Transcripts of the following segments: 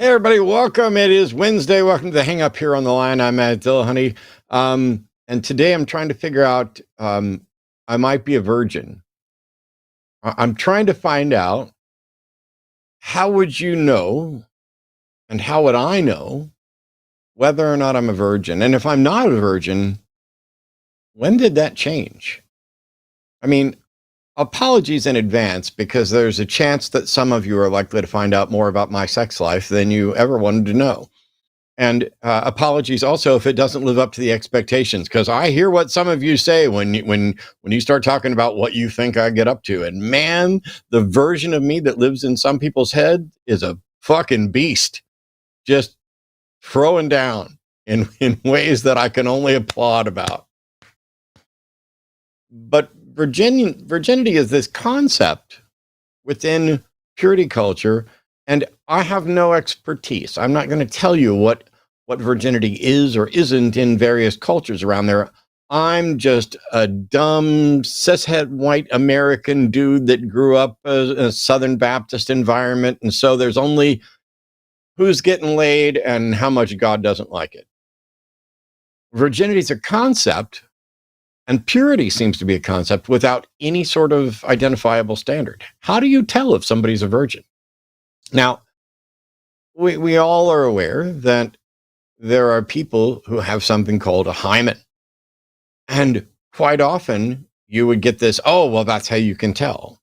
Hey everybody, welcome. It is Wednesday. Welcome to the Hang Up here on the line. I'm at Dillahunty. And today I'm trying to figure out, I might be a virgin. I'm trying to find out, how would you know and how would I know whether or not I'm a virgin? And if I'm not a virgin, when did that change? I mean, apologies in advance because there's a chance that some of you are likely to find out more about my sex life than you ever wanted to know. And apologies also if it doesn't live up to the expectations, because I hear what some of you say when you start talking about what you think I get up to. And man, the version of me that lives in some people's head is a fucking beast, just throwing down in ways that I can only applaud about. But virginity is this concept within purity culture, and I have no expertise. I'm not going to tell you what virginity is or isn't in various cultures around there. I'm just a dumb cishet white American dude that grew up in a Southern Baptist environment, and so there's only who's getting laid and how much God doesn't like it. Virginity is a concept, and purity seems to be a concept without any sort of identifiable standard. How do you tell if somebody's a virgin? Now, we all are aware that there are people who have something called a hymen. And quite often you would get this, oh, well, that's how you can tell.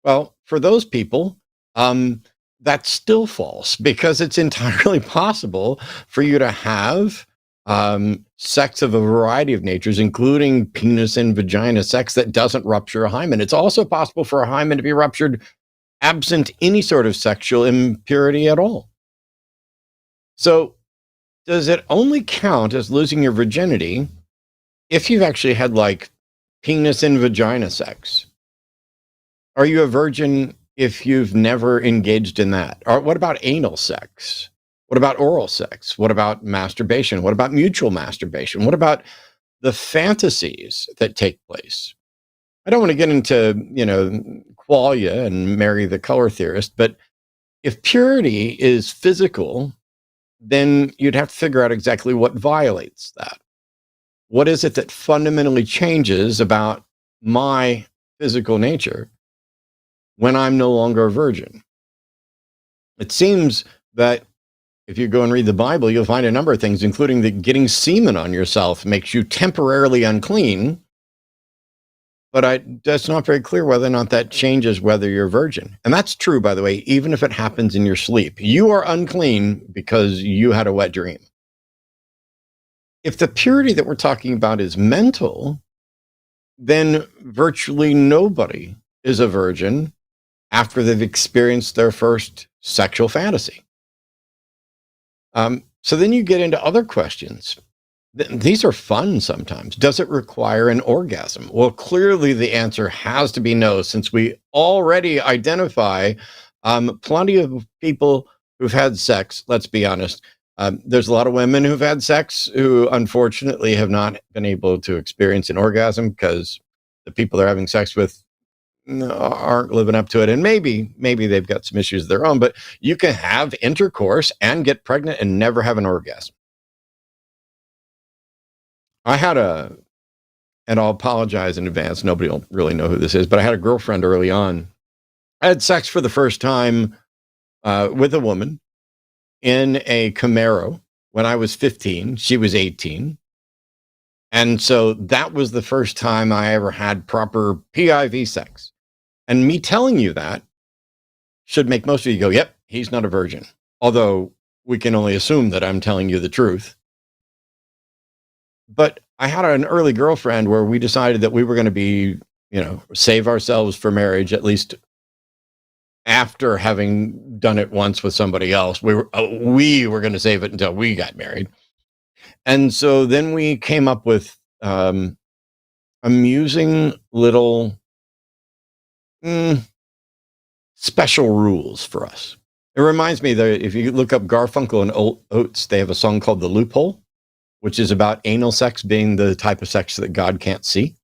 Well, for those people, that's still false, because it's entirely possible for you to have sex of a variety of natures, including penis and vagina sex that doesn't rupture a hymen. It's also possible for a hymen to be ruptured absent any sort of sexual impurity at all. So does it only count as losing your virginity if you've actually had like penis and vagina sex? Are you a virgin if you've never engaged in that? Or what about anal sex? What about oral sex? What about masturbation? What about mutual masturbation? What about the fantasies that take place? I don't want to get into, qualia and marry the color theorist, but if purity is physical, then you'd have to figure out exactly what violates that. What is it that fundamentally changes about my physical nature when I'm no longer a virgin? It seems that if you go and read the Bible, you'll find a number of things, including that getting semen on yourself makes you temporarily unclean. But that's not very clear whether or not that changes whether you're a virgin. And that's true, by the way, even if it happens in your sleep. You are unclean because you had a wet dream. If the purity that we're talking about is mental, then virtually nobody is a virgin after they've experienced their first sexual fantasy. So then you get into other questions. These are fun sometimes. Does it require an orgasm? Well, clearly the answer has to be no, since we already identify plenty of people who've had sex. Let's be honest. There's a lot of women who've had sex who unfortunately have not been able to experience an orgasm because the people they're having sex with aren't living up to it. And maybe they've got some issues of their own, but you can have intercourse and get pregnant and never have an orgasm. I had and I'll apologize in advance, nobody will really know who this is, but I had a girlfriend early on. I had sex for the first time with a woman in a Camaro when I was 15. She was 18. And so that was the first time I ever had proper PIV sex. And me telling you that should make most of you go, yep, he's not a virgin. Although we can only assume that I'm telling you the truth. But I had an early girlfriend where we decided that we were going to be, save ourselves for marriage, at least after having done it once with somebody else. We were going to save it until we got married. And so then we came up with amusing little special rules for us. It reminds me that if you look up Garfunkel and Oates, they have a song called The Loophole, which is about anal sex being the type of sex that God can't see.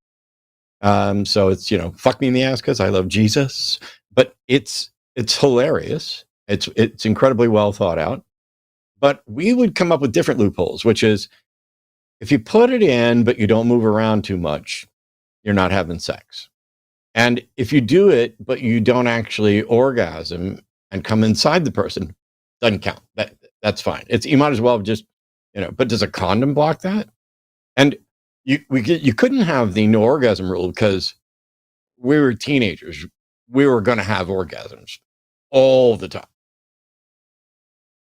So it's, fuck me in the ass because I love Jesus. But it's hilarious. It's incredibly well thought out. But we would come up with different loopholes, which is if you put it in, but you don't move around too much, you're not having sex. And if you do it, but you don't actually orgasm and come inside the person, doesn't count. That's fine. You might as well just, but does a condom block that? And you couldn't have the no orgasm rule because we were teenagers. We were going to have orgasms all the time,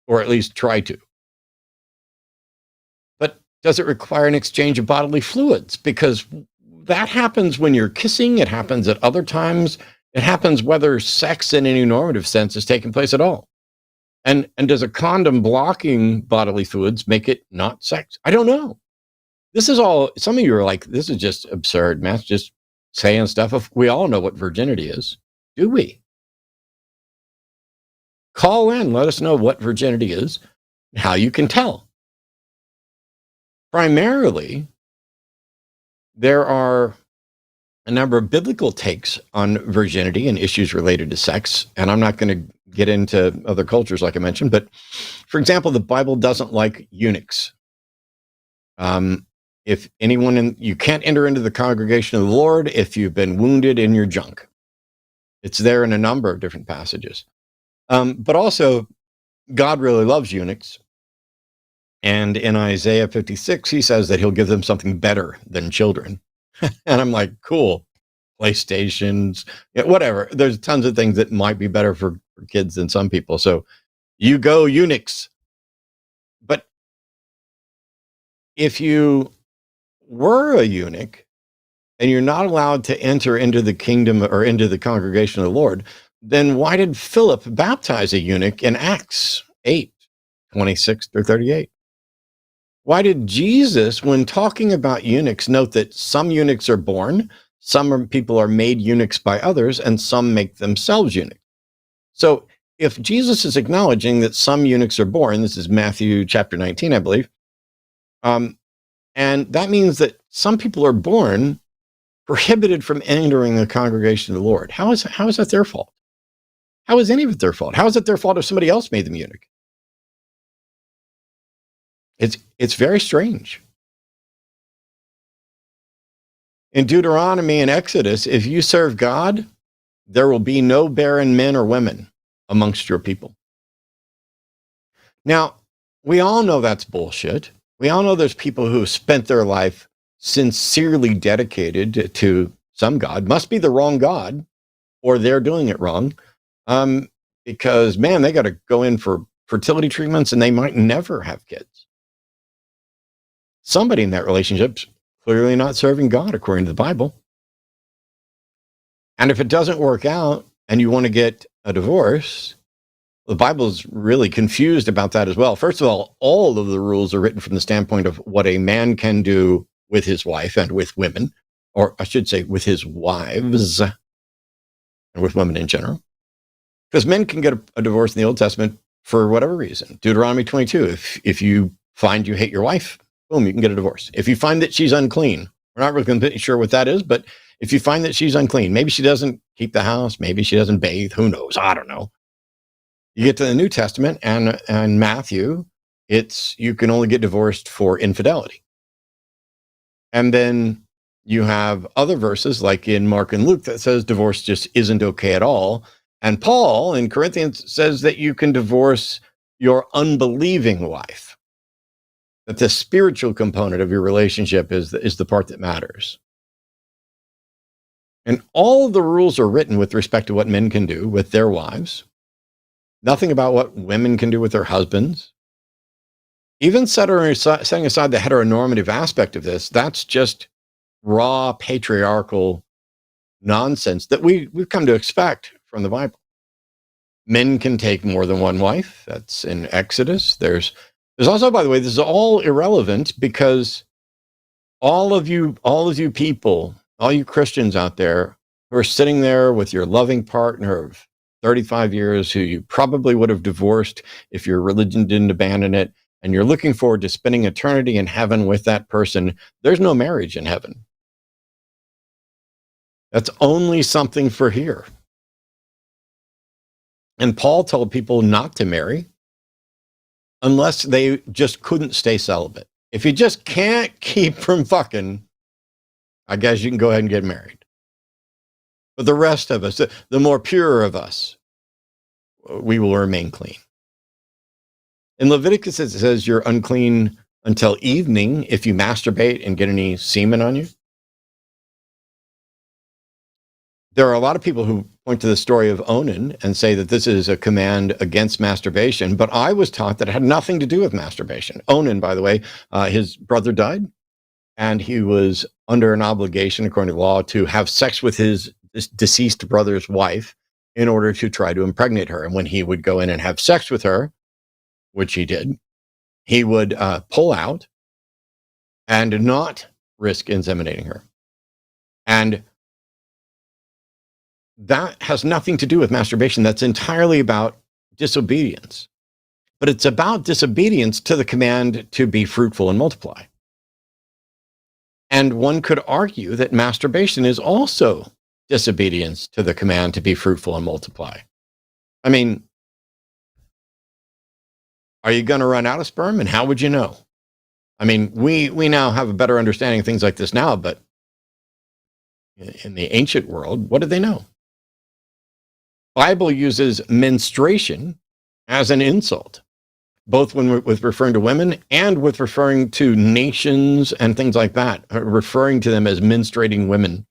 or at least try to. But does it require an exchange of bodily fluids? Because that happens when you're kissing. It happens at other times. It happens whether sex in any normative sense is taking place at all. And does a condom blocking bodily fluids make it not sex? I don't know. This is all, some of you are like, this is just absurd. Matt's just saying stuff. We all know what virginity is. Do we? Call in, let us know what virginity is, how you can tell. Primarily, there are a number of biblical takes on virginity and issues related to sex, and I'm not going to get into other cultures like I mentioned, but for example, the Bible doesn't like eunuchs. If anyone you can't enter into the congregation of the Lord if you've been wounded in your junk. It's there in a number of different passages. But also, God really loves eunuchs. And in Isaiah 56, he says that he'll give them something better than children. And I'm like, cool. PlayStations, whatever. There's tons of things that might be better for kids than some people. So you go eunuchs. But if you were a eunuch and you're not allowed to enter into the kingdom or into the congregation of the Lord, then why did Philip baptize a eunuch in Acts 8:26 through 38? Why did Jesus, when talking about eunuchs, note that some eunuchs are born, some people are made eunuchs by others, and some make themselves eunuchs? So if Jesus is acknowledging that some eunuchs are born, this is Matthew chapter 19, I believe, and that means that some people are born prohibited from entering the congregation of the Lord. How is that their fault? How is any of it their fault? How is it their fault if somebody else made them eunuch? It's very strange. In Deuteronomy and Exodus, if you serve God, there will be no barren men or women amongst your people. Now, we all know that's bullshit. We all know there's people who have spent their life sincerely dedicated to some God. Must be the wrong God, or they're doing it wrong. Because, man, they got to go in for fertility treatments and they might never have kids. Somebody in that relationship's clearly not serving God according to the Bible. And if it doesn't work out and you want to get a divorce, the Bible's really confused about that as well. First of all of the rules are written from the standpoint of what a man can do with his wife and with women, or I should say with his wives and with women in general. Because men can get a divorce in the Old Testament for whatever reason. Deuteronomy 22, if you find you hate your wife, boom, you can get a divorce. If you find that she's unclean, we're not really completely sure what that is, but if you find that she's unclean, maybe she doesn't keep the house, maybe she doesn't bathe, who knows? I don't know. You get to the New Testament and Matthew, you can only get divorced for infidelity. And then you have other verses like in Mark and Luke that says divorce just isn't okay at all. And Paul in Corinthians says that you can divorce your unbelieving wife, that the spiritual component of your relationship is the part that matters. And all of the rules are written with respect to what men can do with their wives. Nothing about what women can do with their husbands. Even setting aside the heteronormative aspect of this, that's just raw patriarchal nonsense that we've come to expect from the Bible. Men can take more than one wife. That's in Exodus. There's also, by the way, this is all irrelevant because all of you people, all you Christians out there who are sitting there with your loving partner of 35 years who you probably would have divorced if your religion didn't abandon it, and you're looking forward to spending eternity in heaven with that person, there's no marriage in heaven. That's only something for here. And Paul told people not to marry unless they just couldn't stay celibate. If you just can't keep from fucking, I guess you can go ahead and get married. But the rest of us, the more pure of us, we will remain clean. In Leviticus, it says you're unclean until evening if you masturbate and get any semen on you. There are a lot of people who point to the story of Onan and say that this is a command against masturbation, but I was taught that it had nothing to do with masturbation. Onan, by the way, his brother died, and he was under an obligation, according to law, to have sex with his deceased brother's wife in order to try to impregnate her. And when he would go in and have sex with her, which he did, he would pull out and not risk inseminating her. And that has nothing to do with masturbation. That's entirely about disobedience. But it's about disobedience to the command to be fruitful and multiply. And one could argue that masturbation is also disobedience to the command to be fruitful and multiply. I mean, are you going to run out of sperm? And how would you know? I mean, we now have a better understanding of things like this now, but in the ancient world, what did they know? Bible uses menstruation as an insult, both when with referring to women and with referring to nations and things like that, referring to them as menstruating women.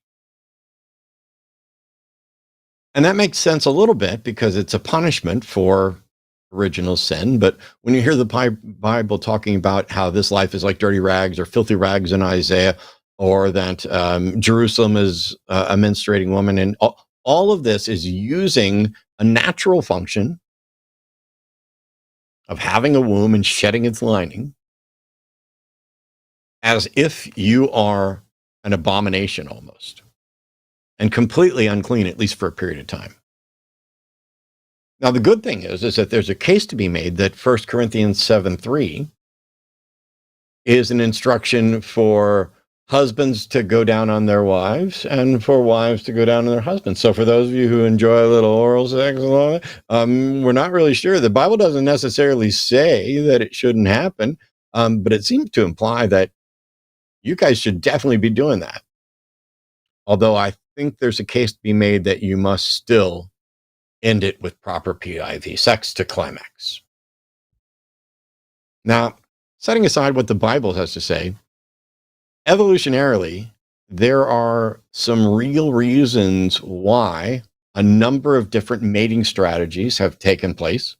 And that makes sense a little bit because it's a punishment for original sin. But when you hear the Bible talking about how this life is like dirty rags or filthy rags in Isaiah, or that Jerusalem is a menstruating woman, and all of this is using a natural function of having a womb and shedding its lining as if you are an abomination almost and completely unclean, at least for a period of time. Now, the good thing is that there's a case to be made that 1 Corinthians 7:3 is an instruction for husbands to go down on their wives and for wives to go down on their husbands. So for those of you who enjoy a little oral sex, we're not really sure. The Bible doesn't necessarily say that it shouldn't happen, but it seems to imply that you guys should definitely be doing that. Although I think there's a case to be made that you must still end it with proper PIV, sex to climax. Now, setting aside what the Bible has to say, evolutionarily, there are some real reasons why a number of different mating strategies have taken place.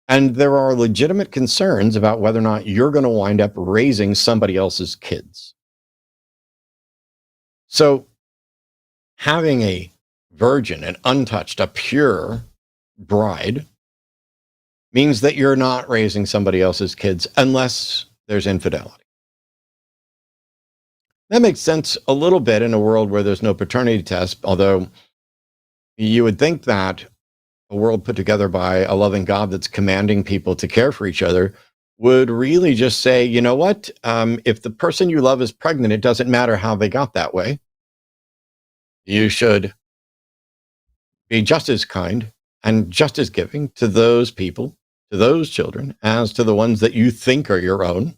And there are legitimate concerns about whether or not you're going to wind up raising somebody else's kids. So having a virgin, an untouched, a pure bride means that you're not raising somebody else's kids unless there's infidelity. That makes sense a little bit in a world where there's no paternity test, although you would think that a world put together by a loving God that's commanding people to care for each other would really just say, you know what, if the person you love is pregnant, it doesn't matter how they got that way. You should be just as kind and just as giving to those people, to those children, as to the ones that you think are your own.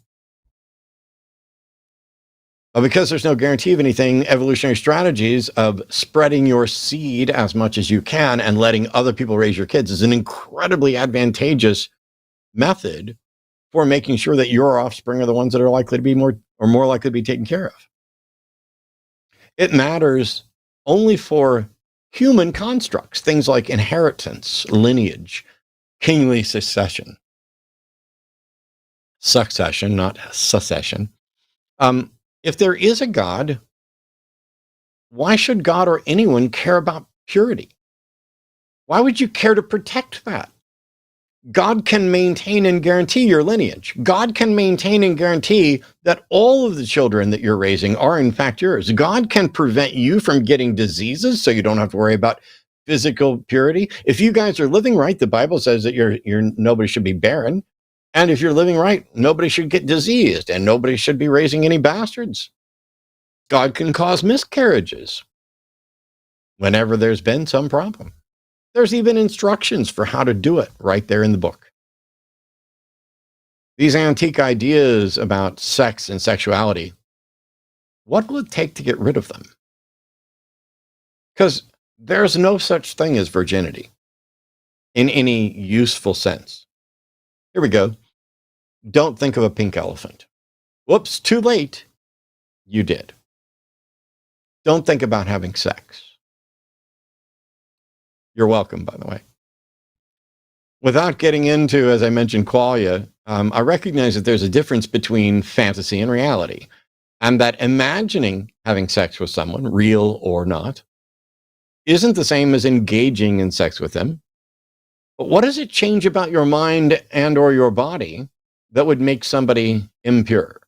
But because there's no guarantee of anything, evolutionary strategies of spreading your seed as much as you can and letting other people raise your kids is an incredibly advantageous method for making sure that your offspring are the ones that are likely to be more likely to be taken care of. It matters only for human constructs, things like inheritance, lineage, kingly succession, not succession. If there is a God, why should God or anyone care about purity? Why would you care to protect that? God can maintain and guarantee your lineage. God can maintain and guarantee that all of the children that you're raising are in fact yours. God can prevent you from getting diseases so you don't have to worry about physical purity. If you guys are living right, the Bible says that nobody should be barren. And if you're living right, nobody should get diseased and nobody should be raising any bastards. God can cause miscarriages whenever there's been some problem. There's even instructions for how to do it right there in the book. These antique ideas about sex and sexuality, what will it take to get rid of them? Because there's no such thing as virginity in any useful sense. Here we go. Don't think of a pink elephant. Whoops, too late. You did. Don't think about having sex. You're welcome, by the way. Without getting into, as I mentioned, qualia, I recognize that there's a difference between fantasy and reality, and that imagining having sex with someone, real or not, isn't the same as engaging in sex with them. But what does it change about your mind and or your body that would make somebody impure?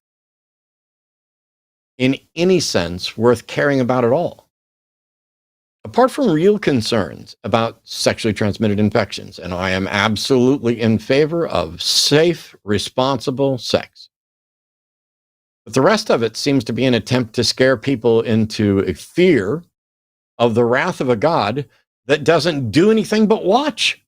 In any sense, worth caring about at all. Apart from real concerns about sexually transmitted infections, and I am absolutely in favor of safe, responsible sex. But the rest of it seems to be an attempt to scare people into a fear of the wrath of a God that doesn't do anything but watch.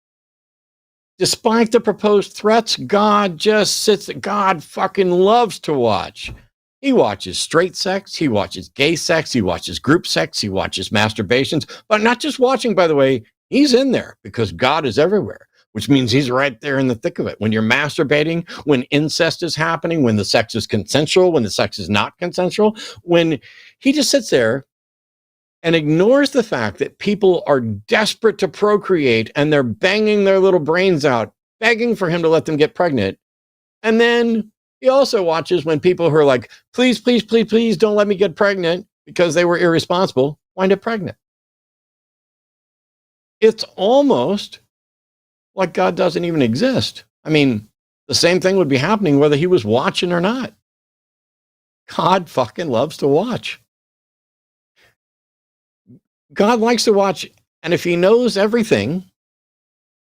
Despite the proposed threats, God just sits there. God fucking loves to watch. He watches straight sex, he watches gay sex, he watches group sex, he watches masturbations, but not just watching, by the way, he's in there because God is everywhere, which means he's right there in the thick of it. When you're masturbating, when incest is happening, when the sex is consensual, when the sex is not consensual, when he just sits there and ignores the fact that people are desperate to procreate and they're banging their little brains out, begging for him to let them get pregnant. And then he also watches when people who are like, please, please, please, please don't let me get pregnant because they were irresponsible, wind up pregnant. It's almost like God doesn't even exist. I mean, the same thing would be happening whether he was watching or not. God fucking loves to watch. God likes to watch, and if he knows everything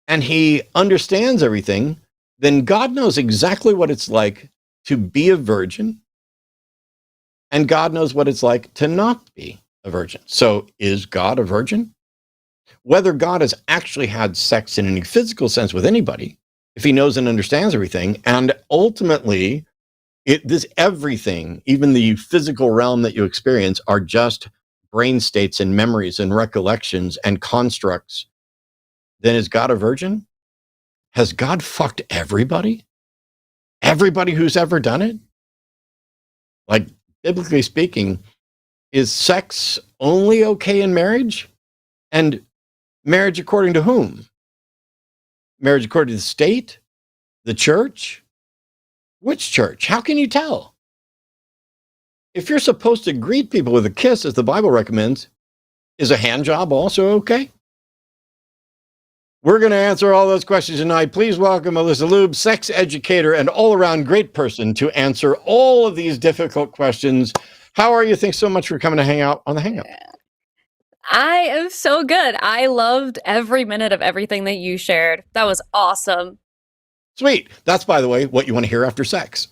and he understands everything, then God knows exactly what it's like to be a virgin, and God knows what it's like to not be a virgin. So is God a virgin? Whether God has actually had sex in any physical sense with anybody, if he knows and understands everything, and ultimately, this everything, even the physical realm that you experience, are just brain states and memories and recollections and constructs, then is God a virgin? Has God fucked everybody? Everybody who's ever done it? Like, biblically speaking, is sex only okay in marriage? And marriage according to whom? Marriage according to the state? The church? Which church? How can you tell? If you're supposed to greet people with a kiss, as the Bible recommends, is a hand job also okay? We're going to answer all those questions tonight. Please welcome Alyssa Ljub, sex educator and all-around great person to answer all of these difficult questions. How are you? Thanks so much for coming to hang out on the Hangout. I am so good. I loved every minute of everything that you shared. That was awesome. Sweet. That's, by the way, what you want to hear after sex.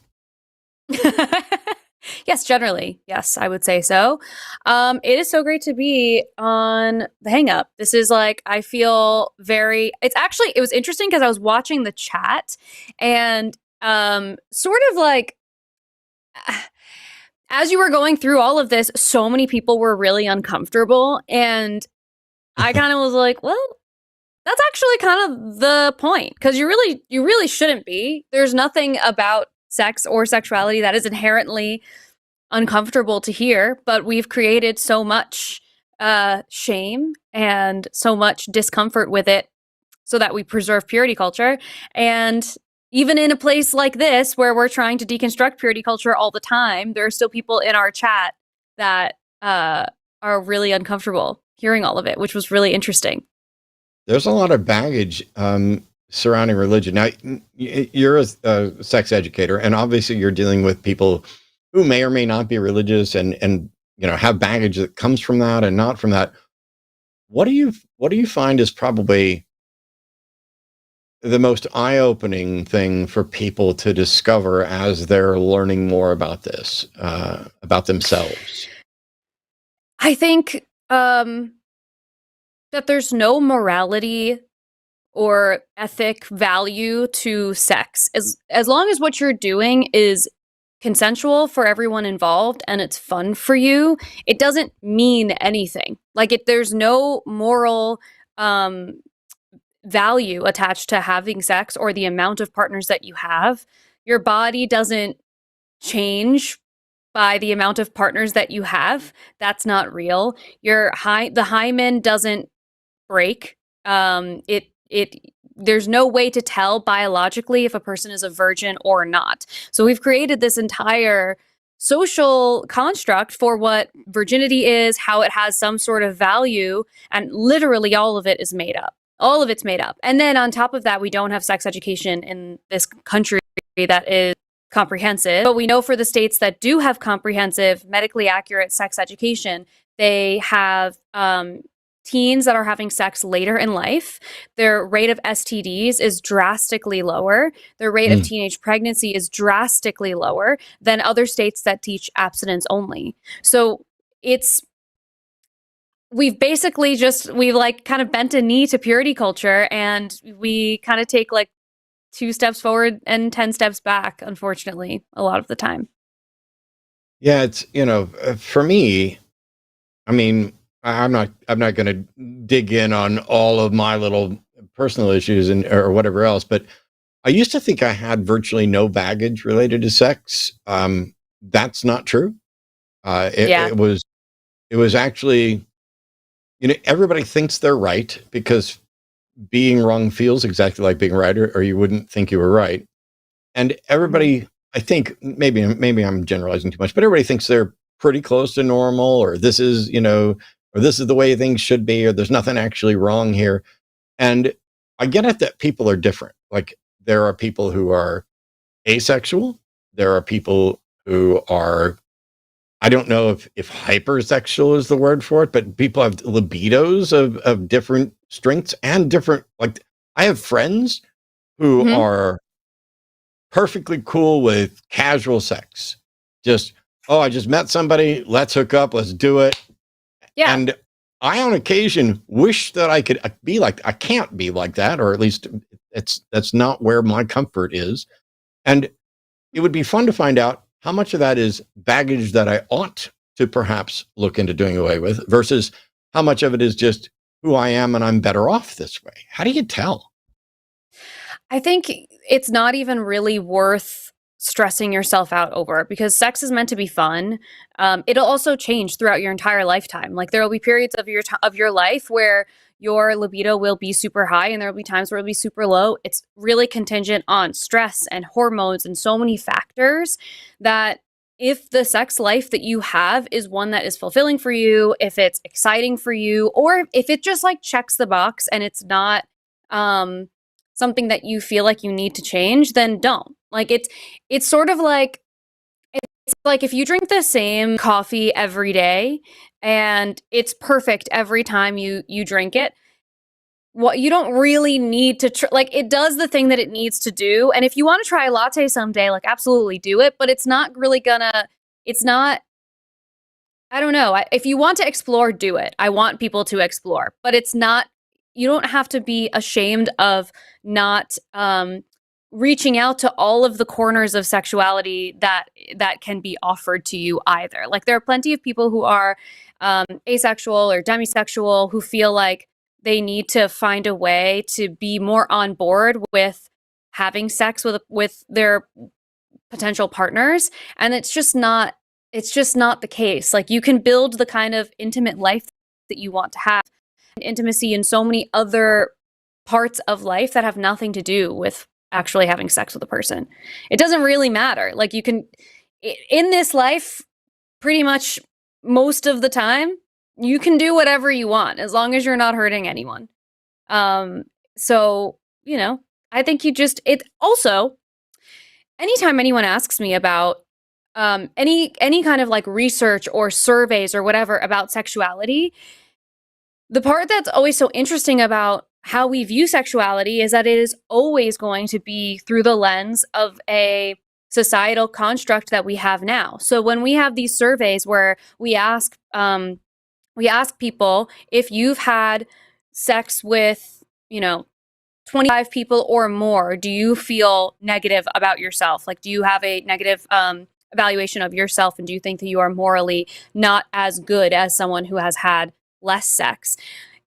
Yes, generally. Yes, I would say so. It is so great to be on the Hang Up. This is like, I feel very, it was interesting because I was watching the chat and sort of like, as you were going through all of this, so many people were really uncomfortable. And I kind of was like, well, that's actually kind of the point, because you really shouldn't be. There's nothing about sex or sexuality that is inherently uncomfortable to hear, but we've created so much shame and so much discomfort with it so that we preserve purity culture. And even in a place like this, where we're trying to deconstruct purity culture all the time, there are still people in our chat that are really uncomfortable hearing all of it, which was really interesting. There's a lot of baggage surrounding religion. Now, you're a sex educator, and obviously you're dealing with people who may or may not be religious and have baggage that comes from that and not from that. What do you find is probably the most eye-opening thing for people to discover as they're learning more about this, about themselves? I think that there's no morality or ethic value to sex. As long as what you're doing is consensual for everyone involved and it's fun for you, it doesn't mean anything. Like there's no moral value attached to having sex or the amount of partners that you have. Your body doesn't change by the amount of partners that you have. That's not real. The hymen doesn't break. There's no way to tell biologically if a person is a virgin or not. So we've created this entire social construct for what virginity is, how it has some sort of value, and literally all of it is made up. All of it's made up. And then on top of that, we don't have sex education in this country that is comprehensive. But we know for the states that do have comprehensive, medically accurate sex education, they have teens that are having sex later in life. Their rate of STDs is drastically lower. Their rate of teenage pregnancy is drastically lower than other states that teach abstinence only. So we've like kind of bent a knee to purity culture, and we kind of take like 2 steps forward and 10 steps back, unfortunately, a lot of the time. Yeah, it's, for me, I mean, I'm not going to dig in on all of my little personal issues or whatever else, but I used to think I had virtually no baggage related to sex. That's not true. It was actually, everybody thinks they're right because being wrong feels exactly like being right, or you wouldn't think you were right. And everybody, I think, maybe I'm generalizing too much, but everybody thinks they're pretty close to normal, or this is, or this is the way things should be, or there's nothing actually wrong here. And I get it that people are different. Like there are people who are asexual. There are people who are, I don't know if hypersexual is the word for it, but people have libidos of different strengths and different, like I have friends who are perfectly cool with casual sex. Just, I just met somebody, let's hook up, let's do it. Yeah. And I, on occasion, wish that I could be like, I can't be like that, or at least that's not where my comfort is. And it would be fun to find out how much of that is baggage that I ought to perhaps look into doing away with versus how much of it is just who I am and I'm better off this way. How do you tell? I think it's not even really worth stressing yourself out over, because sex is meant to be fun. It'll also change throughout your entire lifetime. Like there will be periods of your life where your libido will be super high, and there will be times where it'll be super low. It's really contingent on stress and hormones and so many factors that if the sex life that you have is one that is fulfilling for you, if it's exciting for you, or if it just like checks the box and it's not something that you feel like you need to change, then don't. Like it's sort of like, it's like if you drink the same coffee every day and it's perfect every time you drink it, what you don't really need to like, it does the thing that it needs to do. And if you want to try a latte someday, like absolutely do it, but it's not really it's not, I don't know. If you want to explore, do it. I want people to explore, but it's not, you don't have to be ashamed of not reaching out to all of the corners of sexuality that can be offered to you either. Like there are plenty of people who are asexual or demisexual who feel like they need to find a way to be more on board with having sex with their potential partners, and it's just not the case. Like you can build the kind of intimate life that you want to have, intimacy in so many other parts of life that have nothing to do with actually having sex with a person. It doesn't really matter. Like you can, in this life, pretty much most of the time, you can do whatever you want as long as you're not hurting anyone. So, I think it also, anytime anyone asks me about any kind of like research or surveys or whatever about sexuality, the part that's always so interesting about how we view sexuality is that it is always going to be through the lens of a societal construct that we have now. So when we have these surveys where we ask people if you've had sex with, 25 people or more, do you feel negative about yourself? Like, do you have a negative evaluation of yourself? And do you think that you are morally not as good as someone who has had less sex?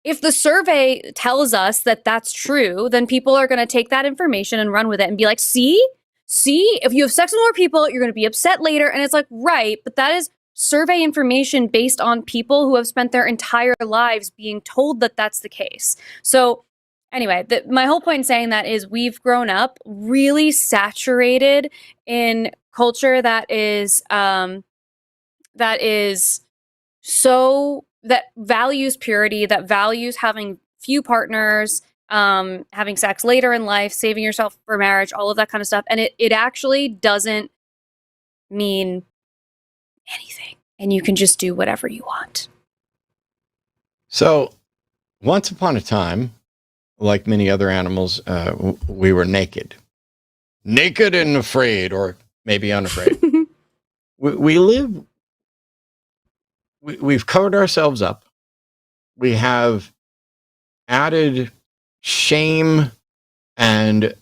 If the survey tells us that that's true, then people are going to take that information and run with it and be like, see, if you have sex with more people, you're going to be upset later. And it's like, right, but that is survey information based on people who have spent their entire lives being told that that's the case. So anyway, my whole point in saying that is we've grown up really saturated in culture that is that values purity, that values having few partners, having sex later in life, saving yourself for marriage, all of that kind of stuff. And it actually doesn't mean anything. And you can just do whatever you want. So once upon a time, like many other animals, we were naked and afraid, or maybe unafraid. We've covered ourselves up. We have added shame and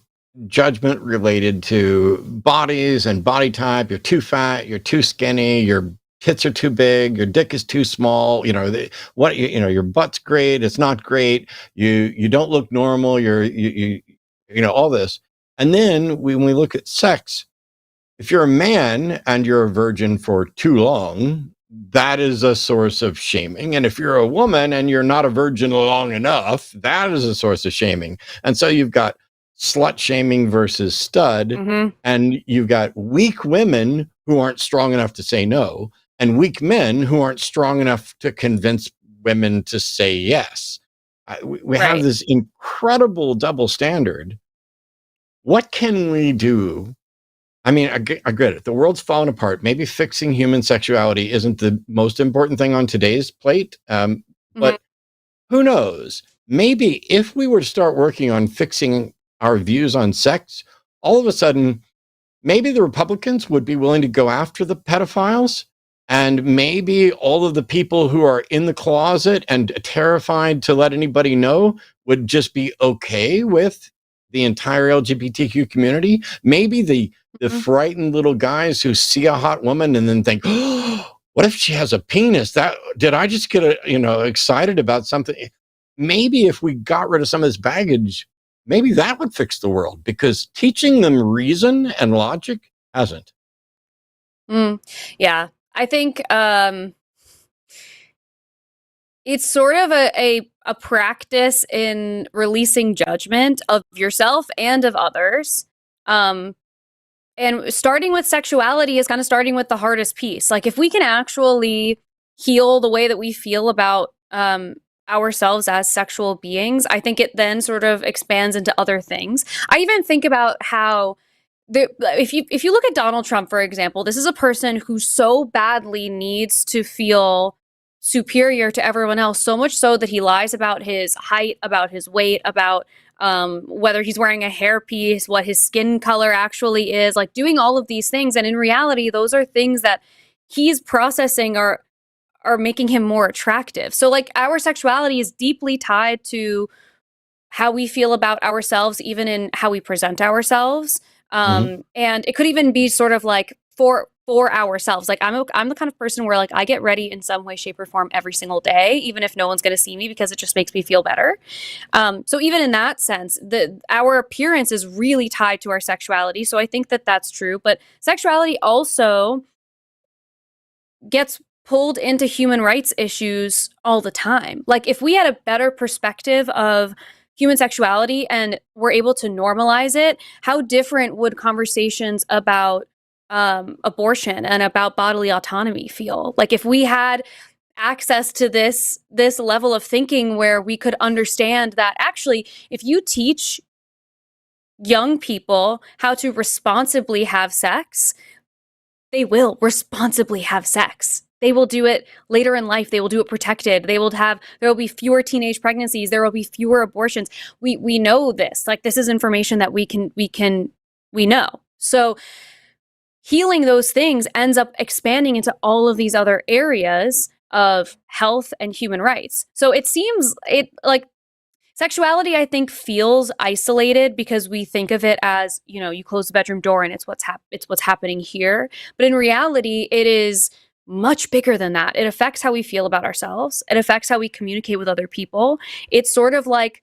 judgment related to bodies and body type. You're too fat, you're too skinny, your tits are too big, your dick is too small, your butt's great, it's not great, you don't look normal, you all this. And then when we look at sex, if you're a man and you're a virgin for too long, that is a source of shaming. And if you're a woman and you're not a virgin long enough, that is a source of shaming. And so you've got slut shaming versus stud, and you've got weak women who aren't strong enough to say no, and weak men who aren't strong enough to convince women to say yes. We have this incredible double standard. What can we do? I mean, I get it. The world's fallen apart. Maybe fixing human sexuality isn't the most important thing on today's plate. But who knows? Maybe if we were to start working on fixing our views on sex, all of a sudden, maybe the Republicans would be willing to go after the pedophiles. And maybe all of the people who are in the closet and terrified to let anybody know would just be okay with the entire LGBTQ community. Maybe the frightened little guys who see a hot woman and then think, oh, what if she has a penis? Did I just get excited about something? Maybe if we got rid of some of this baggage, maybe that would fix the world, because teaching them reason and logic hasn't. Yeah, I think it's sort of a practice in releasing judgment of yourself and of others. And starting with sexuality is kind of starting with the hardest piece. Like, if we can actually heal the way that we feel about ourselves as sexual beings, I think it then sort of expands into other things. I even think about how if you look at Donald Trump, for example, this is a person who so badly needs to feel superior to everyone else, so much so that he lies about his height, about his weight, about whether he's wearing a hairpiece, what his skin color actually is, like doing all of these things. And in reality, those are things that he's processing are making him more attractive. So like, our sexuality is deeply tied to how we feel about ourselves, even in how we present ourselves. And it could even be sort of like for ourselves. Like, I'm the kind of person where, like, I get ready in some way, shape, or form every single day, even if no one's going to see me, because it just makes me feel better. So even in that sense, our appearance is really tied to our sexuality. So I think that that's true. But sexuality also gets pulled into human rights issues all the time. Like, if we had a better perspective of human sexuality and were able to normalize it, how different would conversations about abortion and about bodily autonomy feel? Like, if we had access to this level of thinking where we could understand that actually, if you teach young people how to responsibly have sex, they will responsibly have sex. They will do it later in life. They will do it protected. There will be fewer teenage pregnancies. There will be fewer abortions. We know this. Like, this is information that we know. So healing those things ends up expanding into all of these other areas of health and human rights. So it seems like Sexuality, I think, feels isolated because we think of it as, you close the bedroom door and it's what's happening here. But in reality, it is much bigger than that. It affects how we feel about ourselves. It affects how we communicate with other people. It's sort of like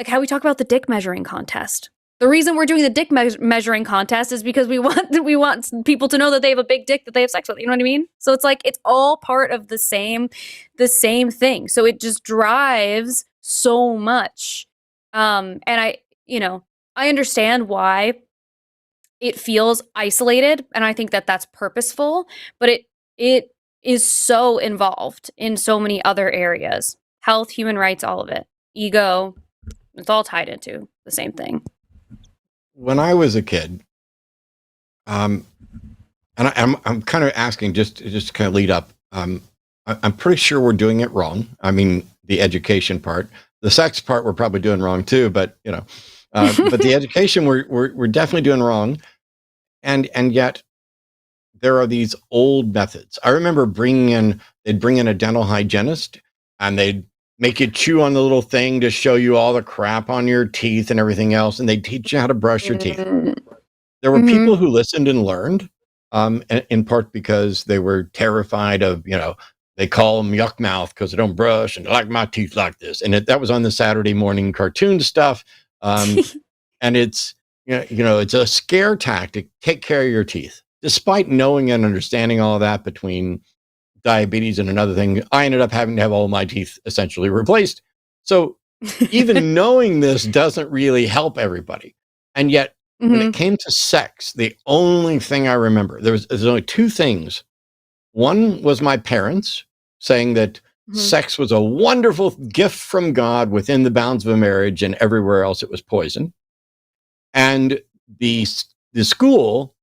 how we talk about the dick measuring contest. The reason we're doing the dick measuring contest is because we want people to know that they have a big dick that they have sex with. You know what I mean? So it's like it's all part of the same thing. So it just drives so much. And I understand why it feels isolated, and I think that that's purposeful, but it is so involved in so many other areas. Health, human rights, all of it. Ego, it's all tied into the same thing. When I was a kid, and I'm kind of asking just to kind of lead up. I'm pretty sure we're doing it wrong. I mean, the education part, the sex part, we're probably doing wrong too. But but the education we're definitely doing wrong, and yet there are these old methods. I remember they'd bring in a dental hygienist, and they'd make you chew on the little thing to show you all the crap on your teeth and everything else, and they'd teach you how to brush your teeth. There were people who listened and learned, in part because they were terrified of, they call them yuck mouth because they don't brush and they like my teeth like this. And that was on the Saturday morning cartoon stuff. And it's, it's a scare tactic. Take care of your teeth. Despite knowing and understanding all of that between diabetes and another thing, I ended up having to have all my teeth essentially replaced. So even knowing this doesn't really help everybody. And yet, when it came to sex, the only thing I remember, there's only two things. One was my parents saying that sex was a wonderful gift from God within the bounds of a marriage, and everywhere else it was poison. And the school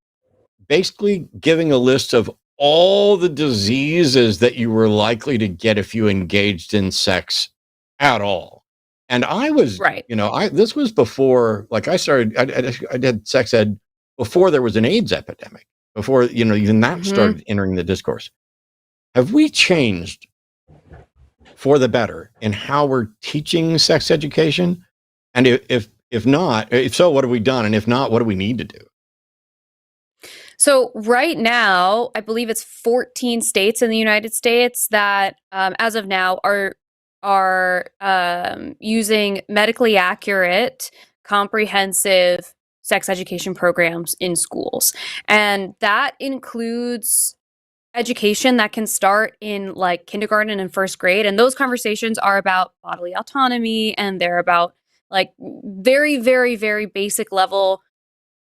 basically giving a list of all the diseases that you were likely to get if you engaged in sex at all. And I was, right. This was before, like I did sex ed before there was an AIDS epidemic, before, even that started entering the discourse. Have we changed for the better in how we're teaching sex education? And if not, if so, what have we done? And if not, what do we need to do? So right now, I believe it's 14 states in the United States that, as of now, are using medically accurate, comprehensive sex education programs in schools. And that includes education that can start in like kindergarten and first grade. And those conversations are about bodily autonomy, and they're about like very, very, very basic level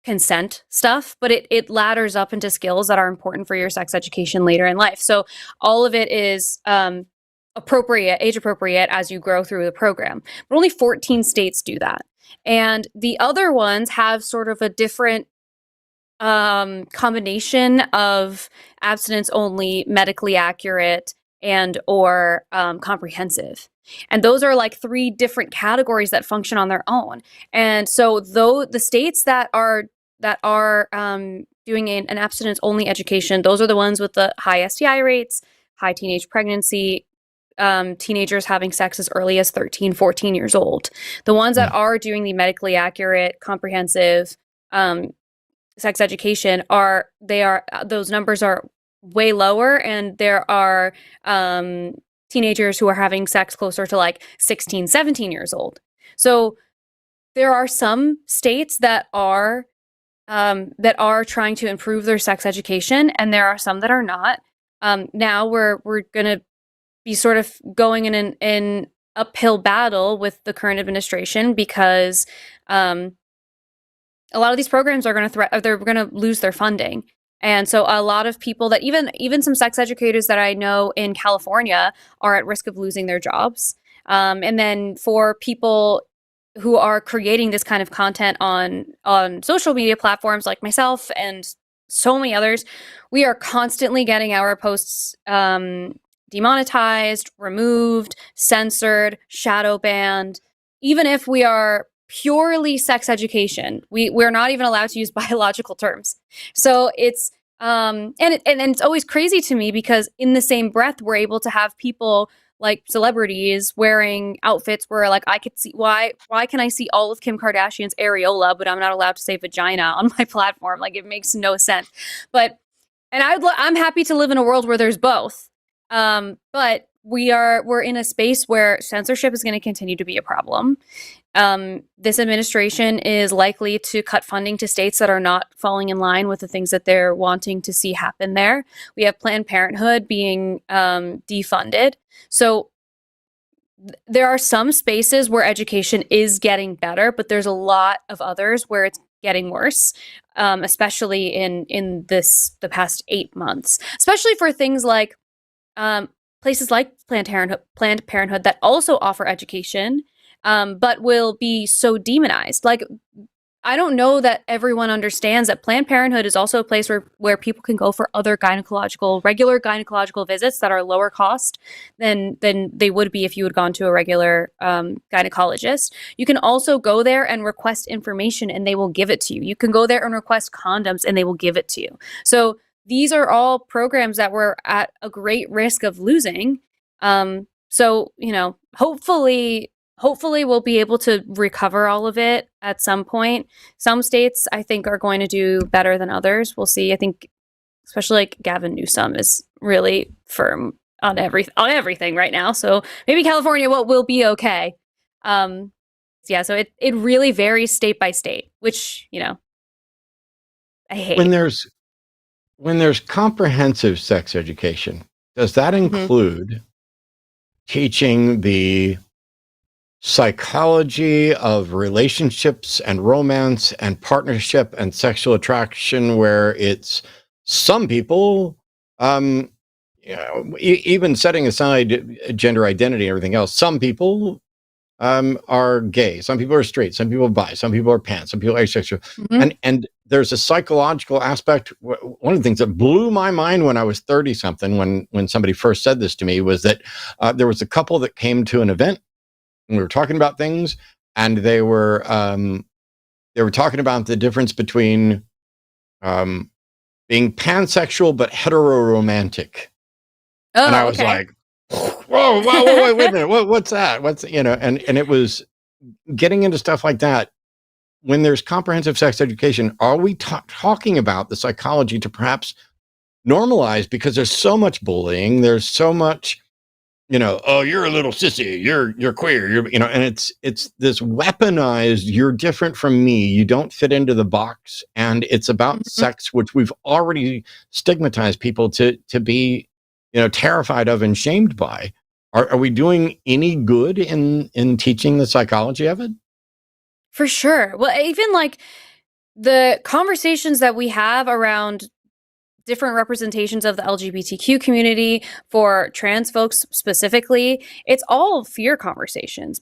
consent stuff, but it ladders up into skills that are important for your sex education later in life. So all of it is age appropriate as you grow through the program. But only 14 states do that. And the other ones have sort of a different combination of abstinence only, medically accurate, and or comprehensive. And those are like three different categories that function on their own. And so though the states that are doing an abstinence only education, those are the ones with the high STI rates, high teenage pregnancy, teenagers having sex as early as 13, 14 years old. The ones that are doing the medically accurate, comprehensive sex education those numbers are way lower, and there are teenagers who are having sex closer to like 16, 17 years old. So there are some states that are trying to improve their sex education, and there are some that are not. Now we're going to be sort of going in an uphill battle with the current administration because a lot of these programs are going to lose their funding. And so a lot of people that even some sex educators that I know in California are at risk of losing their jobs. And then for people who are creating this kind of content on social media platforms like myself and so many others, we are constantly getting our posts demonetized, removed, censored, shadow banned. Even if we are purely sex education, we're not even allowed to use biological terms. So it's and it's always crazy to me because in the same breath we're able to have people like celebrities wearing outfits where like I could see why can I see all of Kim Kardashian's areola, but I'm not allowed to say vagina on my platform? Like it makes no sense. But I'm happy to live in a world where there's both. But we're in a space where censorship is going to continue to be a problem. This administration is likely to cut funding to states that are not falling in line with the things that they're wanting to see happen there. We have Planned Parenthood being defunded. So there are some spaces where education is getting better, but there's a lot of others where it's getting worse, especially in the past 8 months, especially for things like places like Planned Parenthood that also offer education, but will be so demonized. Like, I don't know that everyone understands that Planned Parenthood is also a place where people can go for other regular gynecological visits that are lower cost than they would be if you had gone to a regular gynecologist. You can also go there and request information and they will give it to you. You can go there and request condoms and they will give it to you. So these are all programs that we're at a great risk of losing. So, hopefully we'll be able to recover all of it at some point. Some states, I think, are going to do better than others. We'll see. I think, especially like Gavin Newsom is really firm on everything right now. So maybe California will be okay. So it really varies state by state, which, I hate. When there's comprehensive sex education, does that include teaching the psychology of relationships and romance and partnership and sexual attraction, where it's some people, even setting aside gender identity and everything else, some people are gay, some people are straight, some people are bi, some people are pan, some people are asexual, and there's a psychological aspect. One of the things that blew my mind when I was 30 something, when somebody first said this to me, was that there was a couple that came to an event. And we were talking about things, and they were talking about the difference between being pansexual but heteroromantic. Oh, and I was like, whoa, wait a minute, what's that? And it was getting into stuff like that. When there's comprehensive sex education, are we talking about the psychology to perhaps normalize, because there's so much bullying, there's so much, oh, you're a little sissy, you're queer, and it's this weaponized, you're different from me, you don't fit into the box, and it's about sex, which we've already stigmatized people to be, terrified of and shamed by. Are we doing any good in teaching the psychology of it? For sure. Well, even like the conversations that we have around different representations of the LGBTQ community, for trans folks specifically, it's all fear conversations.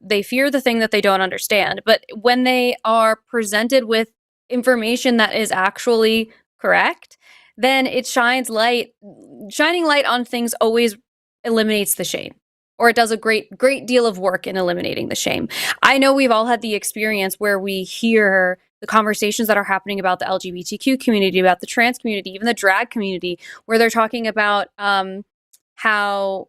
They fear the thing that they don't understand. But when they are presented with information that is actually correct, then it shining light on things always eliminates the shame. Or it does a great deal of work in eliminating the shame. I know we've all had the experience where we hear the conversations that are happening about the LGBTQ community, about the trans community, even the drag community, where they're talking about how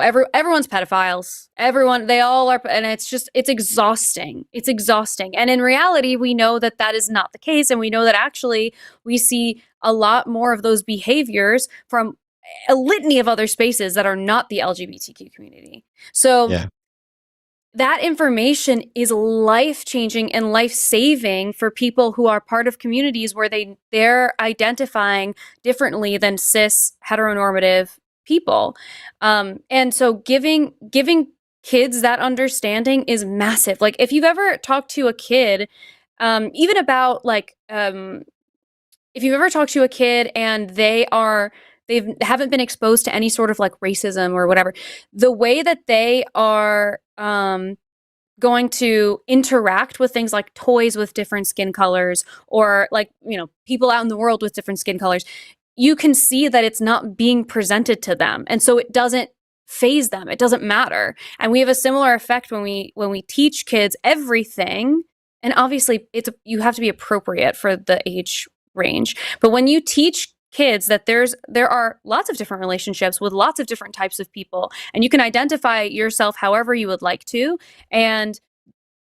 everyone's pedophiles. They all are, and it's exhausting. It's exhausting. And in reality, we know that is not the case, and we know that actually we see a lot more of those behaviors from a litany of other spaces that are not the LGBTQ community. So that information is life-changing and life-saving for people who are part of communities where they're identifying differently than cis heteronormative people. And so giving kids that understanding is massive. Like, if you've ever talked to a kid, even about like, if you've ever talked to a kid and they haven't been exposed to any sort of like racism or whatever, the way that they are going to interact with things like toys with different skin colors, or like, people out in the world with different skin colors, you can see that it's not being presented to them. And so it doesn't phase them. It doesn't matter. And we have a similar effect when we teach kids everything. And obviously you have to be appropriate for the age range. But when you teach kids that there are lots of different relationships with lots of different types of people, and you can identify yourself however you would like to. And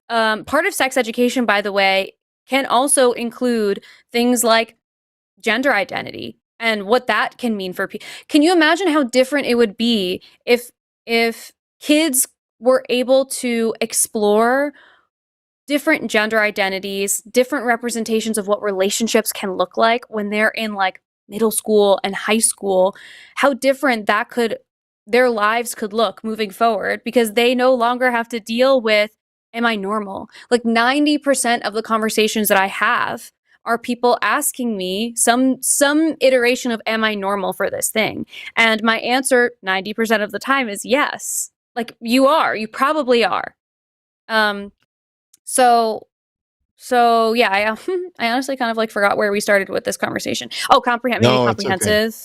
part of sex education, by the way, can also include things like gender identity and what that can mean for people. Can you imagine how different it would be if kids were able to explore different gender identities, different representations of what relationships can look like when they're in like middle school and high school, how different their lives could look moving forward, because they no longer have to deal with, am I normal? Like 90% of the conversations that I have are people asking me some iteration of, am I normal for this thing? And my answer 90% of the time is yes. Like, you probably are. So yeah, I honestly kind of like forgot where we started with this conversation. Oh, maybe comprehensive, okay.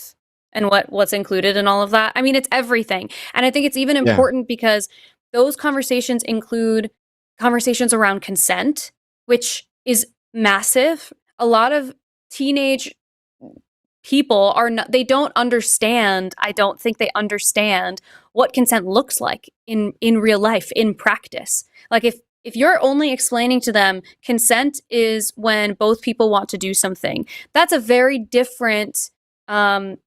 And what's included in all of that. I mean, it's everything. And I think it's even important because those conversations include conversations around consent, which is massive. A lot of teenage people they don't understand. I don't think they understand what consent looks like in real life, in practice. Like, if you're only explaining to them consent is when both people want to do something, that's a very different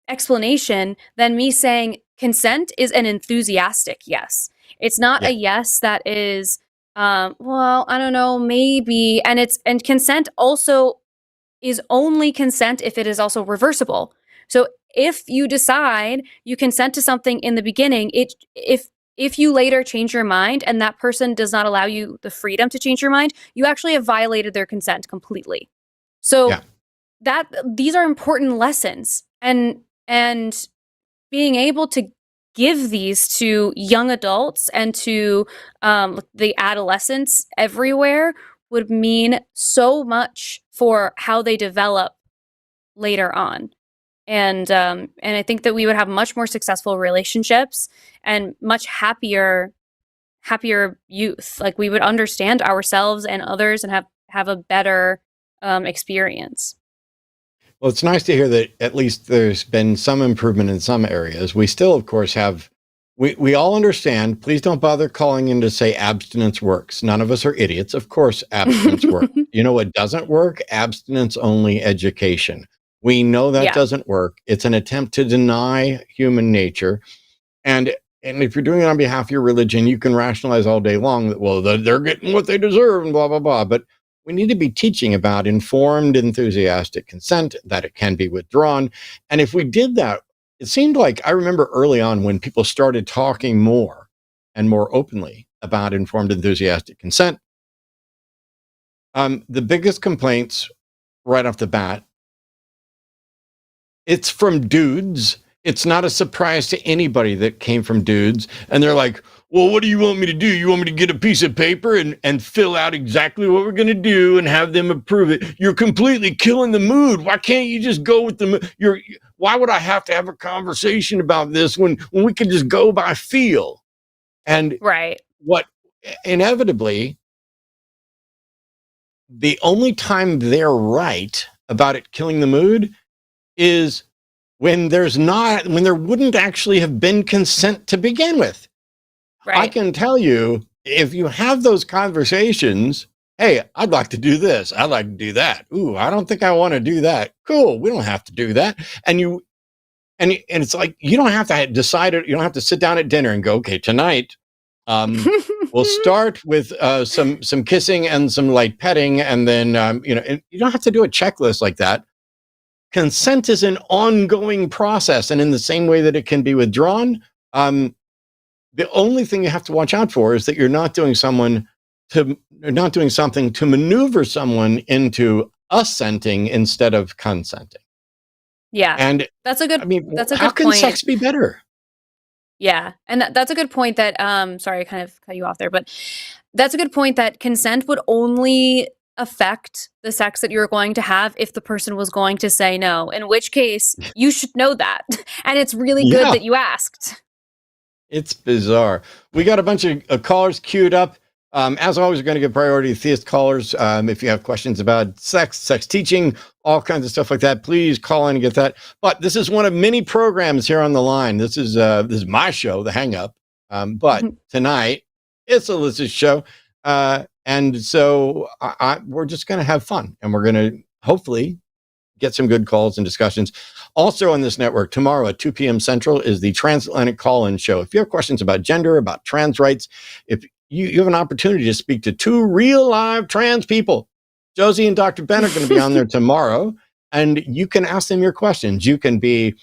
explanation than me saying consent is an enthusiastic yes. It's not a yes that is, well, I don't know, maybe. And consent also is only consent if it is also reversible. So if you decide you consent to something in the beginning, if you later change your mind and that person does not allow you the freedom to change your mind, you actually have violated their consent completely. So these are important lessons, and being able to give these to young adults and to the adolescents everywhere would mean so much for how they develop later on. And I think that we would have much more successful relationships and much happier youth. Like, we would understand ourselves and others and have a better experience. Well, it's nice to hear that at least there's been some improvement in some areas. We still, of course, we all understand. Please don't bother calling in to say abstinence works. None of us are idiots. Of course, abstinence works. You know what doesn't work? Abstinence only education. We know that doesn't work. It's an attempt to deny human nature. And if you're doing it on behalf of your religion, you can rationalize all day long that, well, they're getting what they deserve and blah, blah, blah. But we need to be teaching about informed, enthusiastic consent, that it can be withdrawn. And if we did that, it seemed like, I remember early on when people started talking more and more openly about informed, enthusiastic consent, the biggest complaints right off the bat, it's from dudes. It's not a surprise to anybody that came from dudes. And they're like, well, what do you want me to do? You want me to get a piece of paper and fill out exactly what we're going to do and have them approve it? You're completely killing the mood. Why can't you just go with the mood? Why would I have to have a conversation about this when we can just go by feel? And what inevitably, the only time they're right about it killing the mood is when there wouldn't actually have been consent to begin with. Right. I can tell you, if you have those conversations, hey, I'd like to do this. I'd like to do that. Ooh, I don't think I want to do that. Cool. We don't have to do that. And it's like, you don't have to decide it. You don't have to sit down at dinner and go, okay, tonight, we'll start with some kissing and some light petting. And then, you don't have to do a checklist like that. Consent is an ongoing process. And in the same way that it can be withdrawn, the only thing you have to watch out for is that you're not doing something to maneuver someone into assenting instead of consenting. Yeah. And that's a good how can point. Sex be better? Yeah. And that's a good point that, sorry, I kind of cut you off there, but that's a good point that consent would only affect the sex that you're going to have if the person was going to say no, in which case you should know that. And it's really good that you asked. It's bizarre. We got a bunch of callers queued up. As always, we're going to give priority to theist callers. If you have questions about sex teaching, all kinds of stuff like that, please call in and get that. But this is one of many programs here on the line. This is my show, The Hang Up. But tonight, it's Alyssa's show. And so we're just going to have fun. And we're going to hopefully get some good calls and discussions. Also on this network, tomorrow at 2 p.m. Central is the Transatlantic Call-In Show. If you have questions about gender, about trans rights, if you have an opportunity to speak to two real live trans people, Josie and Dr. Ben are going to be on there tomorrow, and you can ask them your questions. You can be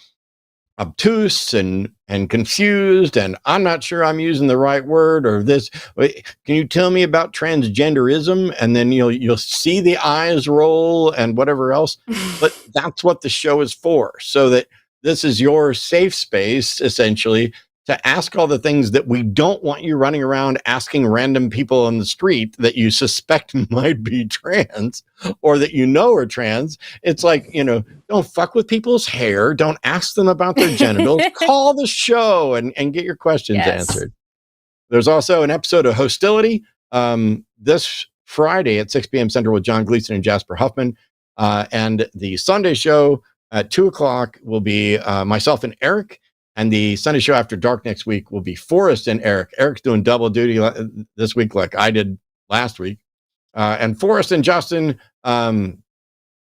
obtuse and confused, and I'm not sure I'm using the right word, or this. Can you tell me about transgenderism? And then you'll see the eyes roll and whatever else. But that's what the show is for, so that this is your safe space, essentially, to ask all the things that we don't want you running around asking random people on the street that you suspect might be trans or that you know are trans. It's like, don't fuck with people's hair. Don't ask them about their genitals. Call the show and get your questions answered. There's also an episode of HOSTility this Friday at 6 p.m. Central with John Gleason and Jasper Huffman. And the Sunday show at 2 o'clock will be myself and Eric. And the Sunday show after dark next week will be Forrest and Eric. Eric's doing double duty this week like I did last week. And Forrest and Justin from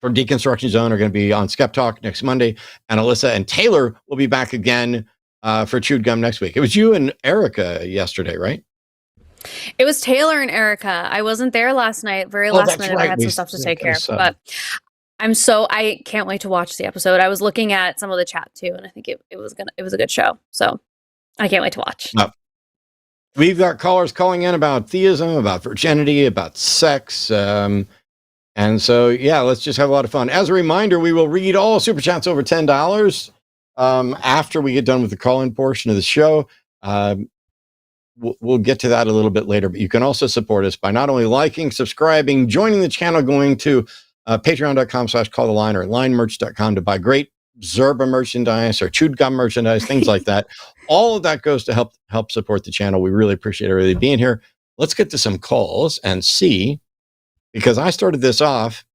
Deconstruction Zone are going to be on Skeptalk next Monday. And Alyssa and Taylor will be back again for Chewed Gum next week. It was you and Erica yesterday, right? It was Taylor and Erica. I wasn't there last night. Very last minute. Right. I had some stuff to take care of. But I can't wait to watch the episode. I was looking at some of the chat too, and I think it was a good show. So I can't wait to watch. We've got callers calling in about theism, about virginity, about sex. And so, let's just have a lot of fun. As a reminder, we will read all super chats over $10 after we get done with the call-in portion of the show. We'll get to that a little bit later, but you can also support us by not only liking, subscribing, joining the channel, going to patreon.com/calltheline or linemerch.com to buy great Zerba merchandise or Chewed Gum merchandise, things like that. All of that goes to help support the channel. We really appreciate everybody being here. Let's get to some calls and see, because I started this off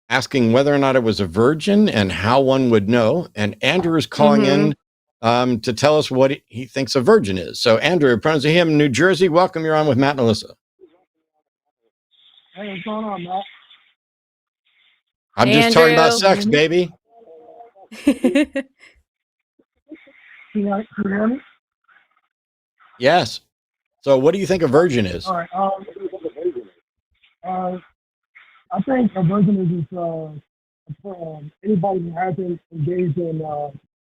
asking whether or not it was a virgin and how one would know. And Andrew is calling in to tell us what he thinks a virgin is. So Andrew, pronouns to him, New Jersey. Welcome. You're on with Matt and Alyssa. Hey, what's going on, Matt? I'm just talking about sex, baby. Can you hear me? Yes. So what do you think a virgin is? All right. I think a virgin is anybody who hasn't engaged in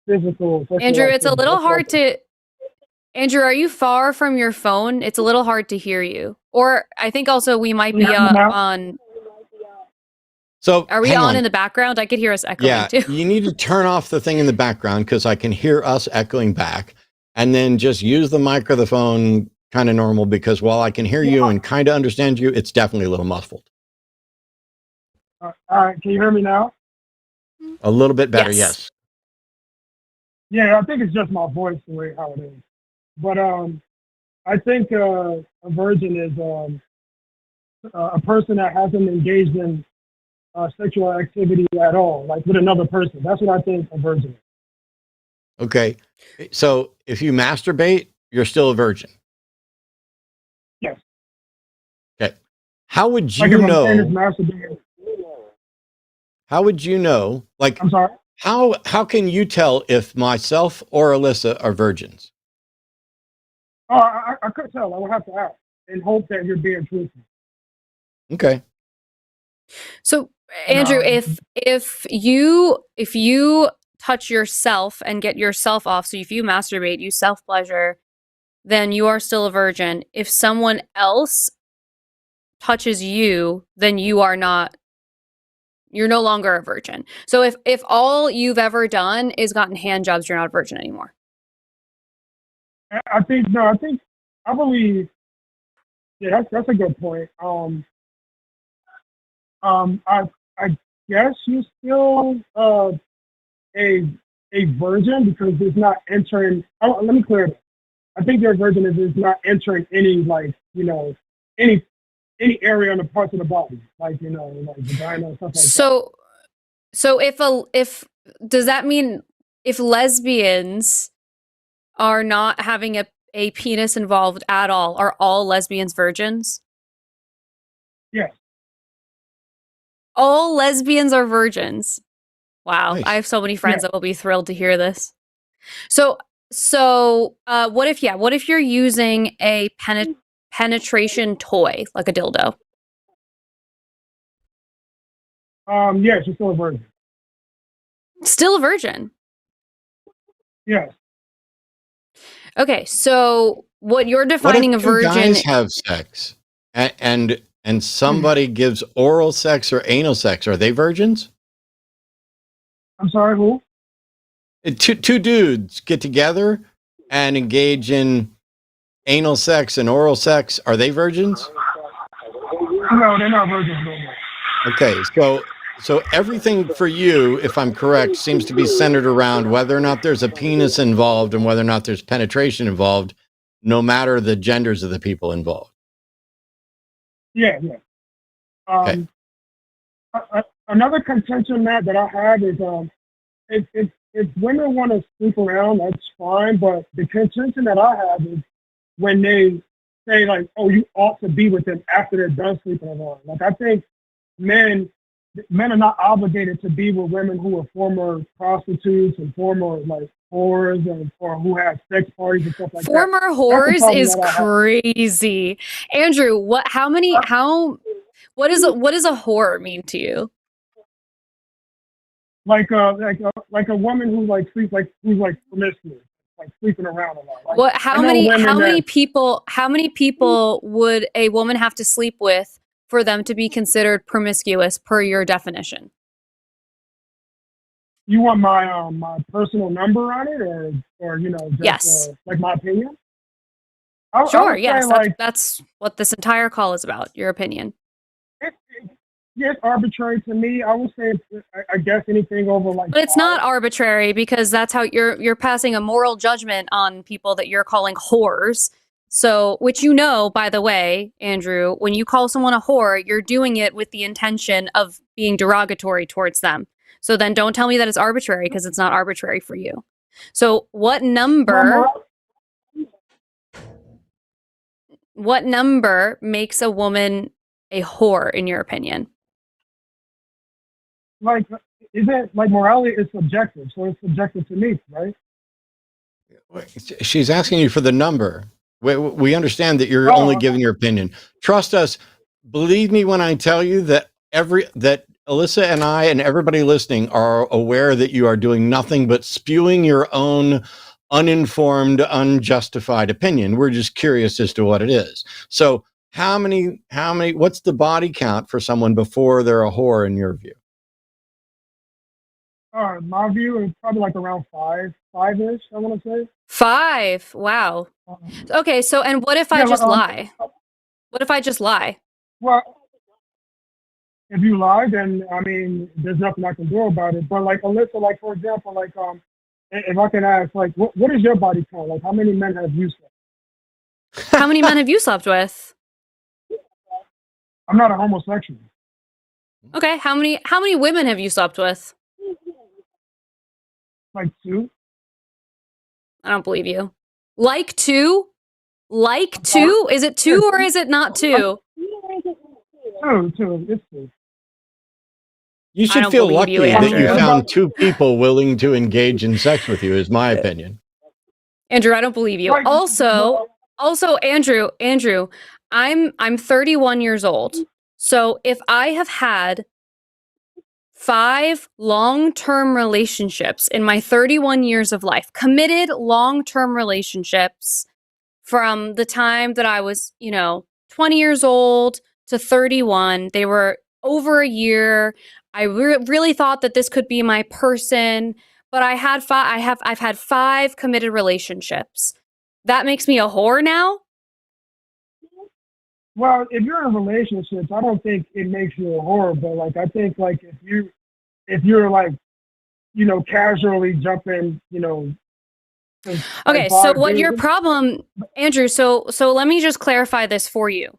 physical. Andrew, it's a little hard to... Andrew, are you far from your phone? It's a little hard to hear you. Or I think also we might be on... So are we on in the background? I could hear us echoing too. You need to turn off the thing in the background because I can hear us echoing back, and then just use the mic or the phone kind of normal, because while I can hear you and kind of understand you, it's definitely a little muffled. All right, can you hear me now? A little bit better, yes. Yeah, I think it's just my voice, the way how it is. But I think a virgin is a person that hasn't engaged in sexual activity at all, like with another person. That's what I think a virgin is. Okay. So if you masturbate, you're still a virgin? Yes. Okay. How would you know? How would you know? Like, I'm sorry? How can you tell if myself or Alyssa are virgins? Oh, I could tell. I would have to ask and hope that you're being truthful. Okay. So Andrew, if you touch yourself and get yourself off, so if you masturbate, you self-pleasure, then you are still a virgin. If someone else touches you, then you're no longer a virgin. So if all you've ever done is gotten hand jobs, you're not a virgin anymore. I believe, yeah, that's a good point. I guess you're still a virgin because it's not entering. Let me clear it. I think your virgin is not entering any any area on the parts of the body, like like vagina and stuff like that. So if does that mean if lesbians are not having a penis involved at all, are all lesbians virgins? Yes. All lesbians are virgins. Wow. Nice. I have so many friends that will be thrilled to hear this. So what if you're using a penetration toy like a dildo? Yes, you're still a virgin. Still a virgin. Yes. Okay, so what you're defining What if a virgin guys have sex and somebody gives oral sex or anal sex, are they virgins? I'm sorry, who? Two dudes get together and engage in anal sex and oral sex, are they virgins? No, they're not virgins no more. Okay, so everything for you, if I'm correct, seems to be centered around whether or not there's a penis involved and whether or not there's penetration involved, no matter the genders of the people involved. Yeah. Okay. Another contention, Matt, that I have is if women want to sleep around, that's fine. But the contention that I have is when they say like, "Oh, you ought to be with them after they're done sleeping around." Like I think men are not obligated to be with women who are former prostitutes and former like whores or who have sex parties and stuff like that. Former whores is crazy. Andrew, what is a whore mean to you? Like a woman who like sleeps who's like promiscuous, like sleeping around a lot. Like, what how many people would a woman have to sleep with for them to be considered promiscuous per your definition? You want my my personal number on it, or just, yes, like my opinion? Sure, yes, that's what this entire call is about. Your opinion. It's arbitrary to me. I would say, I guess anything over like. But it's not arbitrary because that's how you're passing a moral judgment on people that you're calling whores. So, which by the way, Andrew, when you call someone a whore, you're doing it with the intention of being derogatory towards them. So then don't tell me that it's arbitrary because it's not arbitrary for you. So what number makes a woman a whore in your opinion? Like, is it like morality is subjective? So it's subjective to me, right? She's asking you for the number. We understand that you're only giving your opinion. Trust us. Believe me when I tell you that that Alyssa and I and everybody listening are aware that you are doing nothing but spewing your own uninformed, unjustified opinion. We're just curious as to what it is. So how many, what's the body count for someone before they're a whore in your view? My view is probably like around five-ish, I want to say. 5. Wow. Okay. So, and what if I just lie? What if I just lie? Well, if you lie, then I mean, there's nothing I can do about it. But like Alyssa, like for example, like if I can ask, like, what is your body count? Like, how many men have you slept? How many men have you slept with? I'm not a homosexual. Okay, how many women have you slept with? Like 2. I don't believe you. Like 2? Like 2? Is it 2 or is it not 2? 2. It's 2. You should feel lucky that you found 2 people willing to engage in sex with you, is my opinion. Andrew, I don't believe you. Also, Andrew, I'm 31 years old. So if I have had 5 long-term relationships in my 31 years of life, committed long-term relationships from the time that I was, 20 years old to 31, they were over a year. I really thought that this could be my person, but I've had 5 committed relationships. That makes me a whore now? Well, if you're in relationships, I don't think it makes you a whore, but like I think like if you're like, casually jumping, Okay, so what your problem, Andrew, so let me just clarify this for you.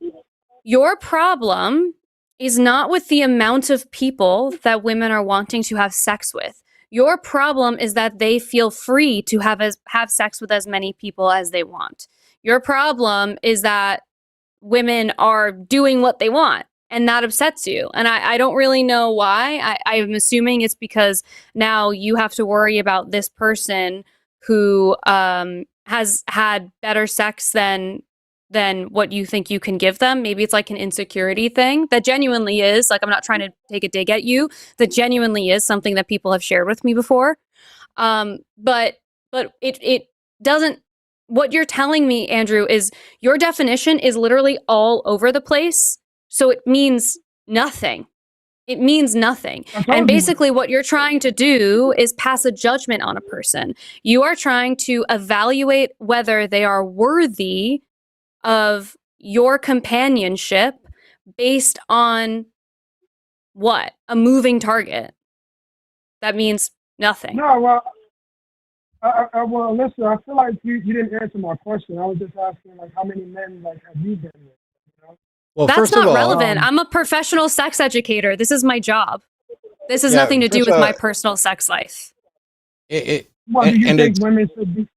your problem is not with the amount of people that women are wanting to have sex with. Your problem is that they feel free to have sex with as many people as they want. Your problem is that women are doing what they want, and that upsets you. And I don't really know why. I'm assuming it's because now you have to worry about this person who has had better sex than what you think you can give them. Maybe it's like an insecurity thing that genuinely is, like, I'm not trying to take a dig at you, that genuinely is something that people have shared with me before. But it doesn't, what you're telling me, Andrew, is your definition is literally all over the place. So it means nothing. It means nothing. And basically what you're trying to do is pass a judgment on a person. You are trying to evaluate whether they are worthy of your companionship based on what? A moving target. That means nothing. No, well, well, listen, I feel like you didn't answer my question. I was just asking, like, how many men, like, have you been with? You know? Well, that's first not of all, relevant. I'm a professional sex educator. This is my job. This has nothing to do with my personal sex life. Well, do you think women should be?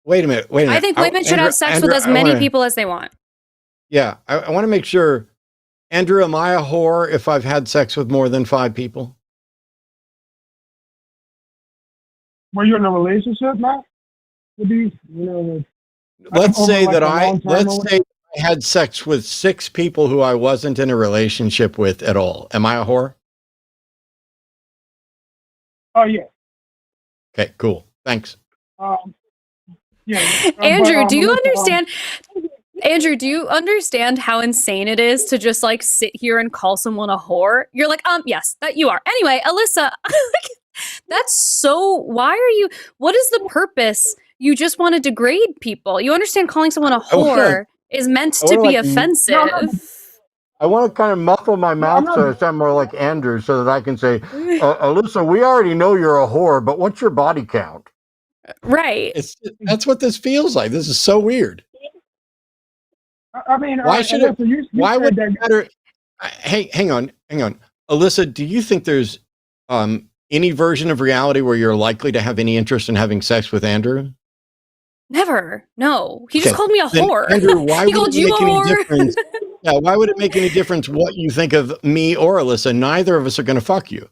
Wait a minute. I think women should have sex with as many people as they want. Yeah, I want to make sure. Andrew, am I a whore if I've had sex with more than 5 people? Were you in a relationship, Matt? Let's say I had sex with 6 people who I wasn't in a relationship with at all. Am I a whore? Oh, yeah. Okay, cool. Thanks. Yeah. Andrew, do you understand? Andrew, do you understand how insane it is to just like sit here and call someone a whore? You're like, yes, that you are. Anyway, Alyssa, that's so, why are you, what is the purpose? You just want to degrade people. You understand calling someone a whore is meant to be offensive. I want to kind of muffle my mouth so I sound more like Andrew so that I can say, Alyssa, we already know you're a whore, but what's your body count? Right. That's what this feels like. This is so weird. I mean, why would that matter? Hey, hang on. Alyssa, do you think there's any version of reality where you're likely to have any interest in having sex with Andrew? Never. No. He just called me a whore. Andrew, why would it make any difference? Yeah, why would it make any difference what you think of me or Alyssa? Neither of us are going to fuck you.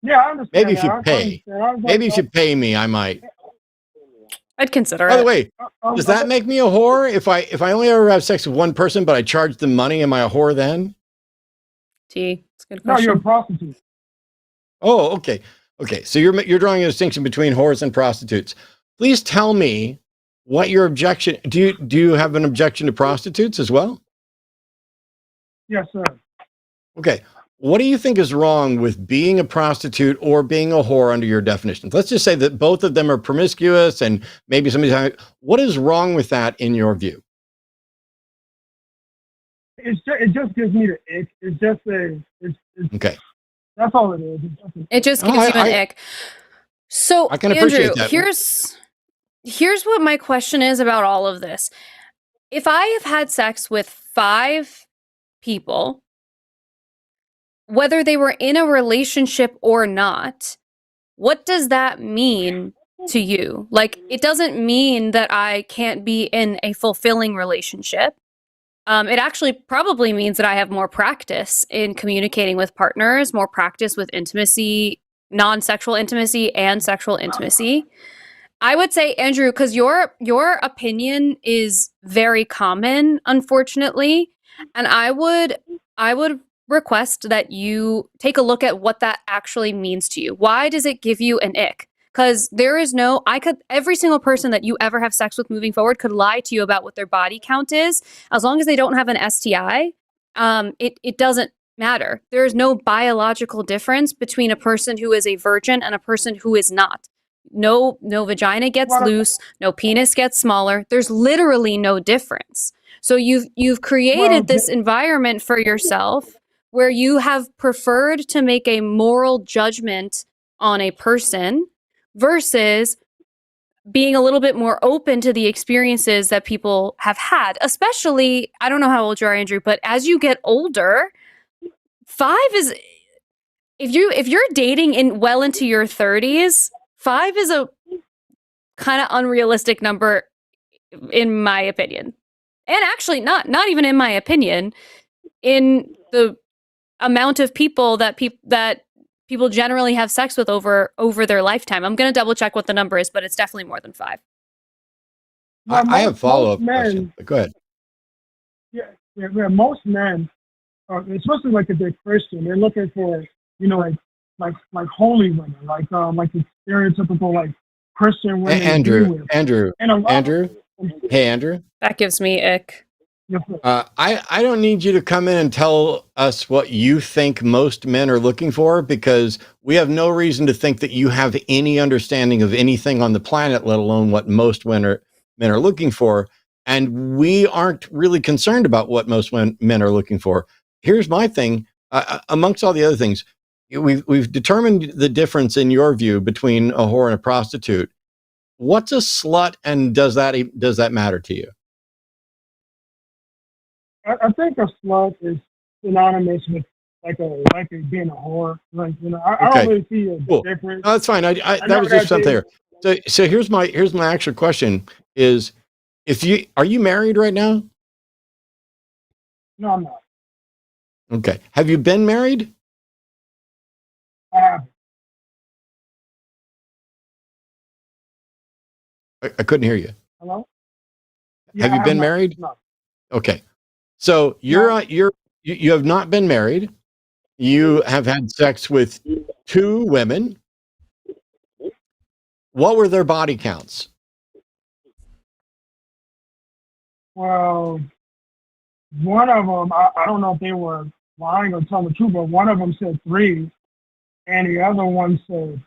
Yeah, I understand. Maybe if you pay. Maybe if you pay me, I might. I'd consider it. By the way, does that make me a whore? If I only ever have sex with one person, but I charge them money, am I a whore then? That's a good question. No, you're a prostitute. Oh, okay. Okay, so you're drawing a distinction between whores and prostitutes. Please tell me what your objection. Do you have an objection to prostitutes as well? Yes, sir. Okay. What do you think is wrong with being a prostitute or being a whore under your definitions? Let's just say that both of them are promiscuous and maybe somebody's. What is wrong with that in your view? It just gives me the ick. It's just okay. That's all it is. It just gives you an ick. So, I can Andrew, appreciate that. Here's what my question is about all of this. If I have had sex with 5 people, whether they were in a relationship or not, what does that mean to you? Like, it doesn't mean that I can't be in a fulfilling relationship. It actually probably means that I have more practice in communicating with partners, more practice with intimacy, non-sexual intimacy and sexual intimacy. I would say, Andrew, because your opinion is very common, unfortunately, and I would request that you take a look at what that actually means to you. Why does it give you an ick? Because every single person that you ever have sex with moving forward could lie to you about what their body count is. As long as they don't have an STI, it doesn't matter. There is no biological difference between a person who is a virgin and a person who is not. No vagina gets loose, no penis gets smaller. There's literally no difference. So you've created this environment for yourself where you have preferred to make a moral judgment on a person versus being a little bit more open to the experiences that people have had, especially, I don't know how old you are, Andrew, but as you get older, 5 is, if you're dating well into your 30s, 5 is a kind of unrealistic number, in my opinion. And actually, not even in my opinion, in the amount of people that people generally have sex with over their lifetime. I'm going to double check what the number is, but it's definitely more than 5. Well, I have follow-up most men- question. Go ahead. Yeah, most men, especially like if they're Christian, they're looking for, you know, like holy women, like the stereotypical like Christian women. Andrew, Andrew. hey, Andrew. That gives me ick. I don't need you to come in and tell us what you think most men are looking for, because we have no reason to think that you have any understanding of anything on the planet, let alone what most men are looking for. And we aren't really concerned about what most men are looking for. Here's my thing. Amongst all the other things, we've determined the difference in your view between a whore and a prostitute. What's a slut, and does that matter to you? I think a slut is synonymous with like being a whore. Like, you know, I don't really see a difference. No, that's fine. I that was just something there. So here's my actual question: is are you married right now? No, I'm not. Okay. Have you been married? I haven't. I couldn't hear you. Hello? Have you been married? No. Okay. So you have not been married. You have had sex with 2 women. What were their body counts? Well, one of them, I don't know if they were lying or telling the truth, but one of them said 3, and the other one said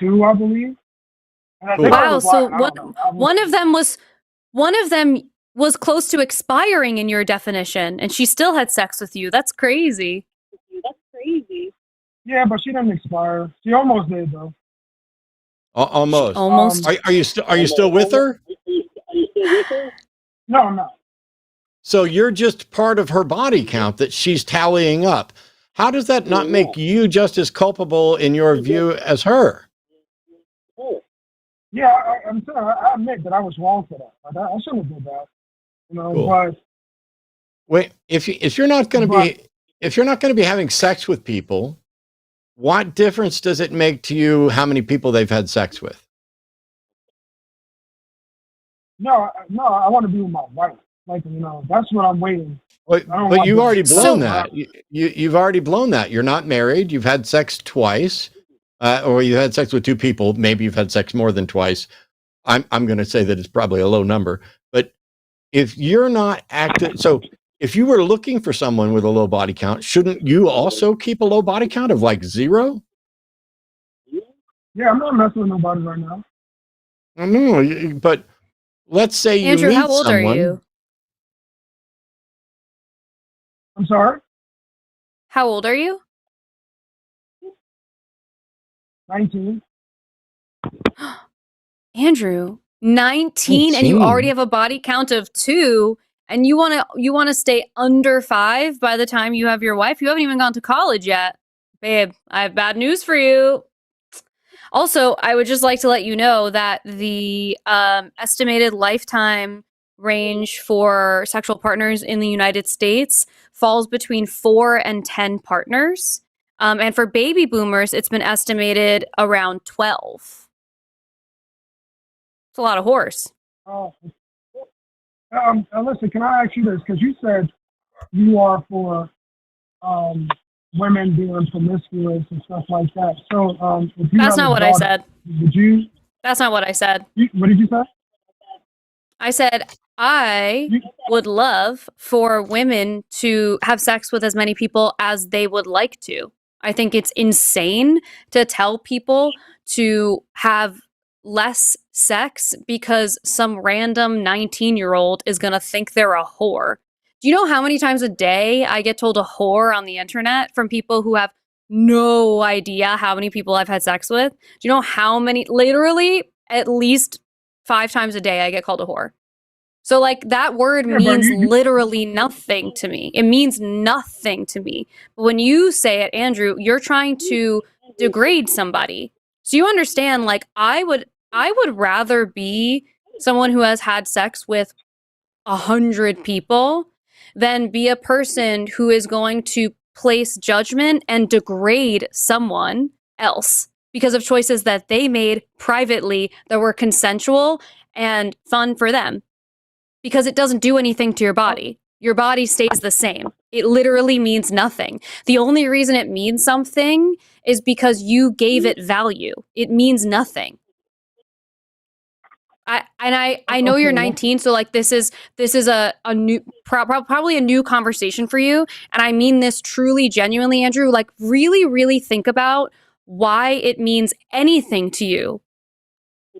2, I believe. Cool. Wow, so one of them was close to expiring in your definition, and she still had sex with you. That's crazy. Yeah, but she didn't expire. She almost did, though. Almost. Almost. Are you still with her? No, I'm not. So you're just part of her body count that she's tallying up. How does that not make you just as culpable in your view as her? Yeah, I'm saying I admit that I was wrong for that. Like, I shouldn't have did that. You know, Cool. but Wait, if you're not going to be having sex with people, what difference does it make to you how many people they've had sex with? no, I want to be with my wife. Like, you know, that's what I'm waiting. But you've already blown So- that. You've already blown that. You're not married. You've had sex twice, or you had sex with 2 people. Maybe you've had sex more than twice. I'm going to say that it's probably a low number. But if you're not active, so if you were looking for someone with a low body count, shouldn't you also keep a low body count of like 0? Yeah, I'm not messing with nobody right now. I know, but let's say you Andrew, meet how old someone. are you? I'm sorry? How old are you? 19. Andrew, 19, and you 19. already have a body count of 2, and you want to stay under 5 by the time you have your wife? You haven't even gone to college yet. Babe, I have bad news for you. Also, I would just like to let you know that the estimated lifetime range for sexual partners in the United States falls between 4 and 10 partners. And for baby boomers, it's been estimated around 12. It's a lot of horse. Alyssa, can I ask you this? Because you said you are for women being promiscuous and stuff like that. So if you That's have not a what I daughter, said. Would you? That's not what I said. What did you say? I said I would love for women to have sex with as many people as they would like to. I think it's insane to tell people to have less sex because some random 19-year-old is going to think they're a whore. Do you know how many times a day I get told a whore on the internet from people who have no idea how many people I've had sex with? Do you know how many, literally at least 5 times a day I get called a whore. So like that word Yeah, but means you- literally nothing to me. It means nothing to me. But when you say it, Andrew, you're trying to degrade somebody. So you understand, like I would rather be someone who has had sex with 100 people than be a person who is going to place judgment and degrade someone else because of choices that they made privately that were consensual and fun for them. Because it doesn't do anything to your body. Your body stays the same. It literally means nothing. The only reason it means something is because you gave it value. It means nothing. I know you're Okay. 19, so like this is a new probably a new conversation for you, and I mean this truly genuinely, Andrew. Like really think about why it means anything to you,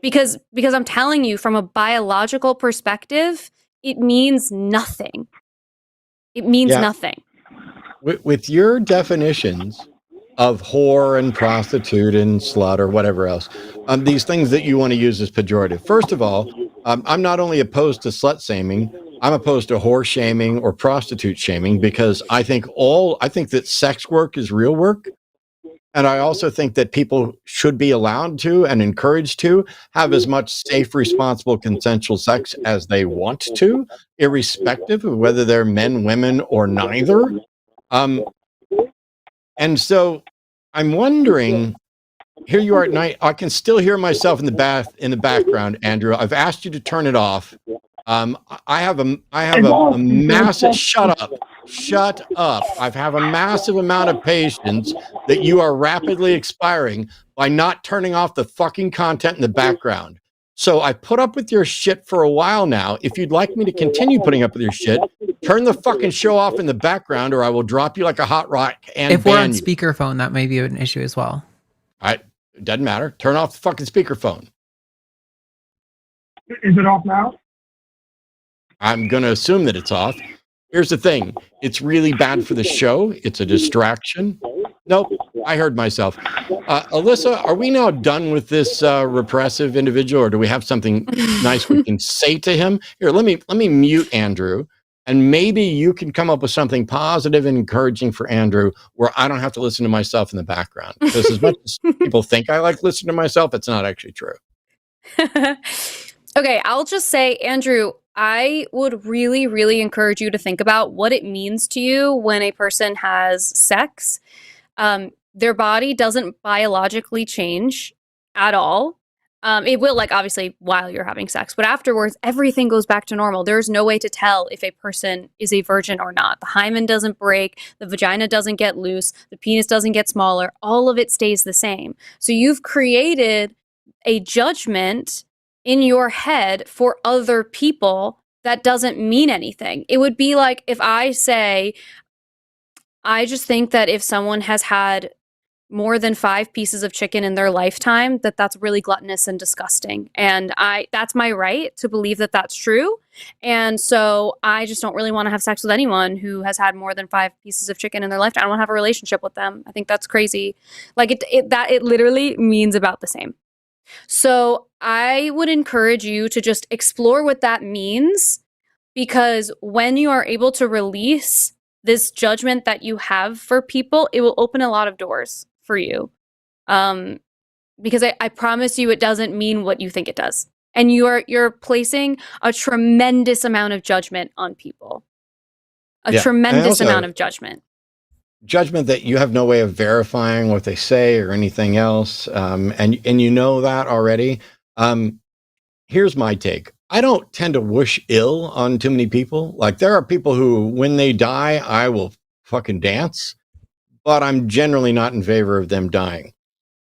because I'm telling you from a biological perspective, it means nothing. It means Yeah. nothing. With your definitions of whore and prostitute and slut or whatever else, these things that you want to use as pejorative. First of all, I'm not only opposed to slut shaming, I'm opposed to whore shaming or prostitute shaming because I think that sex work is real work. And I also think that people should be allowed to and encouraged to have as much safe, responsible, consensual sex as they want to, irrespective of whether they're men, women, or neither. And so I'm wondering, here you are at night. I can still hear myself in the background, Andrew. I've asked you to turn it off. I have a massive shut up. I have a massive amount of patience that you are rapidly expiring by not turning off the fucking content in the background. So I put up with your shit for a while now. If you'd like me to continue putting up with your shit, turn the fucking show off in the background or I will drop you like a hot rock and If we're on ban you. speakerphone, that may be an issue as well. It doesn't matter. Turn off the fucking speakerphone. Is it off now? I'm going to assume that it's off. Here's the thing. It's really bad for the show. It's a distraction. Nope. I heard myself. Alyssa, are we now done with this repressive individual or do we have something nice we can say to him? Here, let me mute Andrew and maybe you can come up with something positive and encouraging for Andrew where I don't have to listen to myself in the background. Because as much as people think I like listening to myself, it's not actually true. Okay, I'll just say, Andrew, I would really encourage you to think about what it means to you when a person has sex. Their body doesn't biologically change at all. It will, like, obviously, while you're having sex, but afterwards, everything goes back to normal. There's no way to tell if a person is a virgin or not. The hymen doesn't break, the vagina doesn't get loose, the penis doesn't get smaller. All of it stays the same. So you've created a judgment in your head for other people that doesn't mean anything. It would be like if I say, I just think that if someone has had more than 5 pieces of chicken in their lifetime, that's really gluttonous and disgusting. And that's my right to believe that that's true. And so I just don't really want to have sex with anyone who has had more than 5 pieces of chicken in their lifetime. I don't want to have a relationship with them. I think that's crazy. Like it literally means about the same. So I would encourage you to just explore what that means, because when you are able to release this judgment that you have for people, it will open a lot of doors for you. Because I promise you it doesn't mean what you think it does. And you're placing a tremendous amount of judgment on people. Tremendous amount of judgment. Judgment that you have no way of verifying what they say or anything else. And you know that already. Here's my take. I don't tend to wish ill on too many people. Like there are people who, when they die, I will fucking dance, but I'm generally not in favor of them dying.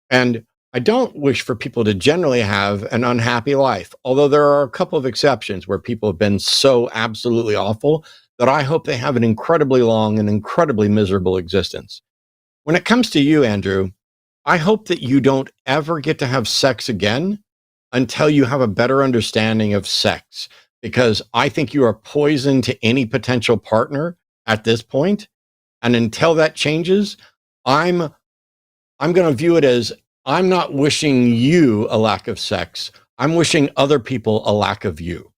And I don't wish for people to generally have an unhappy life, although there are a couple of exceptions where people have been so absolutely awful that I hope they have an incredibly long and incredibly miserable existence. When it comes to you, Andrew, I hope that you don't ever get to have sex again until you have a better understanding of sex, because I think you are poison to any potential partner at this point. And until that changes, I'm going to view it as I'm not wishing you a lack of sex. I'm wishing other people a lack of you.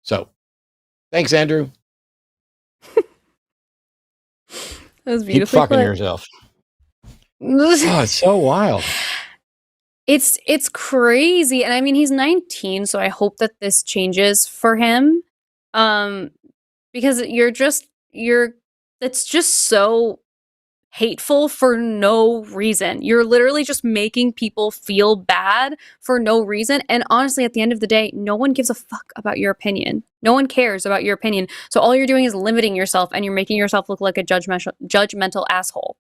So, thanks, Andrew. That was Keep beautifully fucking put. yourself. Oh, it's so wild. It's crazy. And I mean, he's 19, so I hope that this changes for him. Because it's just so hateful for no reason. You're literally just making people feel bad for no reason. And honestly, at the end of the day, no one gives a fuck about your opinion. No one cares about your opinion. So all you're doing is limiting yourself, and you're making yourself look like a judgmental asshole.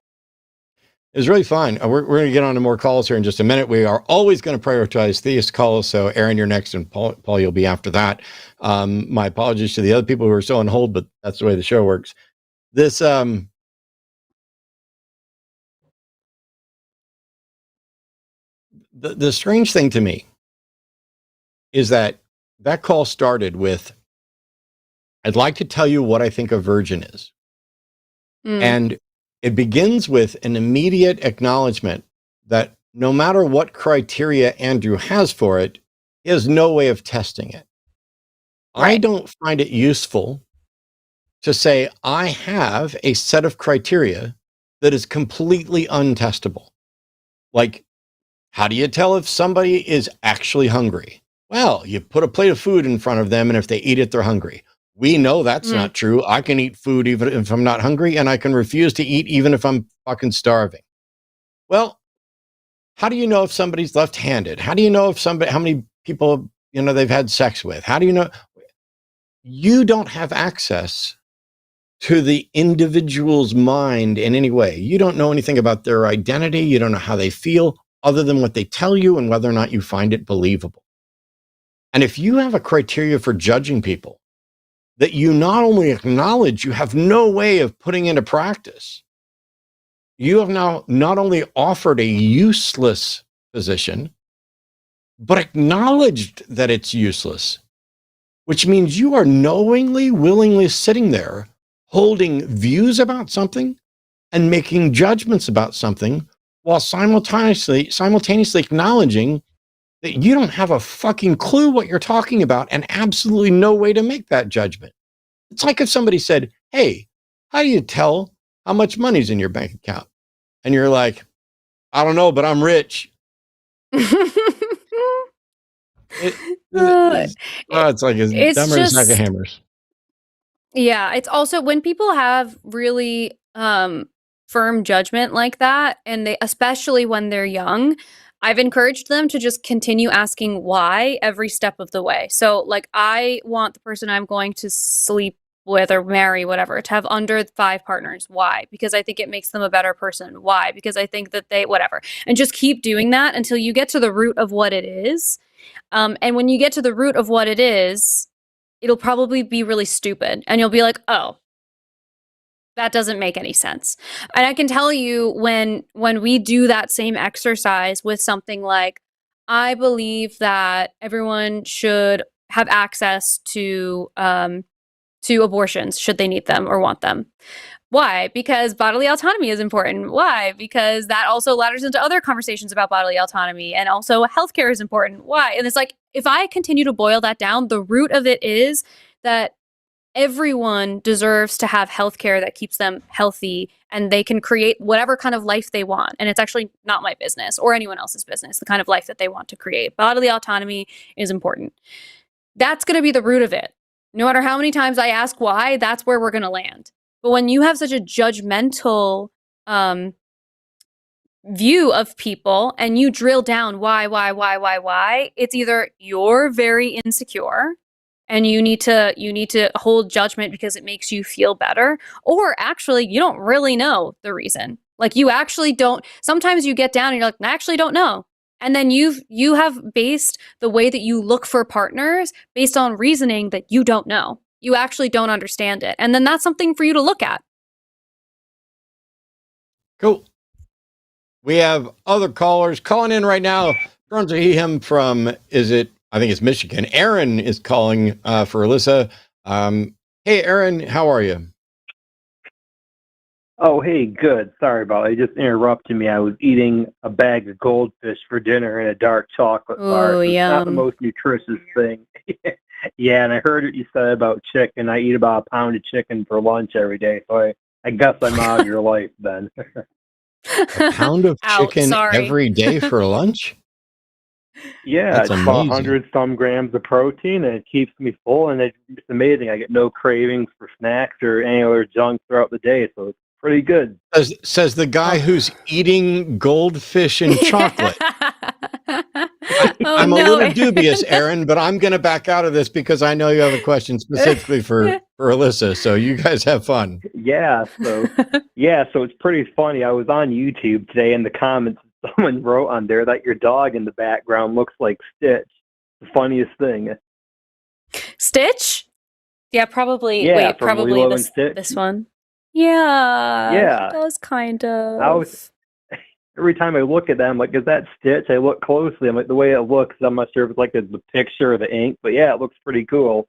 It was really fun. We're going to get on to more calls here in just a minute. We are always going to prioritize theist calls. So, Aaron, you're next, and Paul, you'll be after that. My apologies to the other people who are still on hold, but that's the way the show works. This, the strange thing to me is that call started with, I'd like to tell you what I think a virgin is. And it begins with an immediate acknowledgement that no matter what criteria Andrew has for it, he has no way of testing it. Right. I don't find it useful to say I have a set of criteria that is completely untestable. Like, how do you tell if somebody is actually hungry? Well, you put a plate of food in front of them, and if they eat it, they're hungry. We know that's not true. I can eat food even if I'm not hungry, and I can refuse to eat even if I'm fucking starving. Well, how do you know if somebody's left-handed? How do you know if how many people, they've had sex with? How do you know? You don't have access to the individual's mind in any way. You don't know anything about their identity. You don't know how they feel other than what they tell you and whether or not you find it believable. And if you have a criteria for judging people that you not only acknowledge you have no way of putting into practice, you have now not only offered a useless position, but acknowledged that it's useless, which means you are knowingly, willingly sitting there holding views about something and making judgments about something while simultaneously acknowledging that you don't have a fucking clue what you're talking about and absolutely no way to make that judgment. It's like if somebody said, hey, how do you tell how much money's in your bank account? And you're like, I don't know, but I'm rich. It's like as dumber as a sack of hammers. Yeah, it's also when people have really firm judgment like that, and they, especially when they're young, I've encouraged them to just continue asking why every step of the way. So, like, I want the person I'm going to sleep with or marry, whatever, to have under 5 partners. Why? Because I think it makes them a better person. Why? Because I think that they, whatever. And just keep doing that until you get to the root of what it is. And when you get to the root of what it is, it'll probably be really stupid. And you'll be like, oh, that doesn't make any sense. And I can tell you when we do that same exercise with something like, I believe that everyone should have access to abortions should they need them or want them. Why? Because bodily autonomy is important. Why? Because that also ladders into other conversations about bodily autonomy, and also healthcare is important. Why? And it's like, if I continue to boil that down, the root of it is that everyone deserves to have healthcare that keeps them healthy, and they can create whatever kind of life they want. And it's actually not my business or anyone else's business, the kind of life that they want to create. Bodily autonomy is important. That's going to be the root of it. No matter how many times I ask why, that's where we're going to land. But when you have such a judgmental view of people and you drill down why, it's either you're very insecure and you need to hold judgment because it makes you feel better, or actually you don't really know the reason. Like, you actually don't. Sometimes you get down and you're like, I actually don't know. And then you have based the way that you look for partners based on reasoning that you don't know. You actually don't understand it. And then that's something for you to look at. Cool. We have other callers calling in right now. From him from, I think it's Michigan. Aaron is calling for Alyssa. Hey, Aaron, how are you? Oh, hey, good. Sorry about it. It just interrupted me. I was eating a bag of goldfish for dinner and a dark chocolate bar. Ooh, So it's not the yum. most nutritious thing. Yeah, and I heard what you said about chicken. I eat about a pound of chicken for lunch every day, so I guess I'm out of your life then. A pound of Out, chicken sorry. every day for lunch? Yeah, That's it's about amazing. 100 some grams of protein, and it keeps me full, and it's amazing. I get no cravings for snacks or any other junk throughout the day, so it's pretty good. Says the guy Oh. who's eating goldfish and chocolate. Oh, I'm a no, little dubious, Aaron. Aaron, but I'm going to back out of this because I know you have a question specifically for Alyssa. So you guys have fun. Yeah, so it's pretty funny. I was on YouTube today in the comments. Someone wrote on there that your dog in the background looks like Stitch. The funniest thing. Stitch? Yeah, probably. Yeah, Wait, from probably Lilo and Stitch. this one. Yeah, Yeah. it does kind of. I was every time I look at that, I'm like, is that Stitch? I look closely. I'm like, the way it looks, I'm not sure if it's like the picture or the ink, but yeah, it looks pretty cool.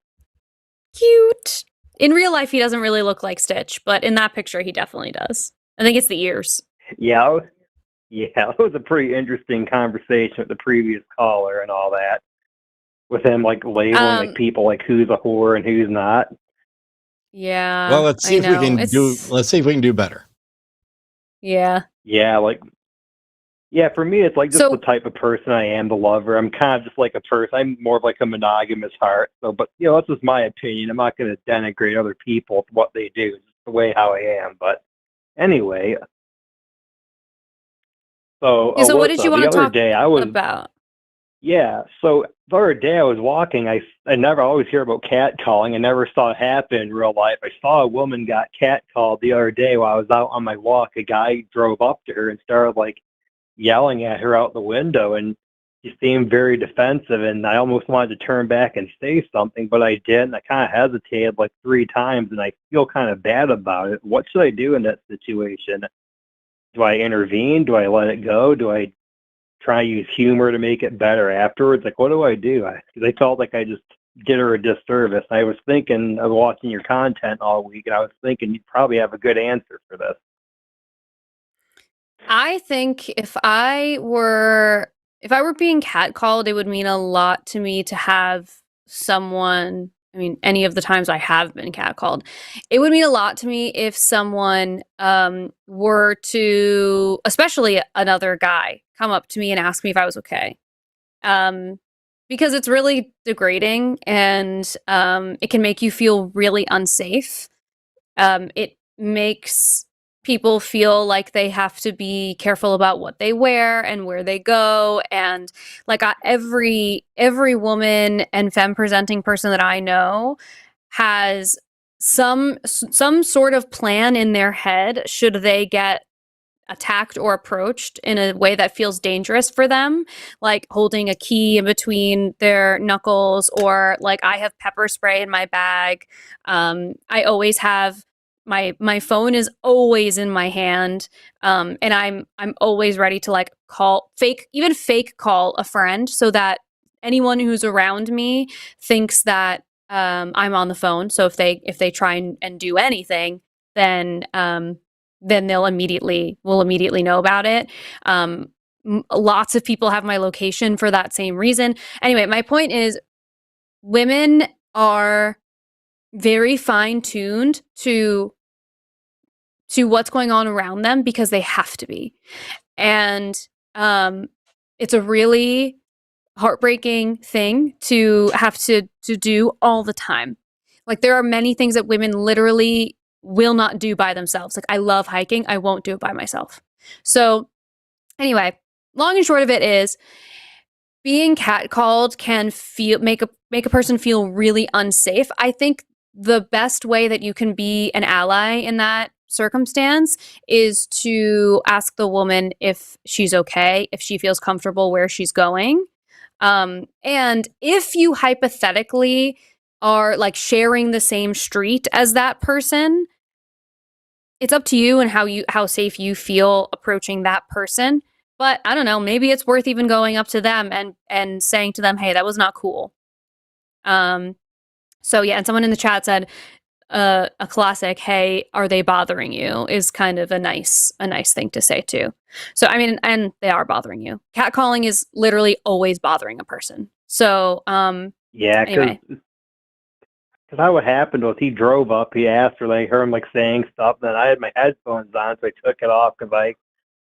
Cute. In real life, he doesn't really look like Stitch, but in that picture, he definitely does. I think it's the ears. Yeah, it was a pretty interesting conversation with the previous caller and all that. With him like labeling like people like who's a whore and who's not. Yeah. Well, let's see if we can do better. Yeah. Yeah, for me, it's like just the type of person I am, the lover. I'm kind of just like a person. I'm more of like a monogamous heart. So, but that's just my opinion. I'm not going to denigrate other people for what they do. It's just the way how I am. But anyway, so so what did you want to talk about? Yeah, so the other day I was walking. I never always hear about catcalling. I never saw it happen in real life. I saw a woman got catcalled the other day while I was out on my walk. A guy drove up to her and started like yelling at her out the window, and she seemed very defensive, and I almost wanted to turn back and say something, but I didn't. I kind of hesitated like 3 times, and I feel kind of bad about it. What should I do in that situation? Do I intervene? Do I let it go? Do I try to use humor to make it better afterwards? Like, what do I do? Because I felt like I just did her a disservice. I was thinking of watching your content all week, and I was thinking you'd probably have a good answer for this. I think if I were being catcalled, it would mean a lot to me to have someone. I mean, any of the times I have been catcalled, it would mean a lot to me if someone were to, especially another guy, come up to me and ask me if I was okay. Because it's really degrading, and it can make you feel really unsafe. It makes people feel like they have to be careful about what they wear and where they go, and like every woman and femme presenting person that I know has some sort of plan in their head should they get attacked or approached in a way that feels dangerous for them, like holding a key in between their knuckles, or like I have pepper spray in my bag. I always have my phone is always in my hand, and I'm always ready to like fake call a friend so that anyone who's around me thinks that I'm on the phone. So if they try and do anything, then we'll immediately know about it. Lots of people have my location for that same reason. Anyway, my point is, women are very fine-tuned to what's going on around them because they have to be. And it's a really heartbreaking thing to have to do all the time. Like, there are many things that women literally will not do by themselves. Like, I love hiking. I won't do it by myself. So anyway, long and short of it is, being catcalled can make a person feel really unsafe. I think the best way that you can be an ally in that circumstance is to ask the woman if she's okay, if she feels comfortable where she's going. And if you hypothetically are like sharing the same street as that person, it's up to you and how safe you feel approaching that person. But I don't know, maybe it's worth even going up to them and saying to them, hey, that was not cool. So yeah, and someone in the chat said, a classic, hey, are they bothering you, is kind of a nice thing to say too. So I mean, and they are bothering you. Catcalling is literally always bothering a person. So Yeah, anyway. Because how what happened was he drove up, he asked her, like, heard him, like, saying stuff, and then I had my headphones on, so I took it off because I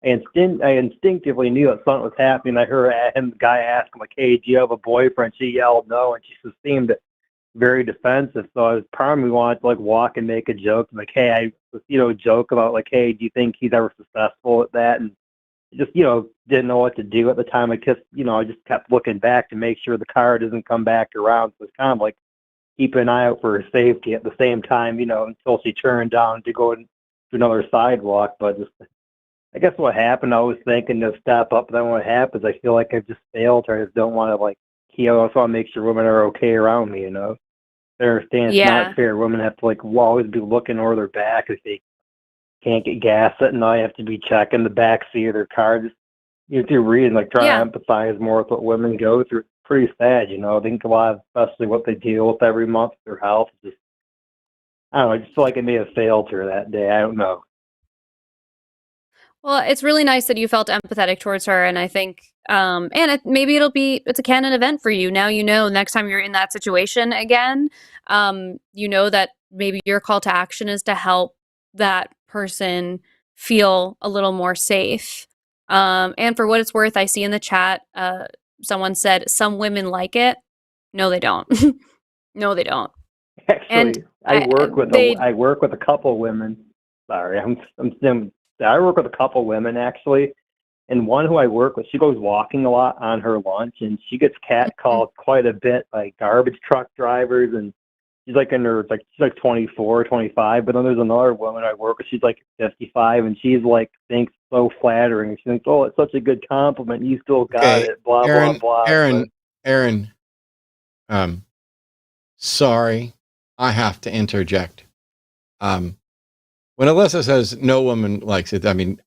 instinctively knew that something was happening. I heard him, the guy ask him, like, hey, do you have a boyfriend? She yelled no, and she just seemed very defensive. So I was part of me wanted to, like, walk and make a joke, like, hey, joke about, like, hey, do you think he's ever successful at that? And just, didn't know what to do at the time. I just kept looking back to make sure the car doesn't come back around. So it's kind of like, keep an eye out for her safety at the same time, until she turned down to go to another sidewalk. But just, I guess what happened, I was thinking to step up, but then what happens, I feel like I've just failed her. I just don't want to, like, I just want to make sure women are okay around me, They understand it's not fair. Women have to, like, always be looking over their back if they can't get gas at night. Have to be checking the back seat of their car. Just, through reading, like, trying to empathize more with what women go through. Pretty sad, I think a lot, especially what they deal with every month, their health. Just, I don't know, I just feel like I may have failed her that day. I don't know. Well, it's really nice that you felt empathetic towards her, and I think, maybe it's a canon event for you. Now next time you're in that situation again, that maybe your call to action is to help that person feel a little more safe. And for what it's worth, I see in the chat, someone said some women like it. No, they don't. No, they don't. Actually, and I work with a couple women. Sorry, I work with a couple women actually, and one who I work with, she goes walking a lot on her lunch, and she gets catcalled quite a bit by garbage truck drivers, and she's like she's like 24, 25, but then there's another woman I work with, she's like 55, and she's like thinks so flattering. She thinks, oh, it's such a good compliment. You still got it. Blah Aaron, blah blah. Aaron, sorry, I have to interject. When Alyssa says no woman likes it, I mean,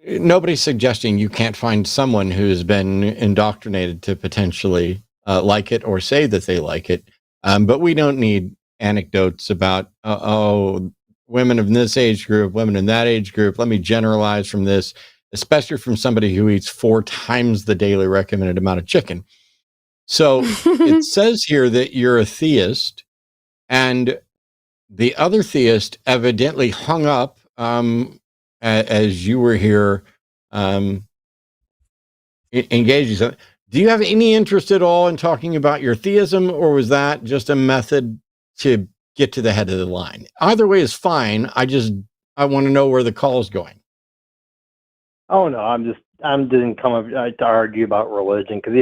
nobody's suggesting you can't find someone who's been indoctrinated to potentially like it or say that they like it. But we don't need anecdotes about, women in this age group, women in that age group. Let me generalize from this, especially from somebody who eats 4 times the daily recommended amount of chicken. So it says here that you're a theist, and the other theist evidently hung up as you were here engaging. Do you have any interest at all in talking about your theism, or was that just a method to get to the head of the line? Either way is fine. I want to know where the call is going. Oh no, I didn't come up to argue about religion because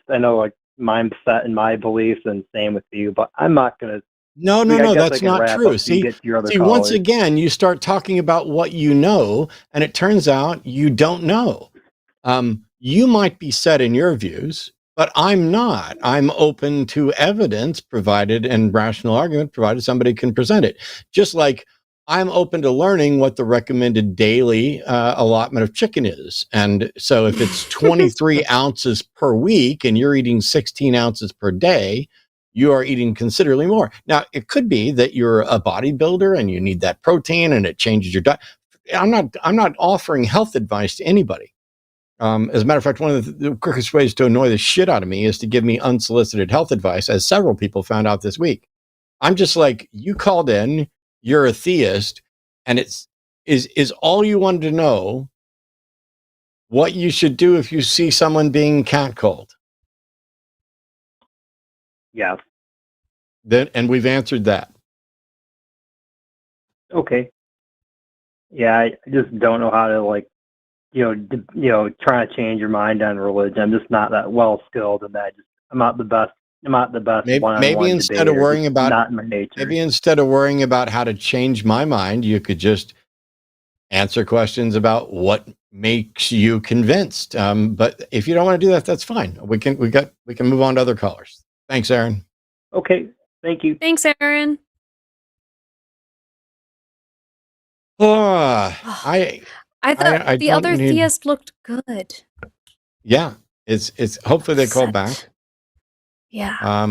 I know like I'm set in my beliefs, and same with you. But I'm not gonna. No, that's not true. See, once again, you start talking about what you know, and it turns out you don't know. You might be set in your views, but I'm not. I'm open to evidence provided and rational argument provided somebody can present it. Just like I'm open to learning what the recommended daily allotment of chicken is. And so if it's 23 ounces per week and you're eating 16 ounces per day, you are eating considerably more. Now, it could be that you're a bodybuilder and you need that protein and it changes your diet. I'm not offering health advice to anybody. As a matter of fact, one of the quickest ways to annoy the shit out of me is to give me unsolicited health advice, as several people found out this week. I'm just like, you called in, you're a theist, and is all you wanted to know what you should do if you see someone being catcalled. Yeah. And we've answered that. Okay. Yeah, I just don't know how to trying to change your mind on religion. I'm just not that well skilled in that. I'm not the best. Maybe instead of worrying about not in my nature. Maybe instead of worrying about how to change my mind, you could just answer questions about what makes you convinced. But if you don't want to do that, that's fine. We can move on to other callers. Thanks, Aaron. Okay. Thank you. Thanks, Aaron. I thought the other theist looked good. Yeah, it's hopefully they call back. Yeah.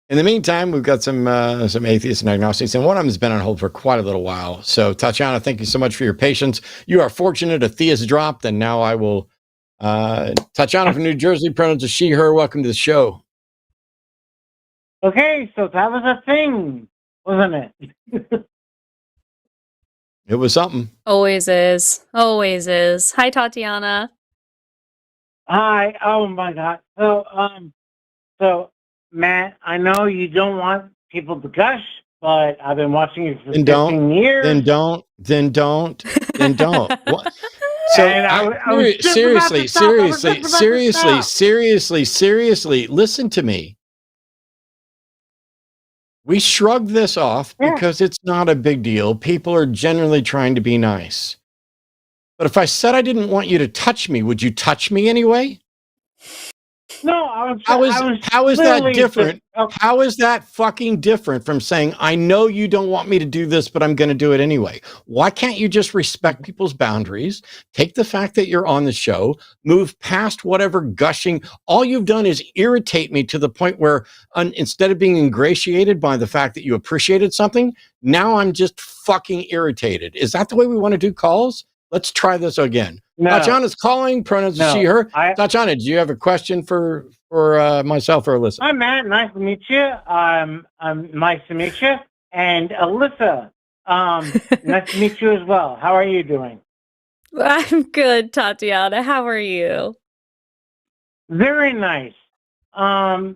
In the meantime, we've got some atheists and agnostics, and one of them has been on hold for quite a little while. So, Tatiana, thank you so much for your patience. You are fortunate a theist dropped, and now I will. Tatiana from New Jersey, pronouns of she, her. Welcome to the show. Okay, so that was a thing, wasn't it? It was something. Always is. Always is. Hi, Tatiana. Hi. Oh my God. So Matt, I know you don't want people to gush, but I've been watching you for 15 years. Then don't. What? So seriously, listen to me. We shrug this off because it's not a big deal. People are generally trying to be nice. But if I said I didn't want you to touch me, would you touch me anyway? No, How is that different? How is that fucking different from saying, I know you don't want me to do this, but I'm going to do it anyway? Why can't you just respect people's boundaries? Take the fact that you're on the show, move past whatever gushing. All you've done is irritate me to the point where instead of being ingratiated by the fact that you appreciated something, now I'm just fucking irritated. Is that the way we want to do calls? Let's try this again. No. Tatiana's calling, pronouns she, her. Tatiana, do you have a question for myself or Alyssa? Hi, Matt. Nice to meet you. Nice to meet you. And Alyssa, nice to meet you as well. How are you doing? I'm good, Tatiana. How are you? Very nice. My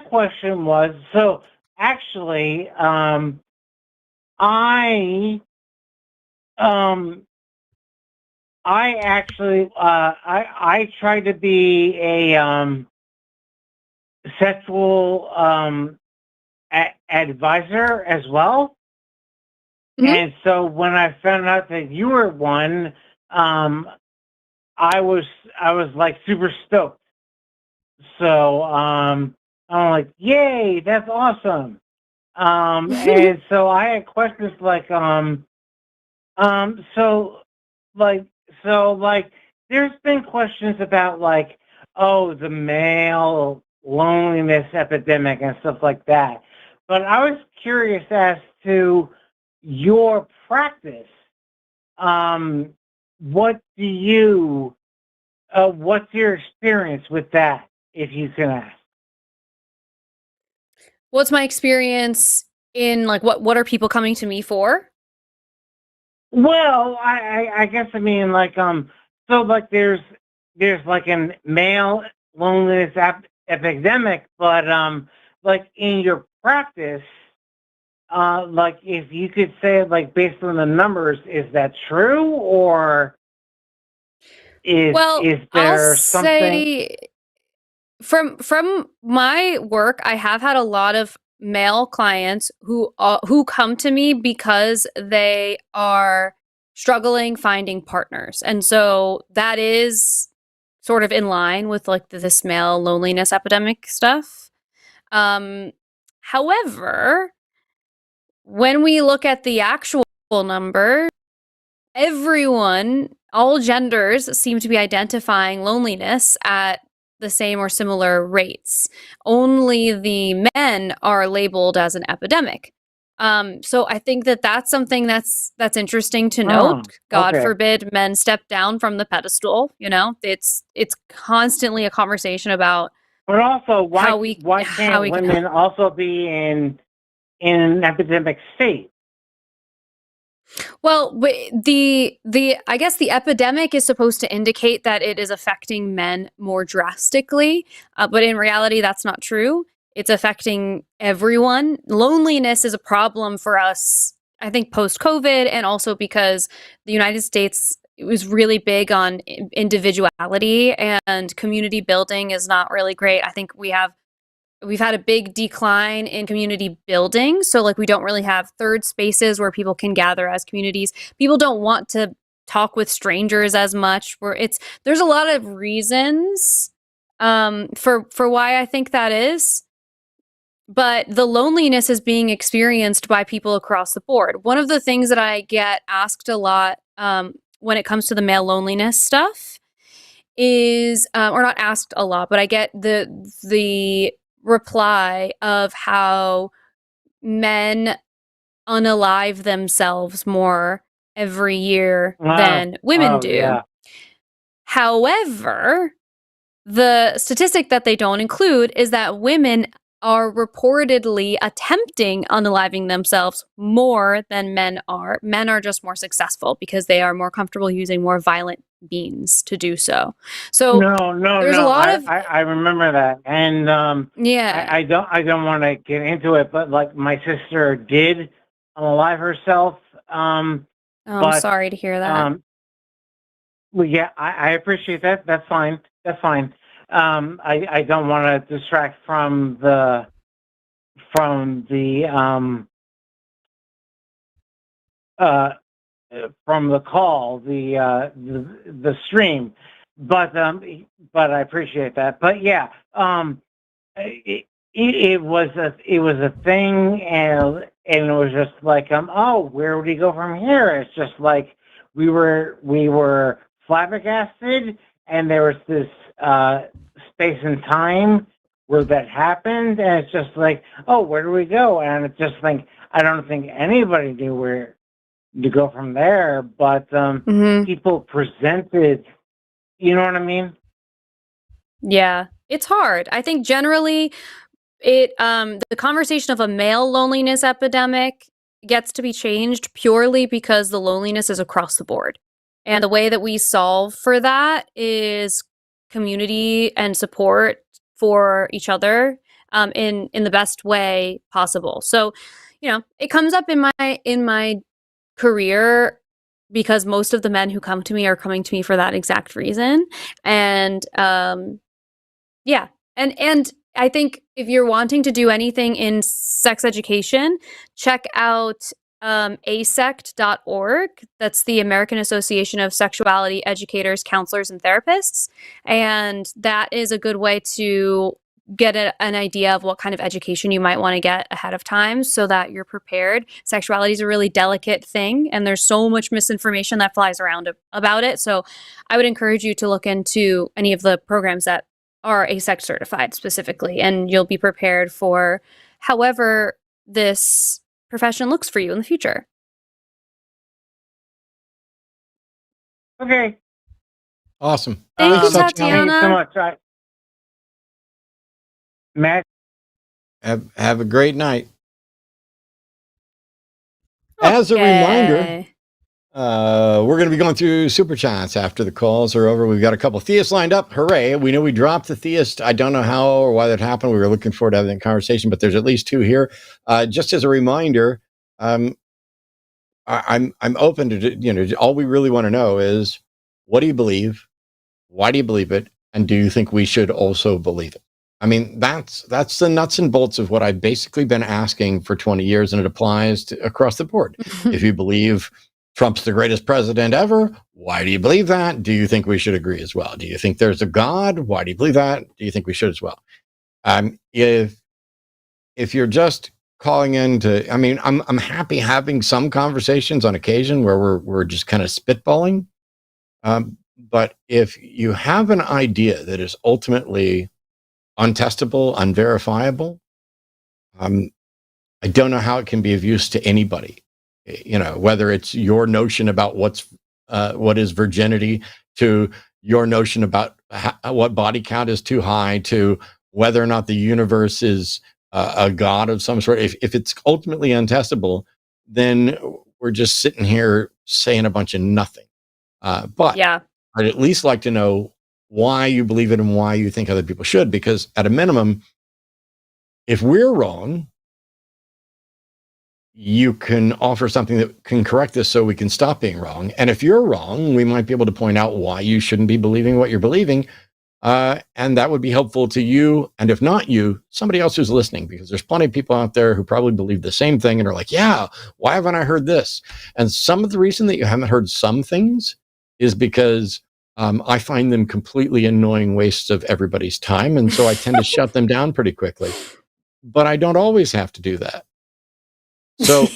question was, actually, I try to be a sexual advisor as well. Mm-hmm. And so when I found out that you were one, I was like super stoked. So I'm like, yay, that's awesome. And so I had questions like there's been questions about like, the male loneliness epidemic and stuff like that. But I was curious as to your practice. What's your experience with that, if you can ask? What's my experience in like what are people coming to me for? Well, I guess I mean like so like there's like a male loneliness epidemic, but like in your practice, like if you could say like based on the numbers, is that true or is there something? Say from my work, I have had a lot of male clients who come to me because they are struggling finding partners. And so that is sort of in line with like this male loneliness epidemic stuff. However, when we look at the actual number, everyone, all genders seem to be identifying loneliness at the same or similar rates. Only the men are labeled as an epidemic. So I think that that's something that's interesting to note. God forbid men step down from the pedestal. You know, it's constantly a conversation about. But also, why can't women also be in an epidemic state? Well, the I guess the epidemic is supposed to indicate that it is affecting men more drastically, but in reality, that's not true. It's affecting everyone. Loneliness is a problem for us, I think, post-COVID, and also because the United States was really big on individuality, and community building is not really great. I think we've had a big decline in community building. So like we don't really have third spaces where people can gather as communities. People don't want to talk with strangers as much. There's a lot of reasons for why I think that is. But the loneliness is being experienced by people across the board. One of the things that I get asked a lot when it comes to the male loneliness stuff is, or not asked a lot, but I get the reply of how men unalive themselves more every year than women do. Yeah. However, the statistic that they don't include is that women are reportedly attempting unaliving themselves more than men are. Men are just more successful because they are more comfortable using more violent means to do so. So there's a lot of I remember that, and yeah. I don't want to get into it, but like my sister did unalive herself. I'm but, sorry to hear that. Well, yeah, I appreciate that. That's fine. That's fine. I don't want to distract from the call, the stream, but I appreciate that. But yeah, it was a thing, and it was just like oh, where would he go from here? It's just like we were flabbergasted, and there was this space and time where that happened, and it's just like, oh, where do we go? And it's just like, I don't think anybody knew where to go from there, but people presented, you know what I mean? Yeah, it's hard. I think generally the conversation of a male loneliness epidemic gets to be changed purely because the loneliness is across the board. And the way that we solve for that is community and support for each other in the best way possible. So, it comes up in my career because most of the men who come to me are coming to me for that exact reason. And yeah. And I think if you're wanting to do anything in sex education, check out asect.org. That's the American Association of Sexuality Educators, Counselors, and Therapists. And that is a good way to get an idea of what kind of education you might want to get ahead of time so that you're prepared. Sexuality is a really delicate thing, and there's so much misinformation that flies around about it. So I would encourage you to look into any of the programs that are ASEC certified specifically, and you'll be prepared for however this profession looks for you in the future. Okay. Awesome. Thank you, Such Tatiana. Thank you so much. Matt? Have a great night. As a reminder, we're going to be going through super chats after the calls are over. We've got a couple of theists lined up. Hooray. We know we dropped the theist. I don't know how or why that happened. We were looking forward to having that conversation, but there's at least two here. Just as a reminder, I'm open to, all we really want to know is, what do you believe? Why do you believe it? And do you think we should also believe it? I mean, that's the nuts and bolts of what I've basically been asking for 20 years, and it applies across the board. If you believe Trump's the greatest president ever, why do you believe that? Do you think we should agree as well? Do you think there's a God? Why do you believe that? Do you think we should as well? If you're just calling in to, I mean, I'm happy having some conversations on occasion where we're just kind of spitballing. But if you have an idea that is ultimately untestable, unverifiable, I don't know how it can be of use to anybody. Whether it's your notion about what is virginity, to your notion about what body count is too high, to whether or not the universe is a god of some sort. If it's ultimately untestable, then we're just sitting here saying a bunch of nothing. But yeah, I'd at least like to know why you believe it and why you think other people should, because at a minimum, if we're wrong, you can offer something that can correct this so we can stop being wrong. And if you're wrong, we might be able to point out why you shouldn't be believing what you're believing. And that would be helpful to you. And if not you, somebody else who's listening, because there's plenty of people out there who probably believe the same thing and are like, yeah, why haven't I heard this? And some of the reason that you haven't heard some things is because I find them completely annoying wastes of everybody's time. And so I tend to shut them down pretty quickly. But I don't always have to do that. So,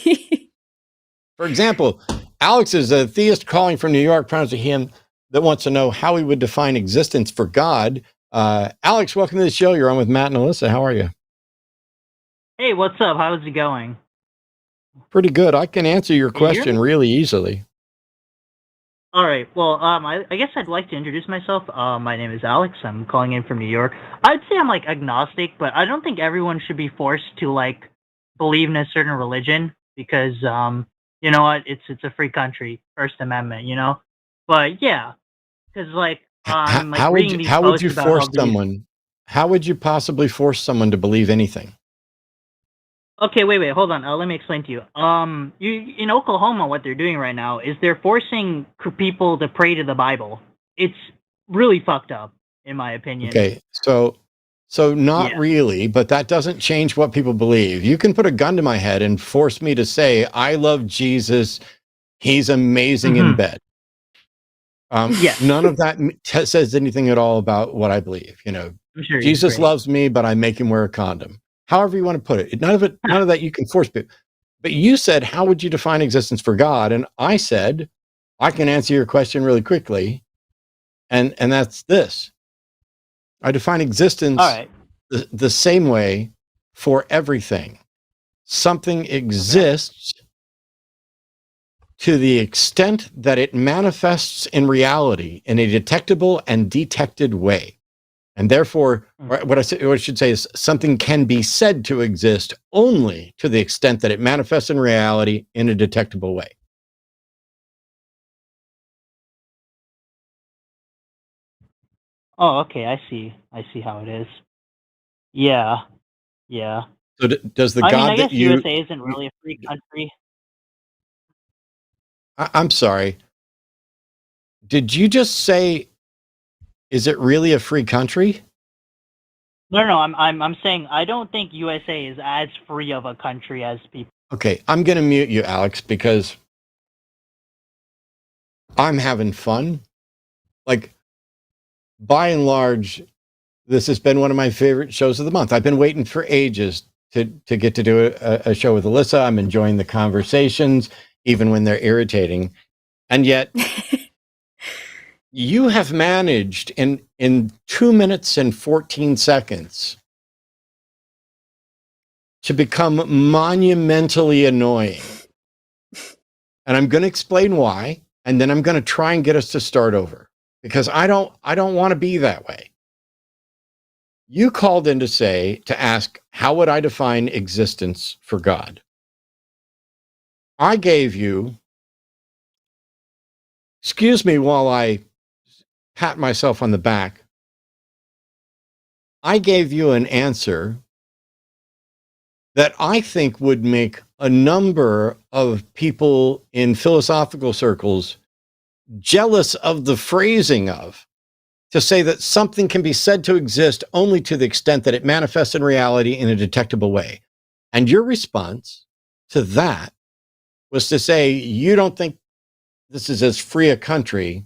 for example, Alex is a theist calling from New York, pronouns to him, that wants to know how we would define existence for God. Alex, welcome to the show. You're on with Matt and Alyssa. How are you? Hey, what's up? How's it going? Pretty good. I can answer your Can you hear question me? really easily. All right. Well, I guess I'd like to introduce myself. My name is Alex. I'm calling in from New York. I'd say I'm like agnostic, but I don't think everyone should be forced to like believe in a certain religion because you know what? It's a free country, First Amendment, you know. But yeah, because like I'm like reading these How would you posts about how force these. someone? How would you possibly force someone to believe anything? Okay, wait, hold on. Let me explain to you. You in Oklahoma, what they're doing right now is they're forcing people to pray to the Bible. It's really fucked up, in my opinion. Okay, so not Yeah. really, but that doesn't change what people believe. You can put a gun to my head and force me to say I love Jesus. He's amazing in Mhm. bed. Yes. None of that says anything at all about what I believe. You know, I'm sure he's Jesus great. loves me, but I make him wear a condom. However you want to put it. None of that you can force people. But you said, how would you define existence for God? And I said, I can answer your question really quickly. And that's this. I define existence All right. the same way for everything. Something exists to the extent that it manifests in reality in a detectable and detected way. And therefore, what I should say is something can be said to exist only to the extent that it manifests in reality in a detectable way. Oh, okay. I see. I see how it is. Yeah. Yeah. So does the I mean, God I guess that you... USA isn't really a free country. I'm sorry. Did you just say, is it really a free country? No, I'm saying I don't think USA is as free of a country as people. Okay, I'm going to mute you, Alex, because I'm having fun. Like, by and large, this has been one of my favorite shows of the month. I've been waiting for ages to get to do a show with Alyssa. I'm enjoying the conversations, even when they're irritating. And yet, you have managed in 2 minutes and 14 seconds to become monumentally annoying. And I'm going to explain why, and then I'm going to try and get us to start over because I don't want to be that way. You called in to ask, how would I define existence for God? I gave you, excuse me while I pat myself on the back, I gave you an answer that I think would make a number of people in philosophical circles jealous of the phrasing of, to say that something can be said to exist only to the extent that it manifests in reality in a detectable way. And your response to that was to say, you don't think this is as free a country.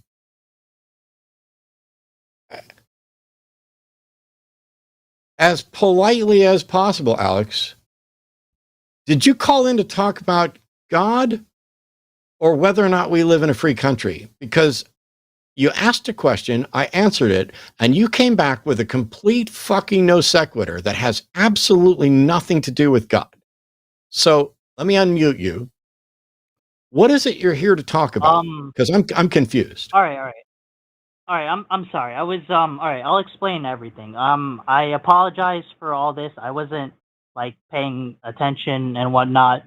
As politely as possible, Alex, did you call in to talk about God or whether or not we live in a free country? Because you asked a question, I answered it, and you came back with a complete fucking no sequitur that has absolutely nothing to do with God. So let me unmute you. What is it you're here to talk about? Because I'm confused. All right. I'm sorry. I was all right. I'll explain everything. I apologize for all this. I wasn't like paying attention and whatnot,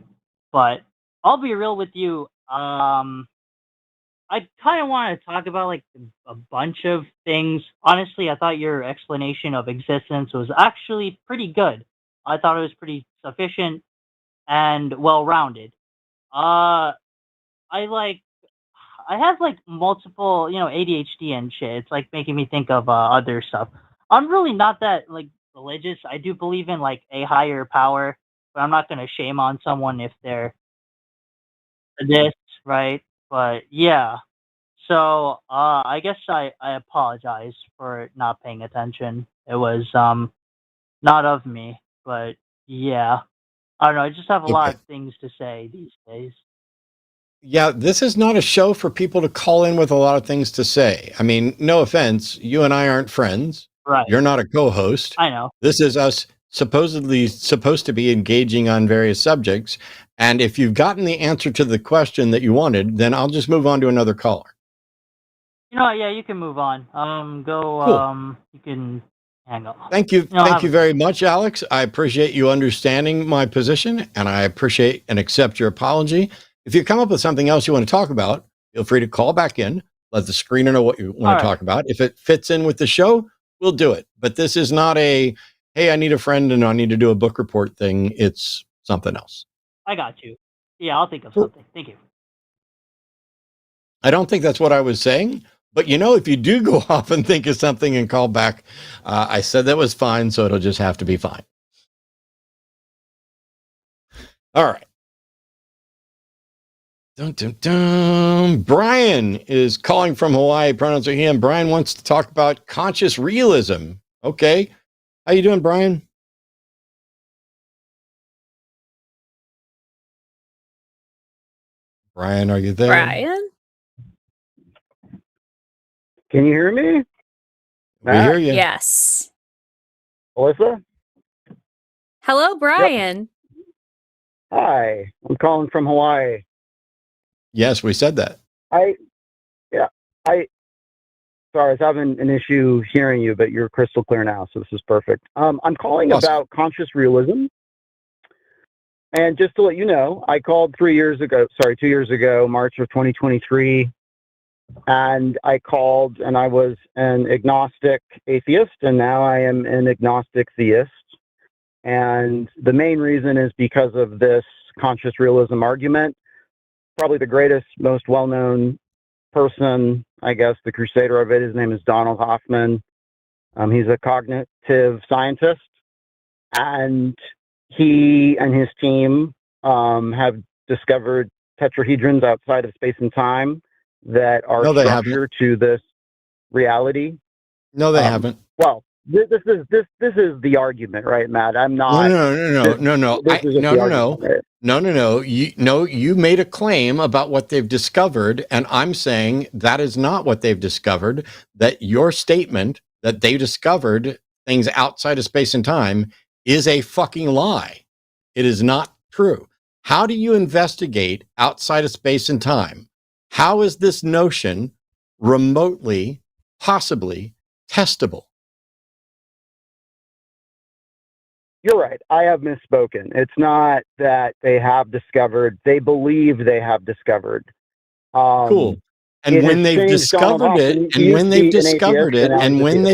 but I'll be real with you. I kind of want to talk about like a bunch of things. Honestly, I thought your explanation of existence was actually pretty good. I thought it was pretty sufficient and well-rounded. Uh, I like I have like multiple, ADHD and shit. It's like making me think of other stuff. I'm really not that like religious. I do believe in like a higher power, but I'm not gonna shame on someone if they're this, right? But yeah. So I guess I apologize for not paying attention. It was not of me, but yeah. I don't know. I just have a lot Okay. of things to say these days. Yeah, this is not a show for people to call in with a lot of things to say. I mean, no offense, you and I aren't friends. Right. You're not a co-host. I know. This is us supposedly supposed to be engaging on various subjects. And if you've gotten the answer to the question that you wanted, then I'll just move on to another caller. Yeah, you can move on. Cool. You can hang up. Thank you. No, Thank you very much, Alex. I appreciate you understanding my position, and I appreciate and accept your apology. If you come up with something else you want to talk about, feel free to call back in. Let the screener know what you want to talk about. If it fits in with the show, we'll do it. But this is not a, hey, I need a friend and I need to do a book report thing. It's something else. I got you. Yeah, I'll think of something. Thank you. I don't think that's what I was saying. But, if you do go off and think of something and call back, I said that was fine, so it'll just have to be fine. All right. Dun, dun, dun. Brian is calling from Hawaii. Pronouns are he, and Brian wants to talk about conscious realism. Okay. How you doing, Brian? Brian, are you there? Brian? Can you hear me? We hear you. Yes. Alyssa? Hello, Brian. Hi. I'm calling from Hawaii. Yes, we said that. Sorry, I was having an issue hearing you, but you're crystal clear now, so this is perfect. I'm calling about conscious realism. And just to let you know, I called 2 years ago, March of 2023, and I called and I was an agnostic atheist, and now I am an agnostic theist. And the main reason is because of this conscious realism argument. Probably the greatest, most well-known person, I guess, the crusader of it, his name is Donald Hoffman. He's a cognitive scientist, and he and his team have discovered tetrahedrons outside of space and time that are structure to this reality. No, they haven't. Well, this is the argument, right, Matt? I'm not. No. You made a claim about what they've discovered, and I'm saying that is not what they've discovered. That your statement that they discovered things outside of space and time is a fucking lie. It is not true. How do you investigate outside of space and time? How is this notion remotely, possibly testable? You're right. I have misspoken. It's not that they have discovered. They believe they have discovered. Cool. And when they've discovered it, and when they've discovered it, and when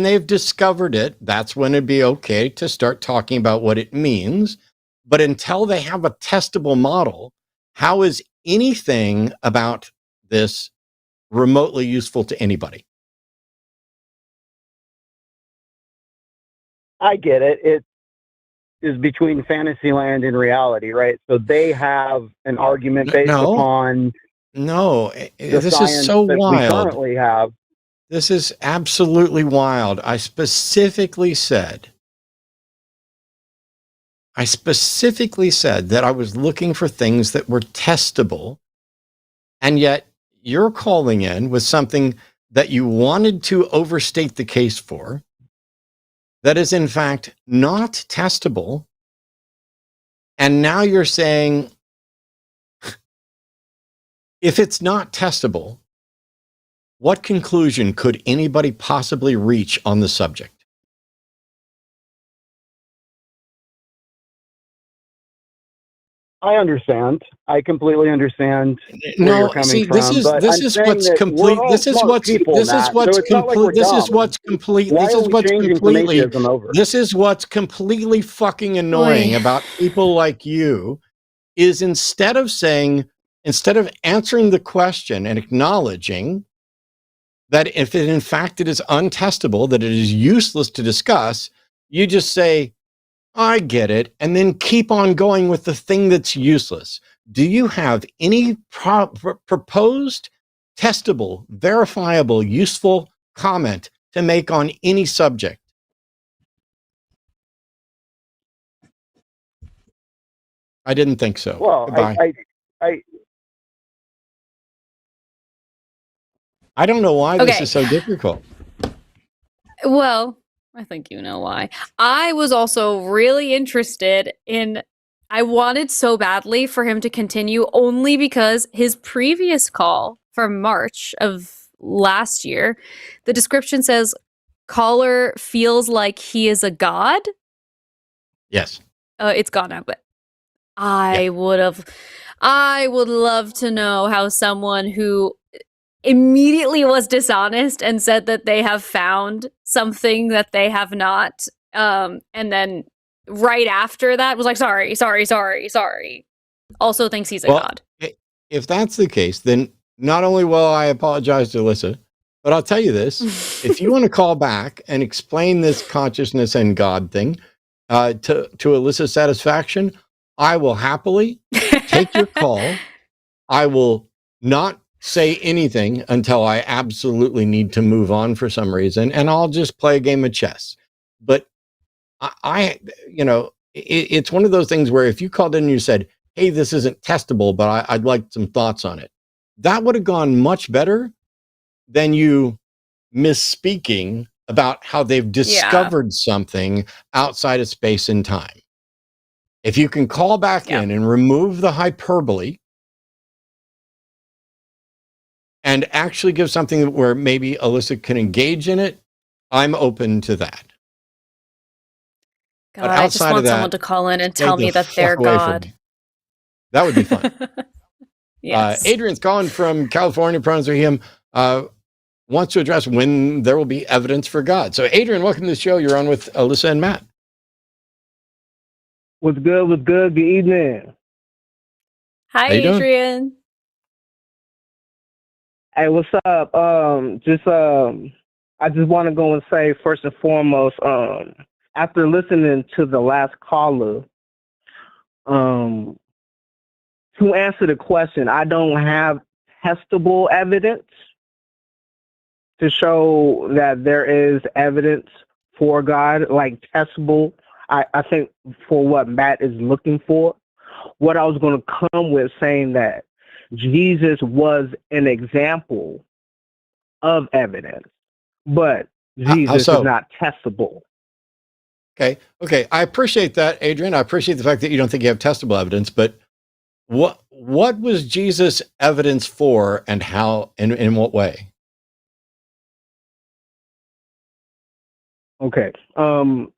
they've discovered it, that's when it'd be okay to start talking about what it means. But until they have a testable model, how is anything about this remotely useful to anybody? I get it. It is between fantasy land and reality, right? So they have an argument based upon. No, this is so wild. We currently have. This is absolutely wild. I specifically said that I was looking for things that were testable, and yet you're calling in with something that you wanted to overstate the case for, that is in fact not testable. And now you're saying, if it's not testable, what conclusion could anybody possibly reach on the subject? I understand. I completely understand where you're coming from. This is what's completely fucking annoying about people like you is instead of answering the question and acknowledging that if it in fact it is untestable, that it is useless to discuss, you just say, I get it, and then keep on going with the thing that's useless. Do you have any proposed, testable, verifiable, useful comment to make on any subject? I didn't think so. Well, goodbye. I don't know why this is so difficult. Well, I think you know why. I was also really interested in. I wanted so badly for him to continue only because his previous call from March of last year, the description says caller feels like he is a god. Yes. It's gone now, but I would love to know how someone who immediately was dishonest and said that they have found something that they have not, and then right after that was like, sorry. Also thinks he's a god. If that's the case, then not only will I apologize to Alyssa, but I'll tell you this. If you want to call back and explain this consciousness and God thing to Alyssa's satisfaction, I will happily take your call. I will not say anything until I absolutely need to move on for some reason, and I'll just play a game of chess. But it's one of those things where if you called in and you said, hey, this isn't testable, but I'd like some thoughts on it, that would have gone much better than you misspeaking about how they've discovered something outside of space and time. If you can call back in and remove the hyperbole and actually give something where maybe Alyssa can engage in it, I'm open to that. God, I just want someone to call in and tell me that they're God. That would be fun. Yes. Adrian's calling from California, pronouns are him, wants to address when there will be evidence for God. So Adrian, welcome to the show. You're on with Alyssa and Matt. What's good? Good evening. Hi, Adrian. Hey, what's up? I just want to go and say, first and foremost, after listening to the last caller, to answer the question, I don't have testable evidence to show that there is evidence for God, like testable. I think for what Matt is looking for, what I was going to come with saying that Jesus was an example of evidence, but Jesus is not testable. Okay. I appreciate that, Adrian. I appreciate the fact that you don't think you have testable evidence, but what was Jesus evidence for, and how, and in what way? Okay.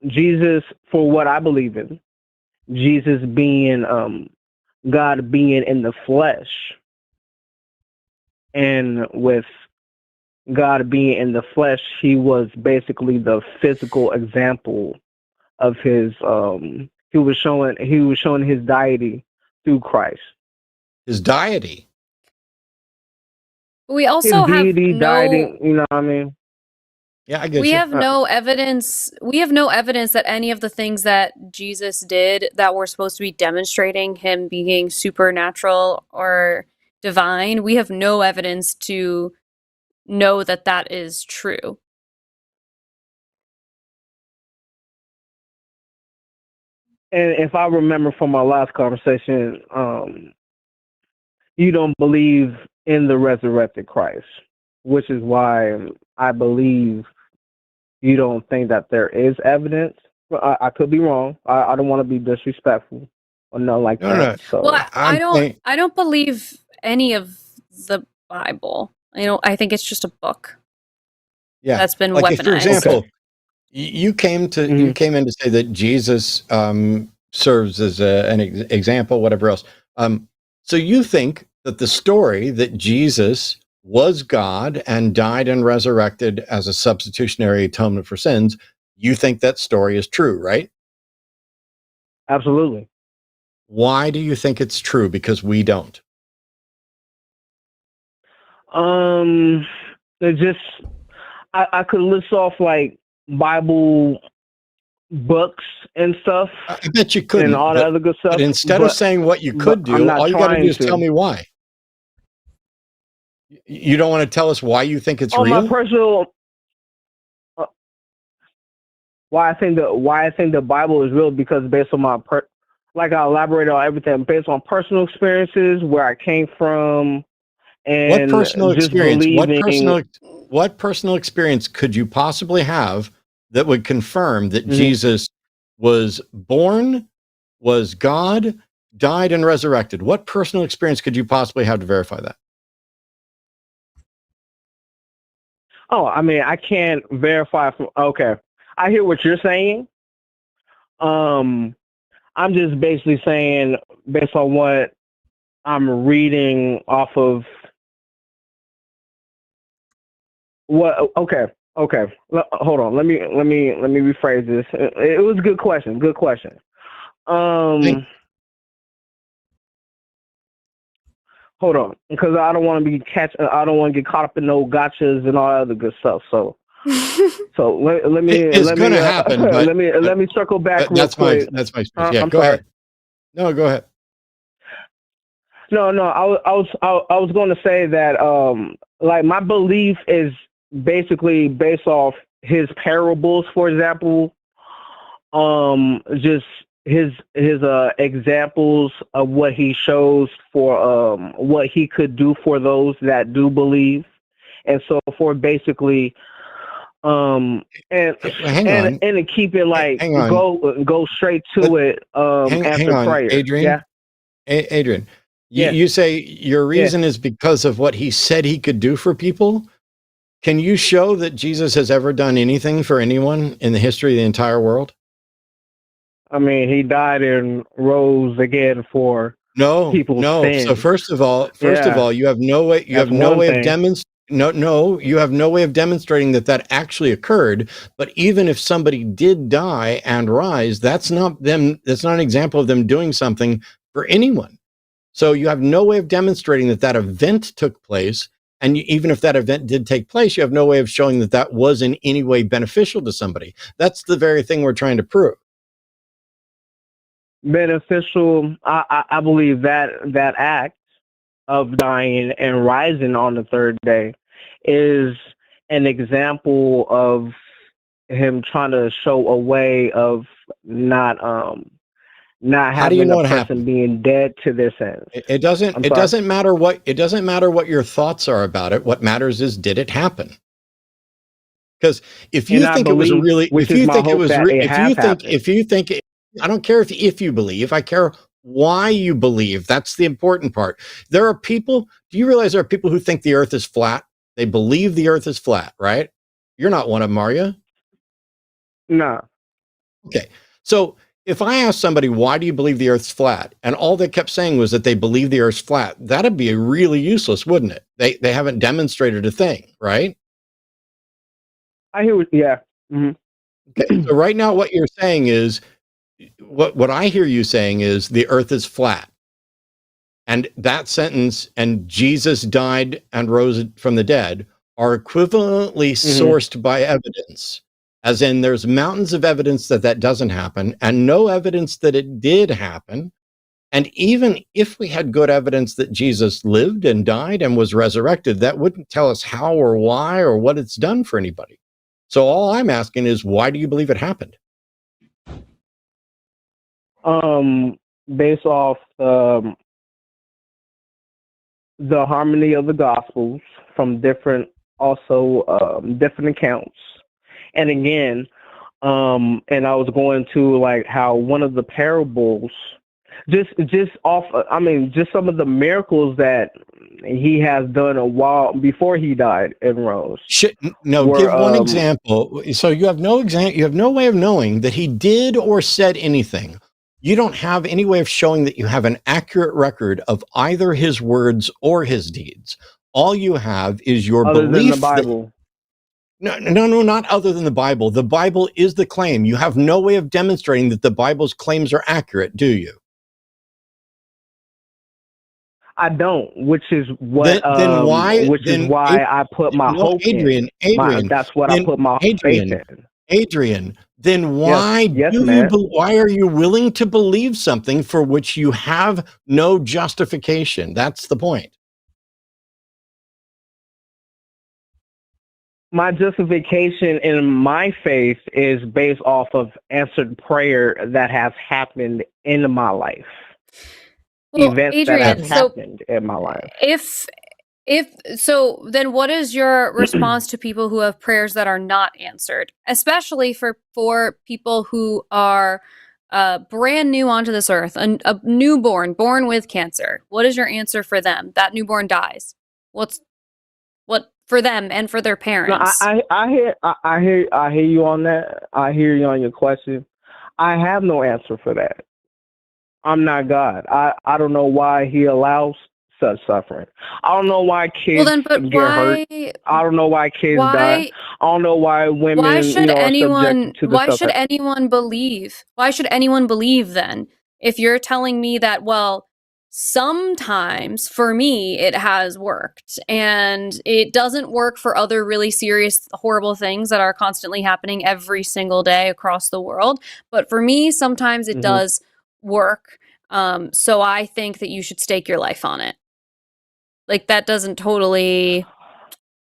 Jesus, for what I believe in, Jesus being God being in the flesh, and with God being in the flesh, he was basically the physical example of his he was showing his deity through Christ. His deity. We also have deity, you know what I mean? Yeah, I guess we have no evidence. We have no evidence that any of the things that Jesus did that were supposed to be demonstrating him being supernatural or divine, we have no evidence to know that that is true. And if I remember from our last conversation, you don't believe in the resurrected Christ, which is why I believe you don't think that there is evidence. I could be wrong. I don't want to be disrespectful or nothing like that. No. So, well, I don't believe any of the Bible. I think it's just a book. Yeah, that's been like weaponized. If, for example, you came in to say that Jesus serves as an example, whatever else. So you think that the story that Jesus was God and died and resurrected as a substitutionary atonement for sins, you think that story is true, right? Absolutely. Why do you think it's true? Because we don't. It just I could list off like Bible books and stuff. I bet you could, and all that other good stuff. But instead of saying what you could do, all you got to do is tell me why. You don't want to tell us why you think it's real? My personal, why I think the Bible is real, because based on my like I elaborated on everything based on personal experiences, where I came from, and what personal just experience? believing, What personal experience could you possibly have that would confirm that Mhm. Jesus was born, was God, died, and resurrected? What personal experience could you possibly have to verify that? Oh, I mean, I can't verify from. Okay, I hear what you're saying. I'm just basically saying, based on what I'm reading off of what. Okay, hold on. Let me rephrase this. It was a good question. Good question. Hold on, because I don't want to I don't want to get caught up in no gotchas and all that other good stuff. So let me It's going to happen, but let me circle back real quick. That's my experience. Yeah, I'm go sorry. ahead. No, go ahead. No, I was going to say that like my belief is basically based off his parables, for example, just his examples of what he shows for what he could do for those that do believe, and so for basically and hang on. and to keep it like Hang on. go straight to it after on, prayer. Adrian. Yeah. Adrian, Yeah. you say your reason is because of what he said he could do for people. Can you show that Jesus has ever done anything for anyone in the history of the entire world? I mean, he died and rose again for people's sins. So first of all, you have no way. You That's have no one way of thing. demonstrating. No, you have no way of demonstrating that actually occurred. But even if somebody did die and rise, that's not them. That's not an example of them doing something for anyone. So you have no way of demonstrating that event took place. And even if that event did take place, you have no way of showing that was in any way beneficial to somebody. That's the very thing we're trying to prove. Beneficial. I believe that act of dying and rising on the third day is an example of him trying to show a way of not having a person being dead to their sins. It doesn't matter what your thoughts are about it. What matters is, did it happen? Because if you think it was really, I don't care if you believe, I care why you believe. That's the important part. There are people, do you realize there are people who think the earth is flat? They believe the earth is flat, right? You're not one of them, are you? No. Okay. So if I asked somebody, why do you believe the earth's flat? And all they kept saying was that they believe the earth's flat. That'd be really useless, wouldn't it? They haven't demonstrated a thing, right? I hear yeah. Mm-hmm. Okay. So right now what you're saying is, what I hear you saying is the earth is flat. And that sentence, and Jesus died and rose from the dead, are equivalently sourced by evidence. As in, there's mountains of evidence that doesn't happen, and no evidence that it did happen. And even if we had good evidence that Jesus lived and died and was resurrected, that wouldn't tell us how or why or what it's done for anybody. So all I'm asking is, why do you believe it happened? Based off the harmony of the Gospels from different accounts. And again, and I was going to like how one of the parables, just some of the miracles that he has done a while before he died and rose. Give one example. So you have no way of knowing that he did or said anything. You don't have any way of showing that you have an accurate record of either his words or his deeds. All you have is your belief. Other than the Bible. No, not other than the Bible. The Bible is the claim. You have no way of demonstrating that the Bible's claims are accurate, do you? I don't, which is what. Then why? I put my hope in. Adrian, that's what I put my faith in. Adrian, then why why are you willing to believe something for which you have no justification? That's the point. My justification in my faith is based off of answered prayer that has happened in my life. Well, Events Adrian, that have happened in my life. If Then what is your response to people who have prayers that are not answered, especially for people who are brand new onto this earth, a newborn born with cancer? What is your answer for them? That newborn dies. What for them and for their No, parents? I hear you on that. I hear you on your question. I have no answer for that. I'm not God. I don't know why He allows such suffering. I don't know why kids but get hurt. I don't know why kids die. I don't know why women, why should are anyone subjected to the why stuff. should anyone believe? Why should anyone believe then? If you're telling me that, well, sometimes for me it has worked and it doesn't work for other really serious, horrible things that are constantly happening every single day across the world, but for me sometimes it does work. So I think that you should stake your life on it. Like, that doesn't totally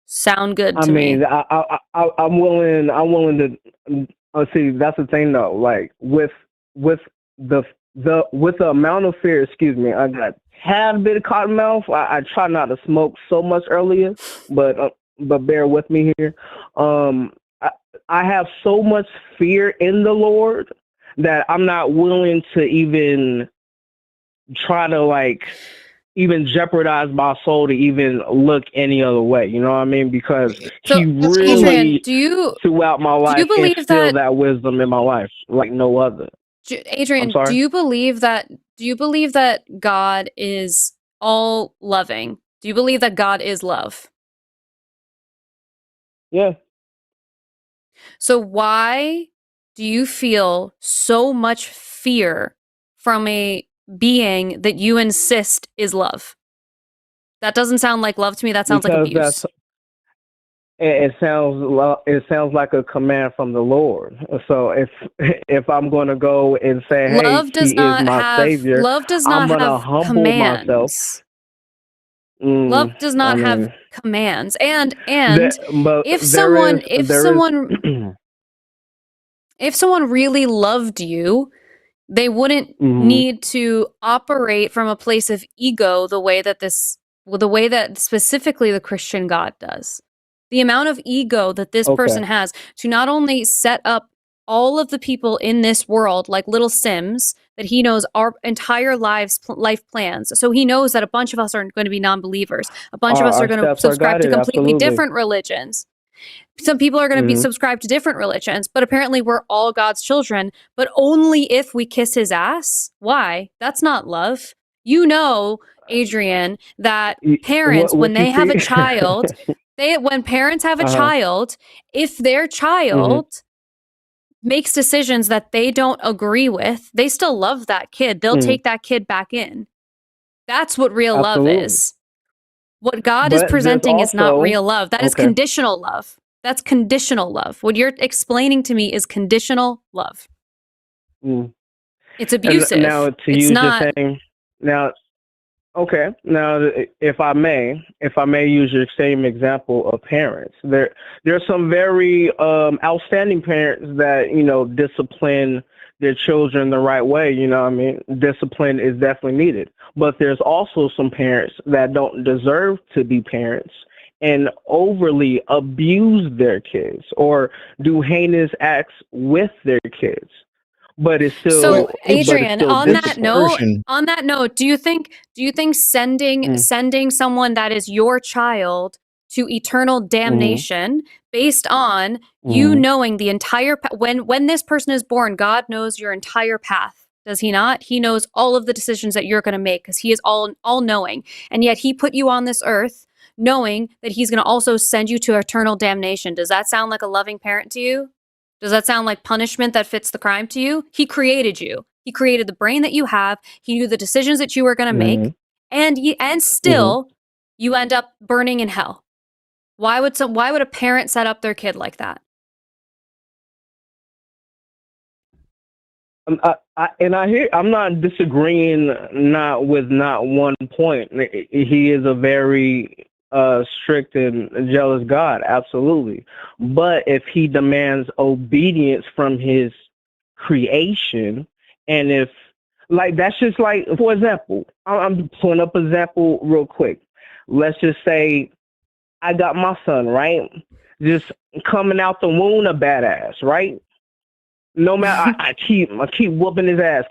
sound good to me. I'm willing to see. That's the thing though. Like with the amount of fear. Excuse me. I got a bit of cotton mouth. I try not to smoke so much earlier, but bear with me here. I have so much fear in the Lord that I'm not willing to even try to even jeopize my soul to even look any other way. You know what I mean? Because He really, Adrian, throughout my life, believe instilled that wisdom in my life like no other. Adrian, do you believe that God is all loving? Do you believe that God is love? Yeah. So why do you feel so much fear from a being that you insist is love? That doesn't sound like love to me. That sounds like abuse. It sounds like a command from the Lord. So if I'm going to go and say, "Hey, He is my Savior," love does I'm not going to have humble commands. myself. Love does not have commands. And if someone really loved you, they wouldn't need to operate from a place of ego the way that specifically the Christian God does. The amount of ego that this person has to not only set up all of the people in this world like little Sims that He knows our entire life plans. So He knows that a bunch of us are going to be non-believers. A bunch of us are going to subscribe to completely different religions. Some people are going to be subscribed to different religions, but apparently we're all God's children, but only if we kiss His ass. Why? That's not love. You know, Adrian, that parents, when they have a child, when parents have a child, if their child makes decisions that they don't agree with, they still love that kid. They'll take that kid back in. That's what real love is. What God is presenting is not real love. That is conditional love. That's conditional love. What you're explaining to me is conditional love. It's abusive. And now, to it's use not. the same, now, if I may use your same example of parents, there's some very outstanding parents that discipline their children the right way. You know what I mean? Discipline is definitely needed. But there's also some parents that don't deserve to be parents and overly abuse their kids or do heinous acts with their kids. But it's still so. Adrian, on that note, do you think sending someone that is your child to eternal damnation based on you knowing the entire when this person is born, God knows your entire path, does He not? He knows all of the decisions that you're going to make because He is all knowing, and yet He put you on this earth knowing that He's going to also send you to eternal damnation. Does that sound like a loving parent to you? Does that sound like punishment that fits the crime to you? He created you. He created the brain that you have. He knew the decisions that you were going to make, and still you end up burning in hell. Why would a parent set up their kid like that? I'm not disagreeing with not one point. He is a very strict and jealous God, absolutely. But if He demands obedience from His creation, and if that's just like, for example, I'm pulling up an example real quick. let's just say I got my son, right? Just coming out the womb a badass, right? No matter, I keep whooping his ass,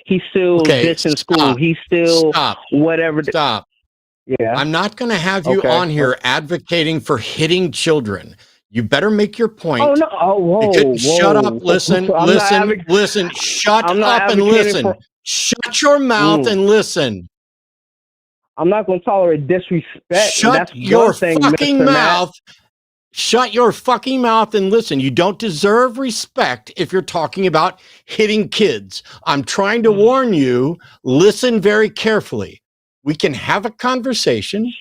He's still dissing school. He's still whatever. Stop. Yeah. I'm not going to have you on here advocating for hitting children. You better make your point. Oh, no. Oh, whoa. Shut up. Listen. Shut up and listen. Shut your mouth and listen. I'm not going to tolerate disrespect. Shut your fucking mouth. Shut your fucking mouth and listen. You don't deserve respect if you're talking about hitting kids. I'm trying to warn you. Listen very carefully. We can have a conversation.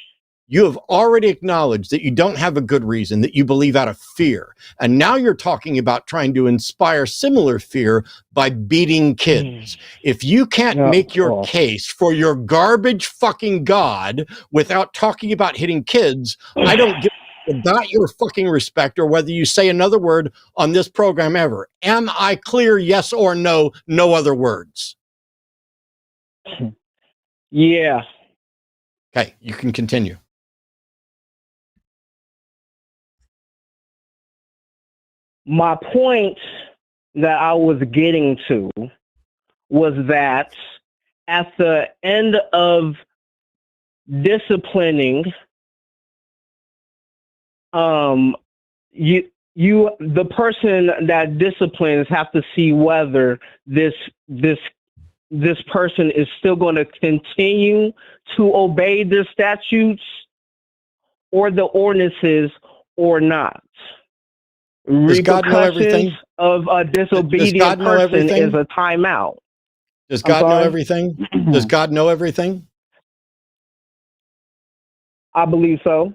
You have already acknowledged that you don't have a good reason, that you believe out of fear. And now you're talking about trying to inspire similar fear by beating kids. If you can't make your case for your garbage fucking God without talking about hitting kids, I don't give about your fucking respect or whether you say another word on this program ever. Am I clear? Yes or no? No other words. Yeah. Okay, you can continue. My point that I was getting to was that at the end of disciplining, the person that disciplines have to see whether this person is still going to continue to obey the statutes or the ordinances or not. Does God know everything? Of a disobedient person is a timeout. Does God know everything? Does God know everything? I believe so.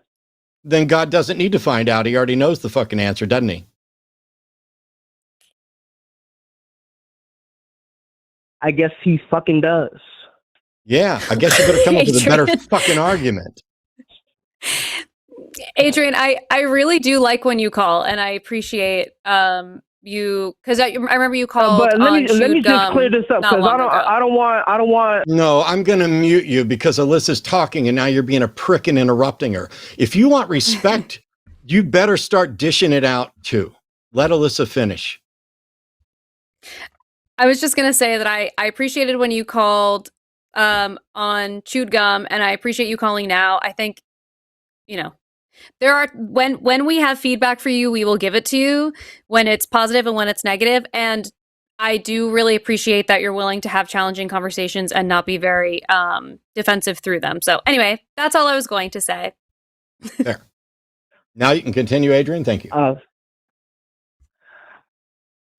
Then God doesn't need to find out. He already knows the fucking answer, doesn't he? I guess he fucking does. Yeah, I guess you better come up with a better fucking argument. Adrian, I really do like when you call, and I appreciate you, because I remember you called. But let me just clear this up, because I don't want. No, I'm going to mute you because Alyssa's talking, and now you're being a prick and interrupting her. If you want respect, you better start dishing it out too. Let Alyssa finish. I was just going to say that I appreciated when you called on chewed gum, and I appreciate you calling now. I think, there are when we have feedback for you, we will give it to you when it's positive and when it's negative. And I do really appreciate that you're willing to have challenging conversations and not be very defensive through them. So anyway, that's all I was going to say. There. Now you can continue, Adrian. Thank you.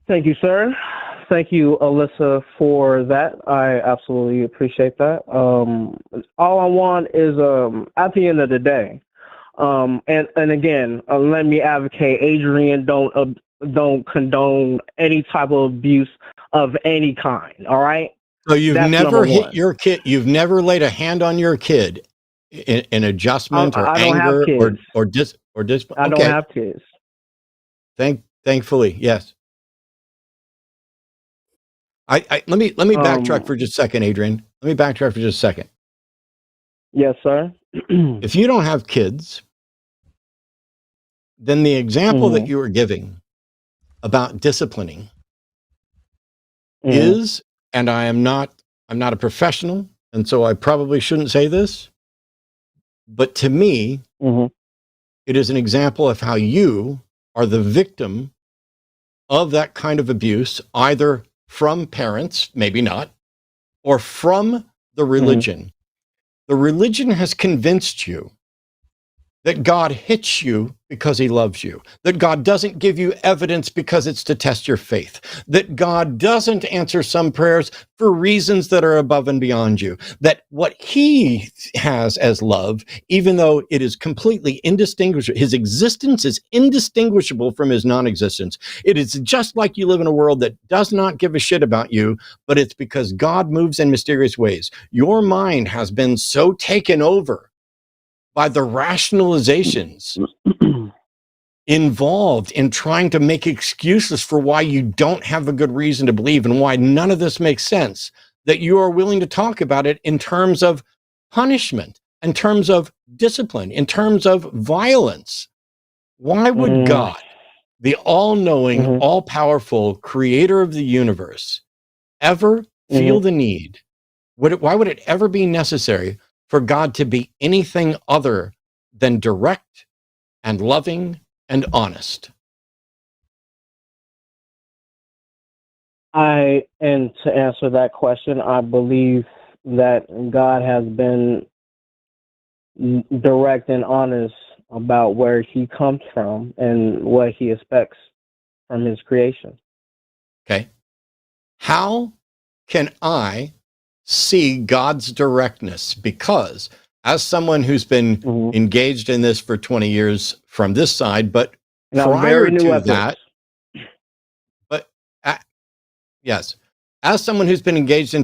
Thank you, sir. Thank you, Alyssa, for that. I absolutely appreciate that. All I want is, at the end of the day, and again, let me advocate, Adrian, don't condone any type of abuse of any kind. All right. So you've never hit your kid. You've never laid a hand on your kid in adjustment or anger or dis. I don't have kids. Thankfully, yes. Let me backtrack for just a second, Adrian. Let me backtrack for just a second. Yes, sir. If you don't have kids, then the example that you were giving about disciplining is, and I'm not a professional, and so I probably shouldn't say this, but to me, it is an example of how you are the victim of that kind of abuse, either from parents, maybe not, or from the religion. The religion has convinced you that God hits you because he loves you, that God doesn't give you evidence because it's to test your faith, that God doesn't answer some prayers for reasons that are above and beyond you, that what he has as love, even though it is completely indistinguishable, his existence is indistinguishable from his non-existence. It is just like you live in a world that does not give a shit about you, but it's because God moves in mysterious ways. Your mind has been so taken over by the rationalizations involved in trying to make excuses for why you don't have a good reason to believe and why none of this makes sense, that you are willing to talk about it in terms of punishment in terms of discipline, in terms of violence. Why would God, the all-knowing, all-powerful creator of the universe, ever feel the need? Why would it ever be necessary for God to be anything other than direct and loving and honest? And to answer that question, I believe that God has been direct and honest about where he comes from and what he expects from his creation. Okay. How can I see God's directness? Because as someone who's been engaged in this for 20 years from this side, but prior to that, yes, as someone who's been engaged in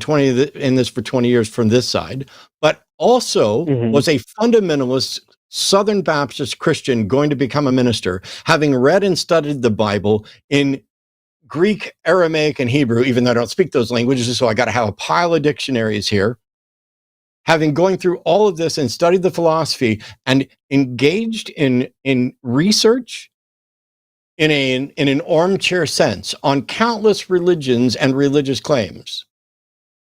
this for 20 years from this side, but also was a fundamentalist Southern Baptist Christian going to become a minister, having read and studied the Bible in Greek, Aramaic, and Hebrew, even though I don't speak those languages, so I got to have a pile of dictionaries here. Having going through all of this and studied the philosophy and engaged in research in an armchair sense on countless religions and religious claims,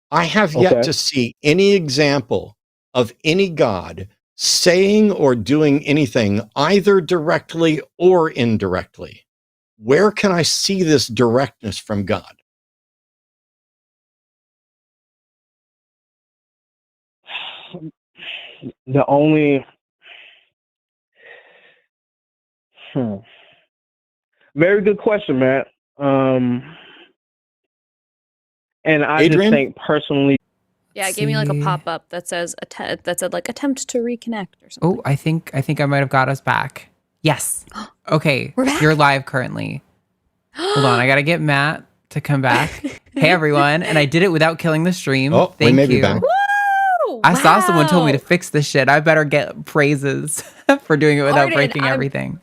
I have yet to see any example of any God saying or doing anything either directly or indirectly. Where can I see this directness from God? The only very good question, man. And I Adrian? just think personally. Yeah, it gave me like a pop up that said like attempt to reconnect or something. Oh, I think I might have got us back. Yes. Okay. We're back? You're live currently. Hold on, I gotta get Matt to come back. Hey everyone, and I did it without killing the stream. Oh, Thank we may you. be back. Woo! I saw someone told me to Wow. fix this shit. I better get praises for doing it without Arden, breaking everything.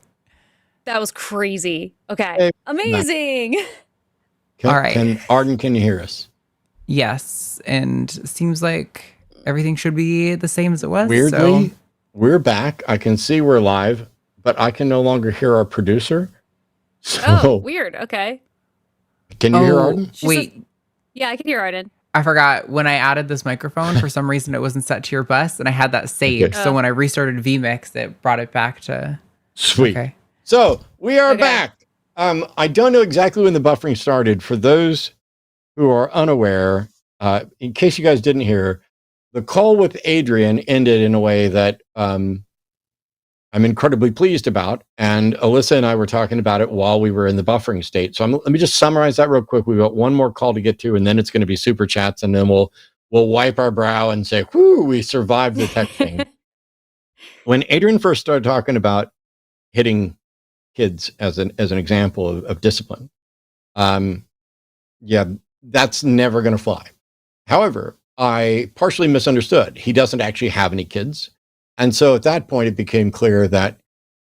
That was crazy. Okay. Hey, Amazing. All right. Arden, can you hear us? Yes, and seems like everything should be the same as it was. Weirdly, so. we're back. I can see we're live, but I can no longer hear our producer. So, Oh, weird. Okay. Can you hear Arden? Wait. Yeah, I can hear Arden. I forgot when I added this microphone, for some reason it wasn't set to your bus, and I had that saved. Okay. So when I restarted vMix, it brought it back to... Sweet. Okay. So we are back. I don't know exactly when the buffering started. For those who are unaware, in case you guys didn't hear, the call with Adrian ended in a way that I'm incredibly pleased about. And Alyssa and I were talking about it while we were in the buffering state. So let me just summarize that real quick. We've got one more call to get to, and then it's going to be super chats, and then we'll wipe our brow and say, whoo, we survived the tech thing. When Adrian first started talking about hitting kids as an example of discipline, yeah, that's never going to fly. However, I partially misunderstood. He doesn't actually have any kids. And so at that point, it became clear that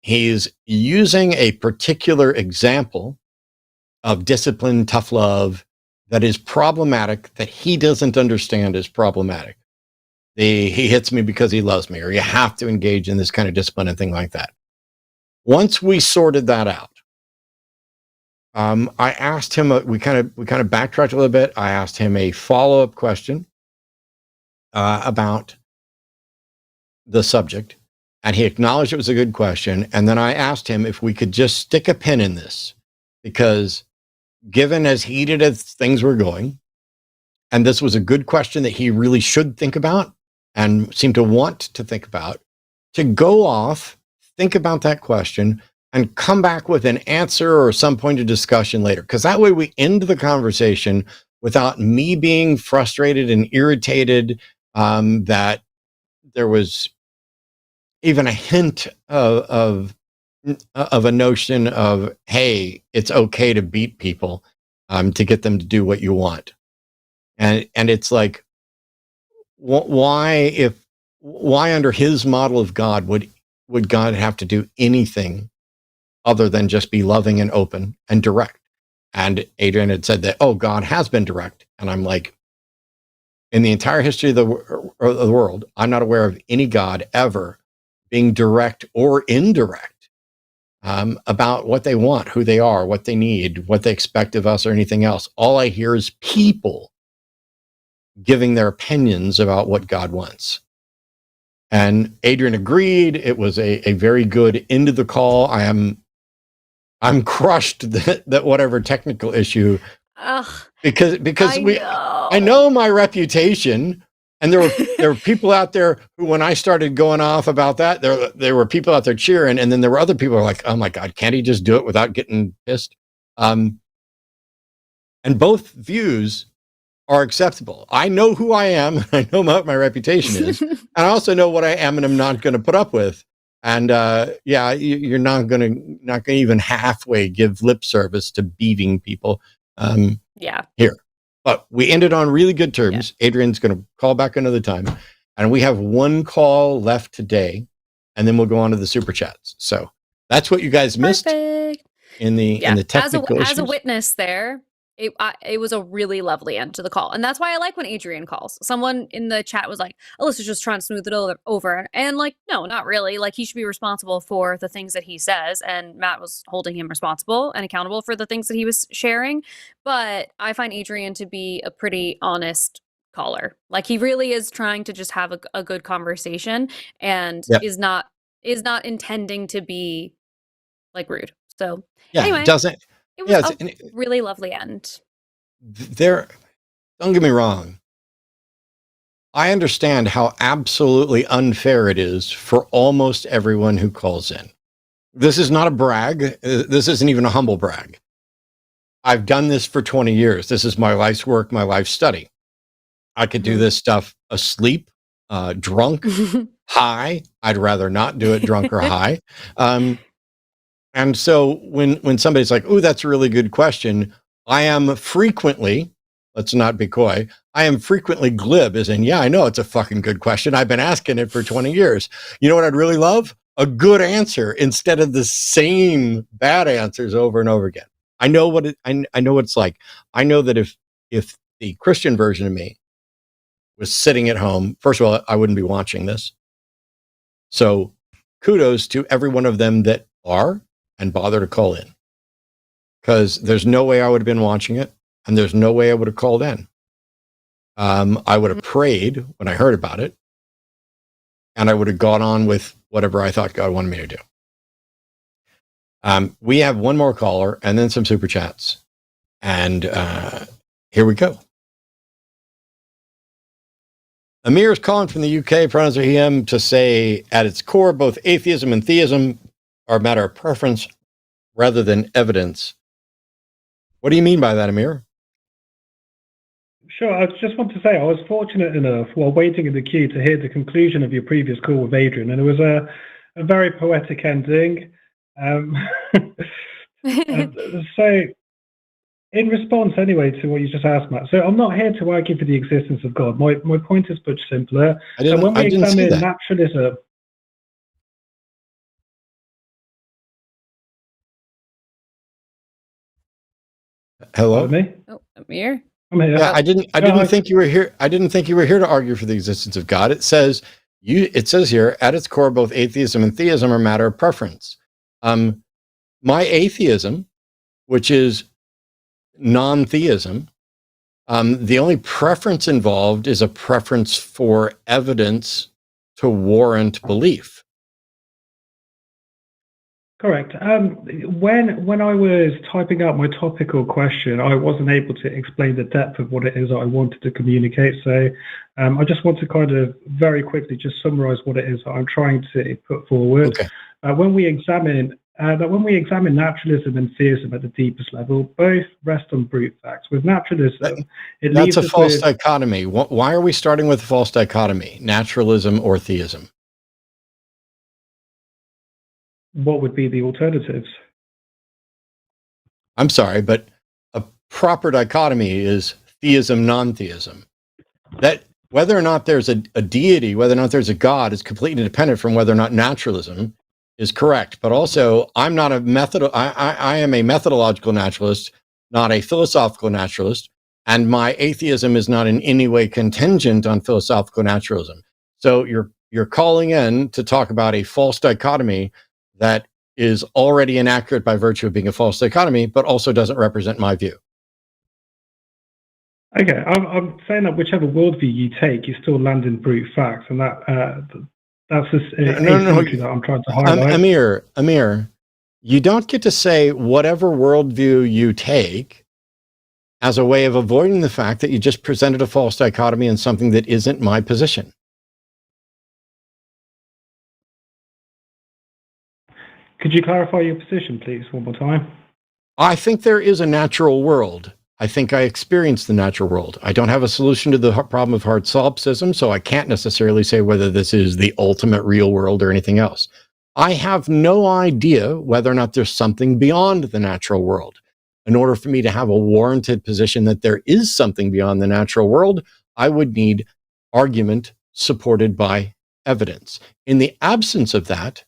he's using a particular example of discipline, tough love, that is problematic, that he doesn't understand is problematic. He hits me because he loves me, or you have to engage in this kind of discipline and thing like that. Once we sorted that out, I asked him, we kind of backtracked a little bit. I asked him a follow-up question about the subject, and he acknowledged it was a good question. And then I asked him if we could just stick a pin in this, because given as heated as things were going, and this was a good question that he really should think about and seemed to want to think about, to go off, think about that question, and come back with an answer or some point of discussion later. Because that way we end the conversation without me being frustrated and irritated that there was even a hint of a notion of, hey, it's okay to beat people to get them to do what you want. And it's like, why under his model of God would God have to do anything other than just be loving and open and direct? And Adrian had said that, oh, God has been direct. And I'm like, in the entire history of the world, I'm not aware of any God ever being direct or indirect about what they want, who they are, what they need, what they expect of us, or anything else. All I hear is people giving their opinions about what God wants. And Adrian agreed. It was a very good end of the call. I'm crushed that whatever technical issue, because I know my reputation, and there were people out there who, when I started going off about that, there were people out there cheering, and then there were other people who were like, "Oh my God, can't he just do it without getting pissed?" And both views are acceptable. I know who I am. I know what my reputation is. And I also know what I am and I'm not going to put up with. And you're not going to even halfway give lip service to beating people. Here. But we ended on really good terms. Yeah. Adrian's going to call back another time. And we have one call left today. And then we'll go on to the super chats. So that's what you guys missed in the technical issues. As a witness there. It was a really lovely end to the call. And that's why I like when Adrian calls. Someone in the chat was like, Alyssa's just trying to smooth it over. And like, no, not really. Like, he should be responsible for the things that he says. And Matt was holding him responsible and accountable for the things that he was sharing. But I find Adrian to be a pretty honest caller. Like, he really is trying to just have a good conversation and is not intending to be like rude. So anyway. It was a really lovely end. Don't get me wrong. I understand how absolutely unfair it is for almost everyone who calls in. This is not a brag. This isn't even a humble brag. I've done this for 20 years. This is my life's work, my life's study. I could do this stuff asleep, drunk, high. I'd rather not do it drunk or high. And so when somebody's like, "Oh, that's a really good question," I am frequently, let's not be coy, I am frequently glib, as in, yeah, I know it's a fucking good question. I've been asking it for 20 years. You know what I'd really love? A good answer instead of the same bad answers over and over again. I know what I know what it's like. I know that if the Christian version of me was sitting at home, first of all, I wouldn't be watching this. So kudos to every one of them that are and bother to call in, because there's no way I would have been watching it, and there's no way I would have called in. I would have prayed when I heard about it, and I would have gone on with whatever I thought God wanted me to do. We have one more caller and then some super chats, and here we go. Amir is calling from the UK, pronouns are he, him, to say, at its core, both atheism and theism are a matter of preference rather than evidence. What do you mean by that, Amir? Sure. I just want to say I was fortunate enough while waiting in the queue to hear the conclusion of your previous call with Adrian, and it was a very poetic ending. So in response anyway to what you just asked, Matt, so I'm not here to argue for the existence of God. My point is much simpler. And when we examine naturalism, hello? Me? Oh, Amir? I'm here. Yeah, I didn't think you were here. I didn't think you were here to argue for the existence of God. It says here, at its core, both atheism and theism are a matter of preference. My atheism, which is non-theism, the only preference involved is a preference for evidence to warrant belief. Correct. When I was typing out my topical question, I wasn't able to explain the depth of what it is that I wanted to communicate. So I just want to kind of very quickly just summarize what it is that I'm trying to put forward. Okay. When we examine naturalism and theism at the deepest level, both rest on brute facts. With naturalism, that's a false dichotomy. Why are we starting with a false dichotomy? Naturalism or theism? What would be the alternatives? I'm sorry, but a proper dichotomy is theism, non-theism. That whether or not there's a deity, whether or not there's a God, is completely independent from whether or not naturalism is correct. But also, I'm not I am a methodological naturalist, not a philosophical naturalist. And my atheism is not in any way contingent on philosophical naturalism. So you're calling in to talk about a false dichotomy that is already inaccurate by virtue of being a false dichotomy, but also doesn't represent my view. Okay, I'm saying that whichever worldview you take, you still land in brute facts, and that's asymmetry that I'm trying to highlight. Amir, you don't get to say whatever worldview you take as a way of avoiding the fact that you just presented a false dichotomy in something that isn't my position. Could you clarify your position, please, one more time? I think there is a natural world. I think I experience the natural world. I don't have a solution to the problem of hard solipsism, so I can't necessarily say whether this is the ultimate real world or anything else. I have no idea whether or not there's something beyond the natural world. In order for me to have a warranted position that there is something beyond the natural world, I would need argument supported by evidence. In the absence of that,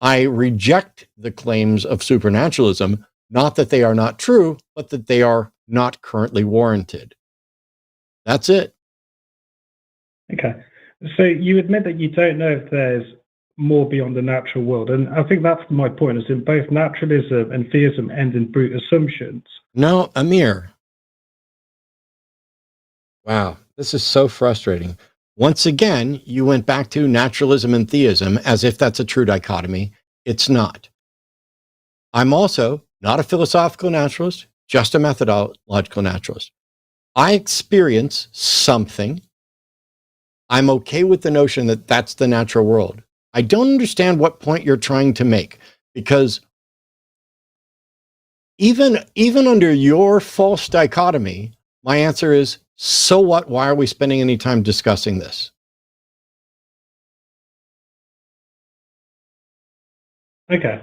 I reject the claims of supernaturalism, not that they are not true, but that they are not currently warranted. That's it. Okay. So you admit that you don't know if there's more beyond the natural world. And I think that's my point, is in both naturalism and theism end in brute assumptions. No, Amir. Wow, this is so frustrating. Once again, you went back to naturalism and theism as if that's a true dichotomy. It's not. I'm also not a philosophical naturalist, just a methodological naturalist. I experience something. I'm okay with the notion that that's the natural world. I don't understand what point you're trying to make, because even under your false dichotomy, my answer is, so what? Why are we spending any time discussing this? Okay.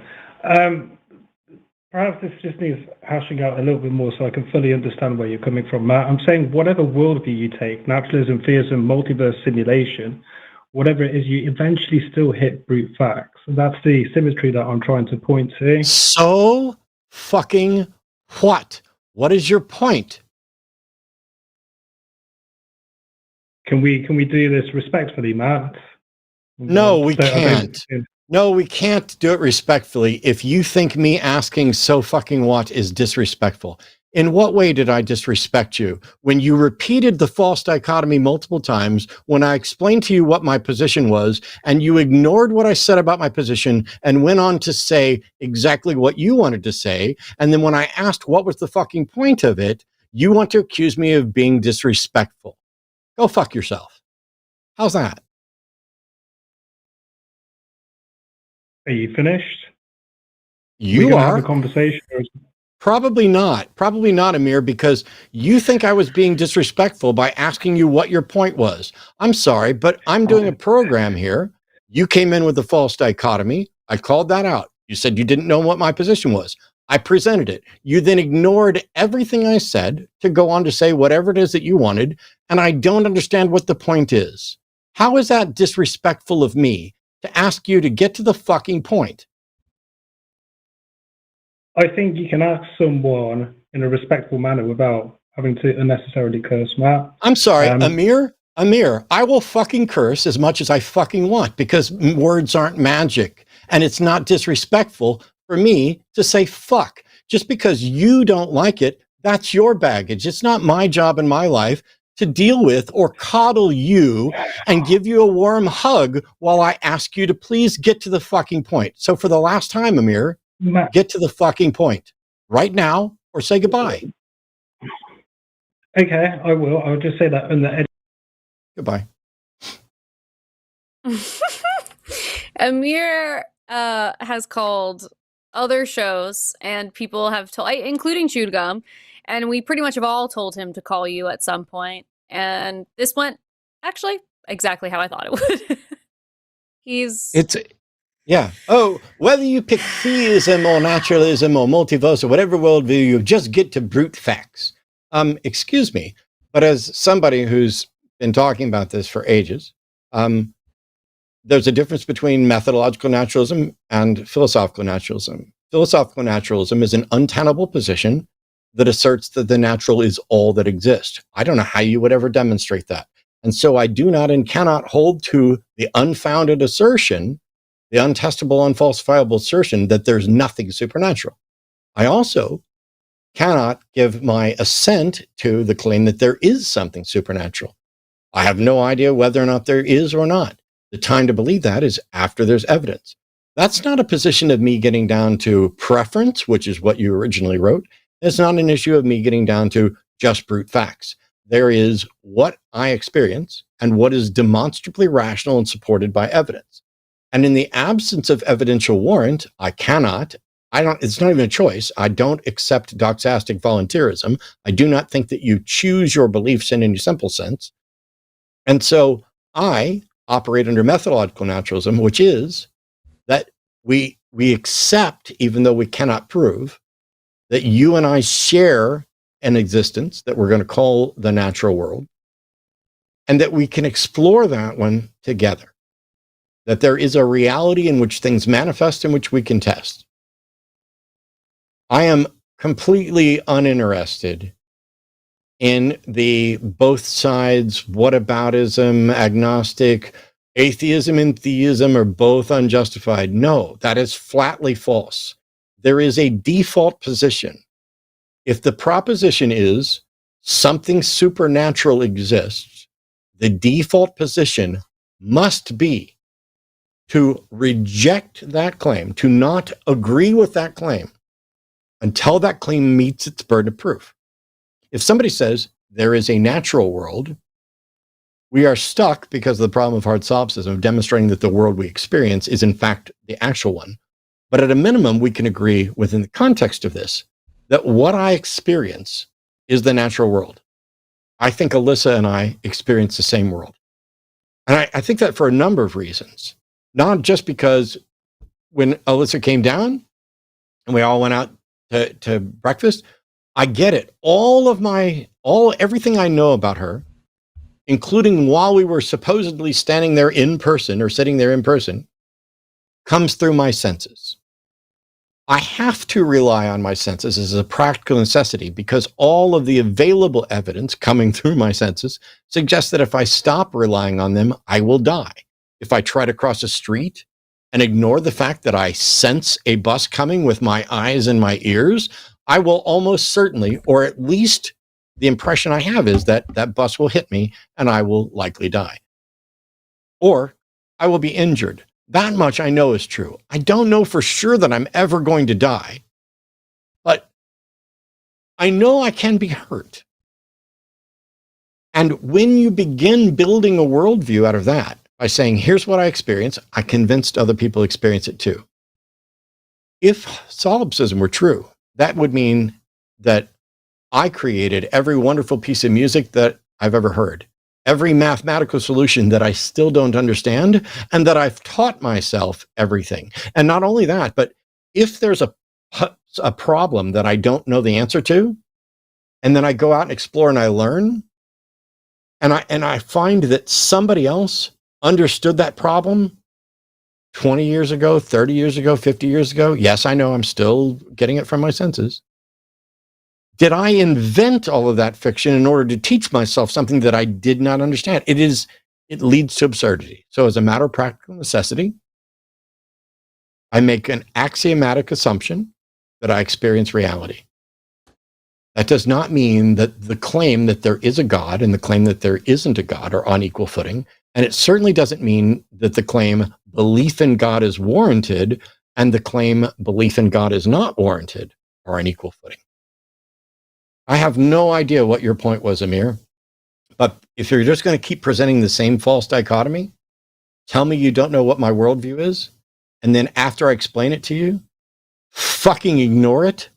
Perhaps this just needs hashing out a little bit more so I can fully understand where you're coming from, Matt. I'm saying whatever worldview you take, naturalism, theism, multiverse simulation, whatever it is, you eventually still hit brute facts. And that's the symmetry that I'm trying to point to. So fucking what? What is your point? Can we do this respectfully, Matt? No, we can't. No, we can't do it respectfully if you think me asking so fucking what is disrespectful. In what way did I disrespect you? When you repeated the false dichotomy multiple times, when I explained to you what my position was, and you ignored what I said about my position and went on to say exactly what you wanted to say, and then when I asked what was the fucking point of it, you want to accuse me of being disrespectful. Go fuck yourself. How's that? Are you finished? You are. Have a conversation. Probably not, Amir, because you think I was being disrespectful by asking you what your point was. I'm sorry, but I'm doing a program here. You came in with a false dichotomy. I called that out. You said you didn't know what my position was. I presented it. You then ignored everything I said to go on to say whatever it is that you wanted, and I don't understand what the point is. How is that disrespectful of me to ask you to get to the fucking point? I think you can ask someone in a respectful manner without having to unnecessarily curse, Matt. I'm sorry, Amir, I will fucking curse as much as I fucking want, because words aren't magic, and it's not disrespectful for me to say fuck. Just because you don't like it, that's your baggage. It's not my job in my life to deal with or coddle you and give you a warm hug while I ask you to please get to the fucking point. So for the last time, Amir, get to the fucking point right now, or say goodbye. Okay, I will. I'll just say that in the goodbye. Amir has called other shows, and people have told, including Chewed Gum, and we pretty much have all told him to call you at some point. And this went actually exactly how I thought it would. Yeah. Oh, whether you pick theism or naturalism or multiverse or whatever worldview, you just get to brute facts. Excuse me, but as somebody who's been talking about this for ages, there's a difference between methodological naturalism and philosophical naturalism. Philosophical naturalism is an untenable position that asserts that the natural is all that exists. I don't know how you would ever demonstrate that. And so I do not and cannot hold to the unfounded assertion, the untestable, unfalsifiable assertion that there's nothing supernatural. I also cannot give my assent to the claim that there is something supernatural. I have no idea whether or not there is or not. The time to believe that is after there's evidence. That's not a position of me getting down to preference, which is what you originally wrote. It's not an issue of me getting down to just brute facts. There is what I experience and what is demonstrably rational and supported by evidence. And in the absence of evidential warrant, it's not even a choice. I don't accept doxastic volunteerism. I do not think that you choose your beliefs in any simple sense. And so I operate under methodological naturalism, which is that we accept, even though we cannot prove, that you and I share an existence that we're going to call the natural world, and that we can explore that one together. That there is a reality in which things manifest, in which we can test. I am completely uninterested in the both sides, whataboutism, agnostic, atheism and theism are both unjustified. No, that is flatly false. There is a default position. If the proposition is something supernatural exists, the default position must be to reject that claim, to not agree with that claim until that claim meets its burden of proof. If somebody says there is a natural world, we are stuck because of the problem of hard solipsism of demonstrating that the world we experience is in fact the actual one. But at a minimum, we can agree within the context of this that what I experience is the natural world. I think Alyssa and I experience the same world. And I think that for a number of reasons, not just because when Alyssa came down and we all went out to breakfast, I get it. Everything I know about her, including while we were supposedly standing there in person or sitting there in person, comes through my senses. I have to rely on my senses as a practical necessity because all of the available evidence coming through my senses suggests that if I stop relying on them, I will die. If I try to cross a street and ignore the fact that I sense a bus coming with my eyes and my ears, I will almost certainly, or at least the impression I have is that that bus will hit me and I will likely die. Or I will be injured. That much I know is true. I don't know for sure that I'm ever going to die, but I know I can be hurt. And when you begin building a worldview out of that, by saying, here's what I experience, I convinced other people experience it too. If solipsism were true, that would mean that I created every wonderful piece of music that I've ever heard, every mathematical solution that I still don't understand, and that I've taught myself everything. And not only that, but if there's a problem that I don't know the answer to, and then I go out and explore and I learn, and I find that somebody else understood that problem 20 years ago, 30 years ago, 50 years ago. Yes, I know I'm still getting it from my senses. Did I invent all of that fiction in order to teach myself something that I did not understand? It leads to absurdity. So as a matter of practical necessity, I make an axiomatic assumption that I experience reality. That does not mean that the claim that there is a God and the claim that there isn't a God are on equal footing. And it certainly doesn't mean that the claim belief in God is warranted and the claim belief in God is not warranted are on equal footing. I have no idea what your point was, Amir, but if you're just going to keep presenting the same false dichotomy, tell me you don't know what my worldview is, and then after I explain it to you, fucking ignore it,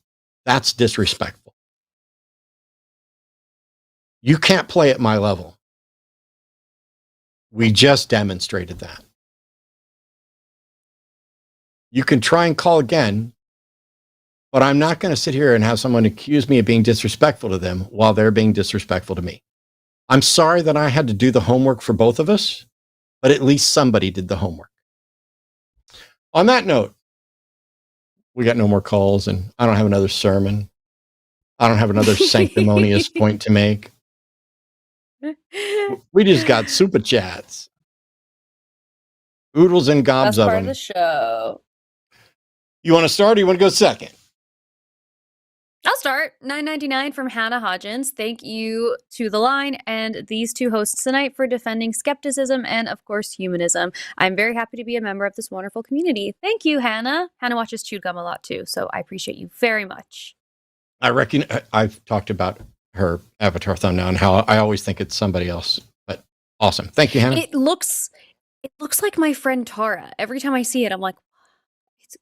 that's disrespectful. You can't play at my level. We just demonstrated that. You can try and call again, but I'm not going to sit here and have someone accuse me of being disrespectful to them while they're being disrespectful to me. I'm sorry that I had to do the homework for both of us, but at least somebody did the homework. On that note, we got no more calls and I don't have another sermon. I don't have another sanctimonious point to make. We just got super chats. Oodles and gobs Best of part them. of the show. You want to start or you want to go second? I'll start. $9.99 from Hannah Hodgins. Thank you to The Line and these two hosts tonight for defending skepticism and, of course, humanism. I'm very happy to be a member of this wonderful community. Thank you, Hannah. Hannah watches Chewed Gum a lot, too, so I appreciate you very much. I reckon I've talked about her avatar thumbnail and how I always think it's somebody else, but awesome. Thank you, Hannah. It looks like my friend Tara. Every time I see it, I'm like, it's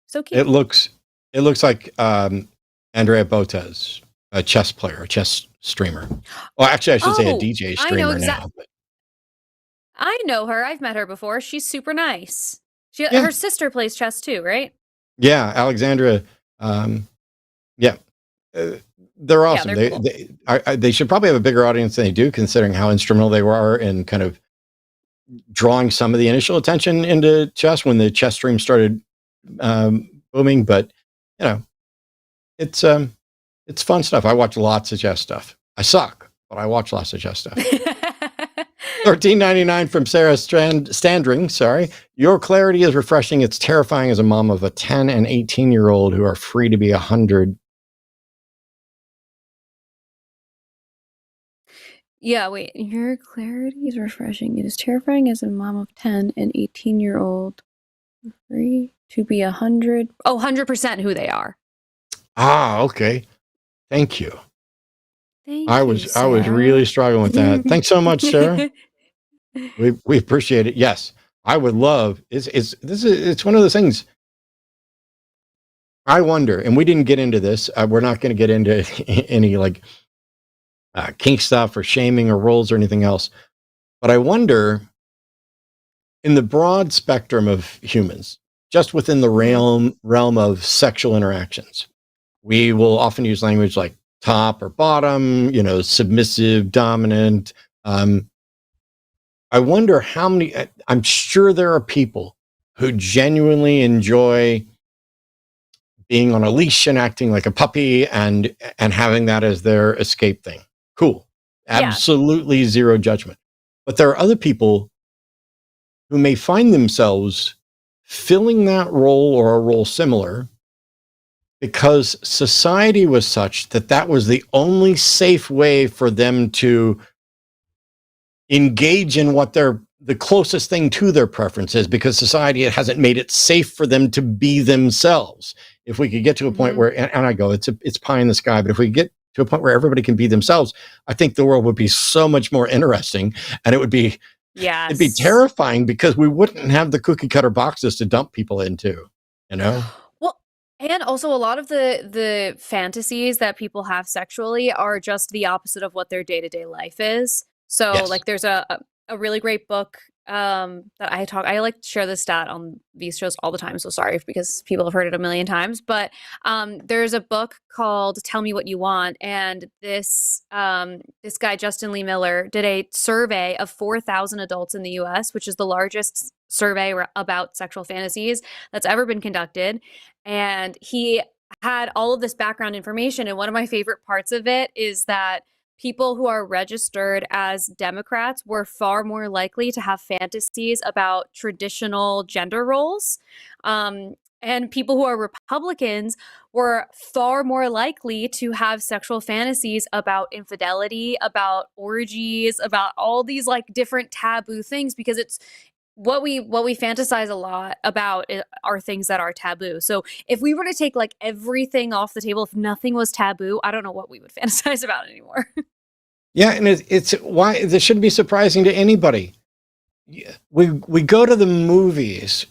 so cute. It looks like Andrea Botas, a chess player, a chess streamer. Well, actually, I should say a DJ streamer now. But. I know her. I've met her before. She's super nice. Yeah. Her sister plays chess too, right? Yeah, Alexandra. They're awesome. Yeah, they're cool. They should probably have a bigger audience than they do, considering how instrumental they were in kind of drawing some of the initial attention into chess when the chess stream started booming. But you know, it's fun stuff. I watch lots of chess stuff. I suck, but I watch lots of chess stuff. $13.99 from Sarah Standring. Sorry. Your clarity is refreshing. It's terrifying as a mom of a 10 and 18-year-old who are free to be 100. Yeah, wait. Your clarity is refreshing. It is terrifying as a mom of 10 and 18-year-old free to be 100. Oh, 100% who they are. Ah, okay. Thank you. I was really struggling with that. Thanks so much, Sarah. We appreciate it. Yes, I would love. It's one of those things. I wonder, and we didn't get into this. We're not going to get into any like kink stuff or shaming or roles or anything else. But I wonder, in the broad spectrum of humans, just within the realm of sexual interactions, we will often use language like top or bottom, submissive, dominant. I wonder how many, I'm sure there are people who genuinely enjoy being on a leash and acting like a puppy and having that as their escape thing. Cool. Absolutely zero judgment. But there are other people who may find themselves filling that role or a role similar because society was such that was the only safe way for them to engage in what the closest thing to their preference is, because society hasn't made it safe for them to be themselves. If we could get to a point where, and I go, it's pie in the sky, but if we get to a point where everybody can be themselves, I think the world would be so much more interesting, and it'd be terrifying because we wouldn't have the cookie cutter boxes to dump people into, Well, and also a lot of the fantasies that people have sexually are just the opposite of what their day-to-day life is. So like there's a really great book that I like to share this stat on these shows all the time. So sorry because people have heard it a million times, but there's a book called Tell Me What You Want. And this guy, Justin Lee Miller, did a survey of 4,000 adults in the US, which is the largest survey about sexual fantasies that's ever been conducted. And he had all of this background information. And one of my favorite parts of it is that people who are registered as Democrats were far more likely to have fantasies about traditional gender roles. And people who are Republicans were far more likely to have sexual fantasies about infidelity, about orgies, about all these like different taboo things, because it's what we fantasize a lot about are things that are taboo. So if we were to take like everything off the table, if nothing was taboo, I don't know what we would fantasize about anymore. Yeah, and it's why this shouldn't be surprising to anybody. We go to the movies,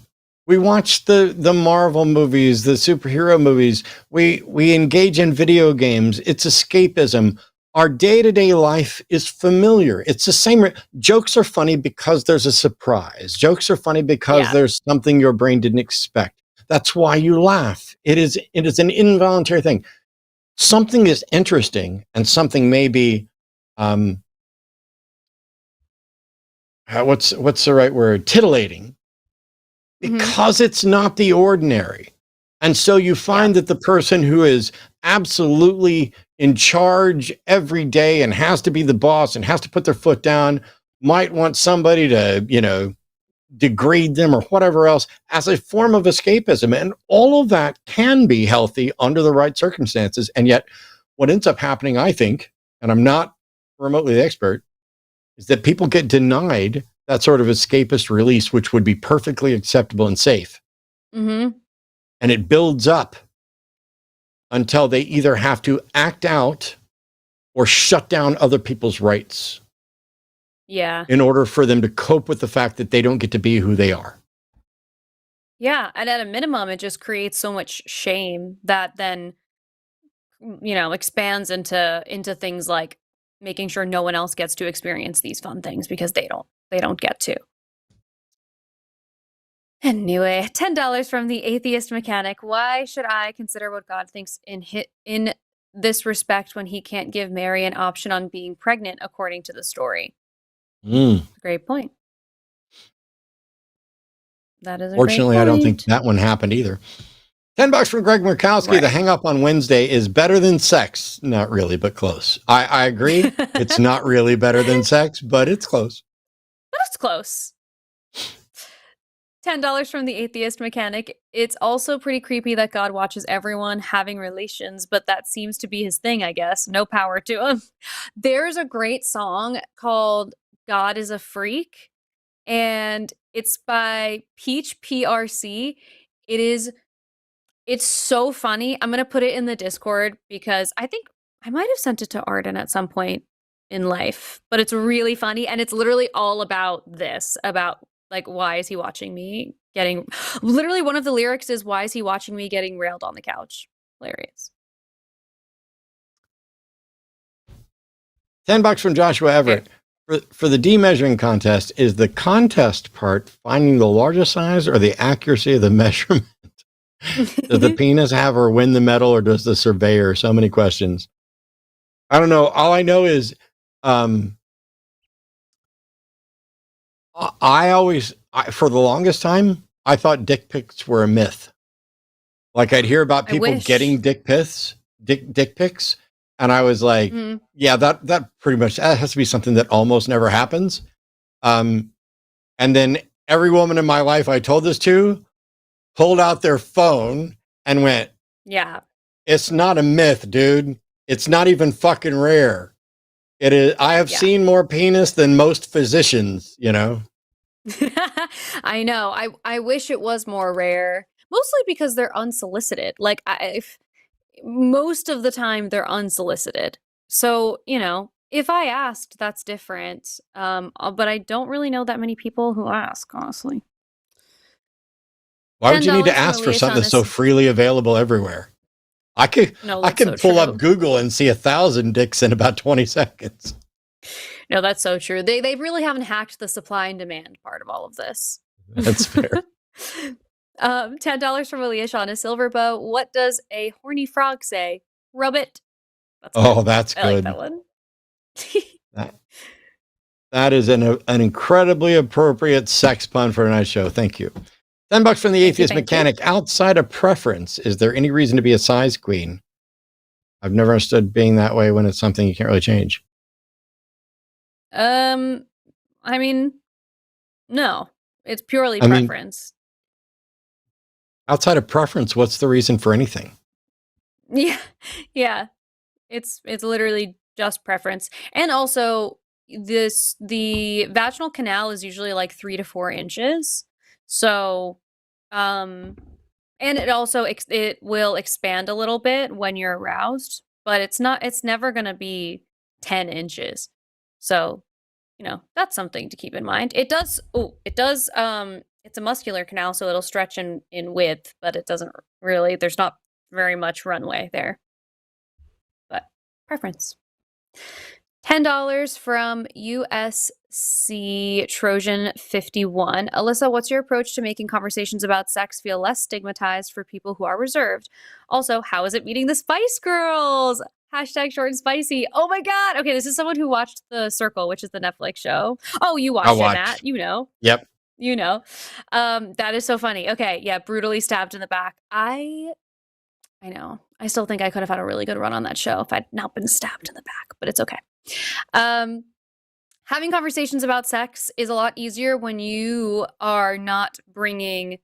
we watch the Marvel movies, the superhero movies. We engage in video games. It's escapism. Our day-to-day life is familiar. It's the same. Jokes are funny because there's a surprise. Jokes are funny because there's something your brain didn't expect. That's why you laugh. It is an involuntary thing. Something is interesting and something may be what's the right word? Titillating, because it's not the ordinary. And so you find that the person who is absolutely in charge every day and has to be the boss and has to put their foot down might want somebody to, degrade them or whatever else as a form of escapism. And all of that can be healthy under the right circumstances. And yet what ends up happening, I think, and I'm not remotely the expert, is that people get denied that sort of escapist release, which would be perfectly acceptable and safe. Mm-hmm. And it builds up until they either have to act out or shut down other people's rights. Yeah. In order for them to cope with the fact that they don't get to be who they are. Yeah. And at a minimum, it just creates so much shame that then, expands into things like making sure no one else gets to experience these fun things because they don't get to. Anyway, $10 from the atheist mechanic. Why should I consider what God thinks in this respect when he can't give Mary an option on being pregnant according to the story? Great point. That is a Fortunately, great point. I don't think that one happened either. $10 from Greg Murkowski. Right. The hang up on Wednesday is better than sex. Not really, but close. I agree. It's not really better than sex, but it's close. But it's close. $10 from the atheist mechanic. It's also pretty creepy that God watches everyone having relations, but that seems to be his thing, I guess. No power to him. There's a great song called God is a Freak, and it's by Peach PRC. It's so funny. I'm going to put it in the Discord because I think I might have sent it to Arden at some point in life, but it's really funny. And it's literally all about this, about like, why is he watching me literally one of the lyrics is, why is he watching me getting railed on the couch? Hilarious. $10 from Joshua Everett. Okay. For the demeasuring contest, is the contest part finding the largest size or the accuracy of the measurement? Does the penis have or win the medal, or does the surveyor? So many questions. I don't know. All I know is for the longest time, I thought dick pics were a myth. Like I'd hear about people getting dick pics, and I was like, yeah, that pretty much that has to be something that almost never happens. And then every woman in my life I told this to pulled out their phone and went, yeah, it's not a myth, dude. It's not even fucking rare. It is. I have seen more penis than most physicians, I know. I wish it was more rare, mostly because they're unsolicited. Like most of the time they're unsolicited. So, if I asked, that's different. But I don't really know that many people who ask, honestly. Why would you need to ask for something that's so freely available everywhere? I could pull up Google and see 1,000 dicks in about 20 seconds. No, that's so true. They really haven't hacked the supply and demand part of all of this. That's fair. $10 from Alicia on a silver bow. What does a horny frog say? Rub it. That's good. That's good. I like that one. That is an incredibly appropriate sex pun for a nice show. Thank you. $10 from the atheist mechanic. Outside of preference, is there any reason to be a size queen? I've never understood being that way when it's something you can't really change. I mean, no. It's purely preference. Outside of preference, what's the reason for anything? Yeah. It's literally just preference. And also the vaginal canal is usually like 3 to 4 inches. So, and it also, it will expand a little bit when you're aroused, but it's never going to be 10 inches. So, that's something to keep in mind. It's a muscular canal, so it'll stretch in width, but it doesn't really, there's not very much runway there. But preference. $10 from USC Trojan 51. Alyssa, what's your approach to making conversations about sex feel less stigmatized for people who are reserved? Also, how is it meeting the Spice Girls? # short and spicy. Oh my God. Okay, this is someone who watched The Circle, which is the Netflix show. Oh, you watched it, Matt. Yep. You know, that is so funny. Okay, yeah, brutally stabbed in the back. I know. I still think I could have had a really good run on that show if I'd not been stabbed in the back, but it's okay. Having conversations about sex is a lot easier when you are not bringing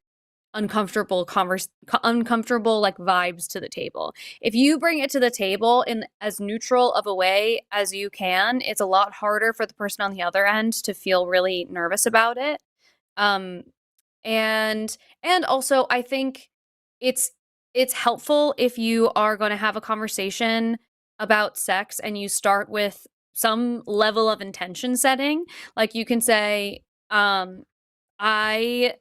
uncomfortable like vibes to the table. If you bring it to the table in as neutral of a way as you can, it's a lot harder for the person on the other end to feel really nervous about it. And also I think it's helpful if you are going to have a conversation about sex and you start with some level of intention setting. Like you can say, I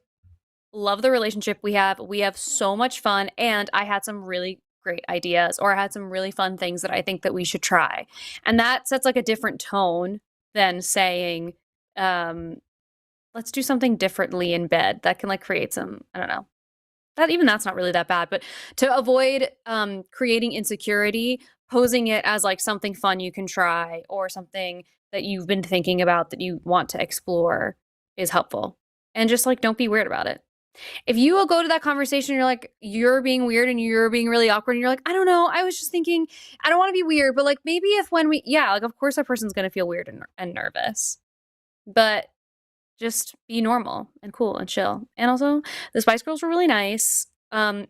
love the relationship we have. We have so much fun, and I had some really great ideas, or I had some really fun things that I think that we should try. And that sets like a different tone than saying, let's do something differently in bed. That can like create some, I don't know. That's not really that bad, but to avoid creating insecurity, posing it as like something fun you can try or something that you've been thinking about that you want to explore is helpful. And just like don't be weird about it. If you will go to that conversation, you're like, you're being weird and you're being really awkward and you're like, I don't know, I was just thinking, I don't want to be weird, but like maybe if when we, yeah, like of course that person's going to feel weird and nervous, but just be normal and cool and chill. And also the Spice Girls were really nice,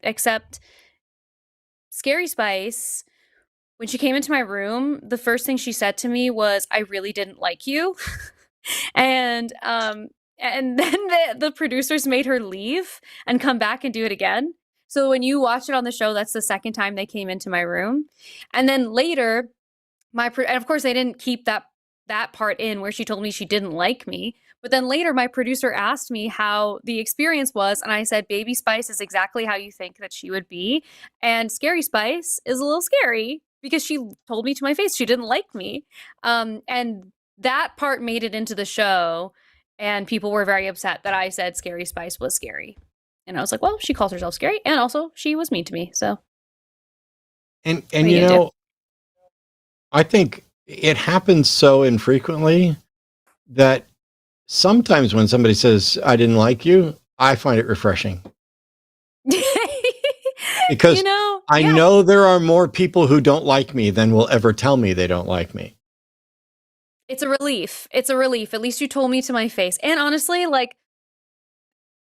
except Scary Spice, when she came into my room, the first thing she said to me was, I really didn't like you. And then the producers made her leave and come back and do it again. So when you watch it on the show, that's the second time they came into my room. And then later, and of course they didn't keep that part in where she told me she didn't like me. But then later my producer asked me how the experience was, and I said, Baby Spice is exactly how you think that she would be. And Scary Spice is a little scary because she told me to my face she didn't like me. And that part made it into the show. And people were very upset that I said Scary Spice was scary. And I was like, well, she calls herself scary. And also she was mean to me. So. And you know, I think it happens so infrequently that sometimes when somebody says, I didn't like you, I find it refreshing. Because I know there are more people who don't like me than will ever tell me they don't like me. It's a relief. It's a relief. At least you told me to my face. And honestly, like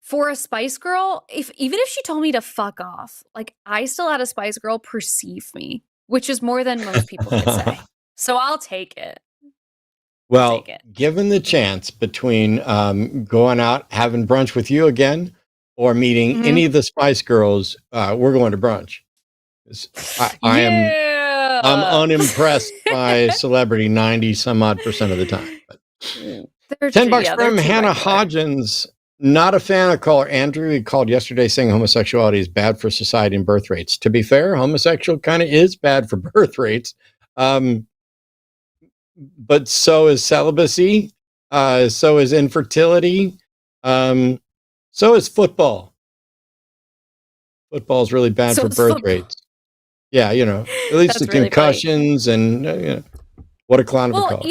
for a Spice Girl, even if she told me to fuck off, like I still had a Spice Girl perceive me, which is more than most people could say. So I'll take it. Well, given the chance between going out, having brunch with you again, or meeting any of the Spice Girls, we're going to brunch. I'm unimpressed by celebrity 90 some odd percent of the time. But $10 from Hannah Hodgins. Not a fan of caller Andrew. He called yesterday saying homosexuality is bad for society and birth rates. To be fair, homosexual kind of is bad for birth rates. But so is celibacy. So is infertility. So is football. Football is really bad for birth rates. Yeah, you know, at least the concussions and you know, what a clown of a call.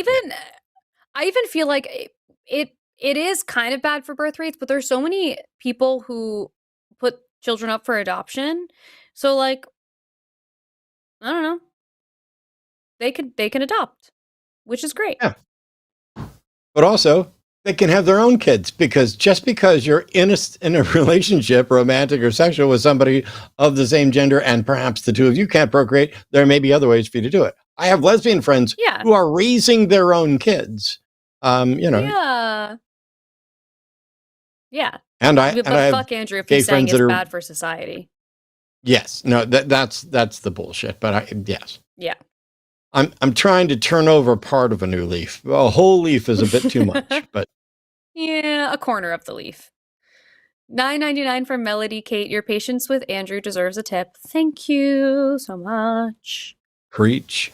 I even feel like it is kind of bad for birth rates, but there's so many people who put children up for adoption. So like, I don't know. They can adopt, which is great. Yeah. But also, they can have their own kids, because just because you're in a relationship, romantic or sexual, with somebody of the same gender, and perhaps the two of you can't procreate, there may be other ways for you to do it. I have lesbian friends who are raising their own kids. You know. Yeah. And I fuck Andrew if he's saying it's bad for society. Yes. No, that's the bullshit. But yes. Yeah. I'm trying to turn over part of a new leaf. A whole leaf is a bit too much, but yeah, a corner of the leaf. $9.99 from Melody Kate. Your patience with Andrew deserves a tip. Thank you so much. Preach.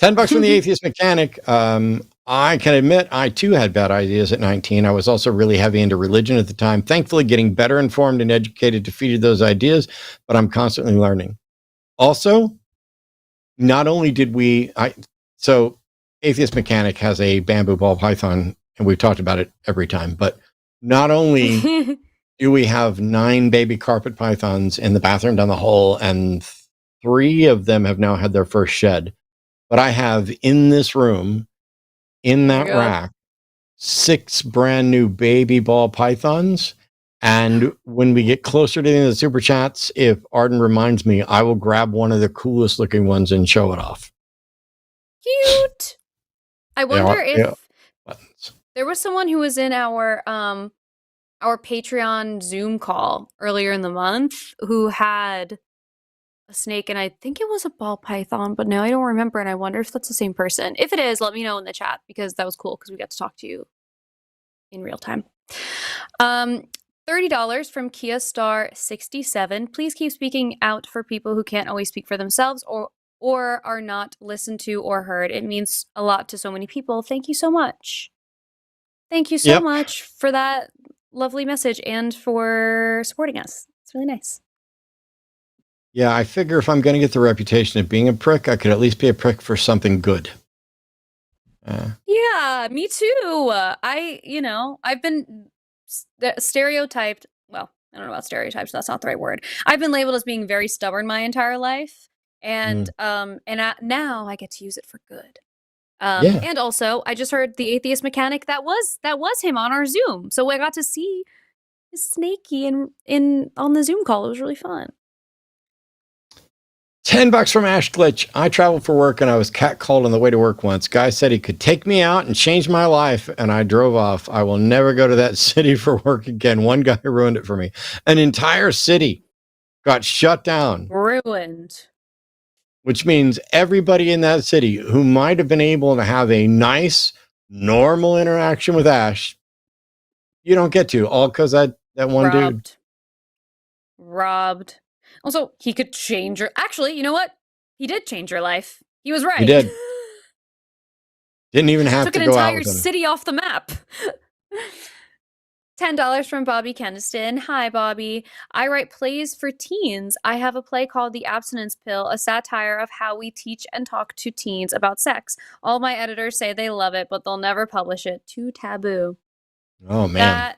$10 from the Atheist Mechanic. I can admit I too had bad ideas at 19. I was also really heavy into religion at the time. Thankfully, getting better informed and educated defeated those ideas, but I'm constantly learning. Also, not only did so Atheist Mechanic has a bamboo ball python, and we've talked about it every time, but not only do we have 9 baby carpet pythons in the bathroom down the hall, and 3 of them have now had their first shed, but I have in this room, in There you that go. rack, 6 brand new baby ball pythons. And when we get closer to the end of the super chats, if Arden reminds me, I will grab one of the coolest looking ones and show it off. Cute. I wonder are- if yeah. Buttons. there was someone who was in our Patreon Zoom call earlier in the month who had a snake, and I think it was a ball python, but no, I don't remember, and I wonder if that's the same person. If it is, let me know in the chat, because that was cool, because we got to talk to you in real time. $30 from Kia Star 67. Please keep speaking out for people who can't always speak for themselves or are not listened to or heard. It means a lot to so many people. Thank you so much. Thank you so Yep. much for that lovely message and for supporting us. It's really nice. Yeah, I figure if I'm going to get the reputation of being a prick, I could at least be a prick for something good. Yeah, me too. I've been stereotyped. Well, I don't know about stereotypes. That's not the right word. I've been labeled as being very stubborn my entire life, and now I get to use it for good. Yeah. And also, I just heard the atheist mechanic that was him on our Zoom, so I got to see his snakey in on the Zoom call. It was really fun. $10 from Ash Glitch. I traveled for work and I was catcalled on the way to work once. Guy said he could take me out and change my life, and I drove off. I will never go to that city for work again. One guy ruined it for me. An entire city got shut down, Ruined. which means everybody in that city who might have been able to have a nice, normal interaction with Ash, you don't get to, all because that one dude. Robbed. Also, he could change your... Actually, you know what? He did change your life. He was right. He did. Didn't even have Took to an go out entire with him. city off the map. $10 from Bobby Keniston. Hi, Bobby. I write plays for teens. I have a play called The Abstinence Pill, a satire of how we teach and talk to teens about sex. All my editors say they love it, but they'll never publish it. Too taboo. Oh, man. That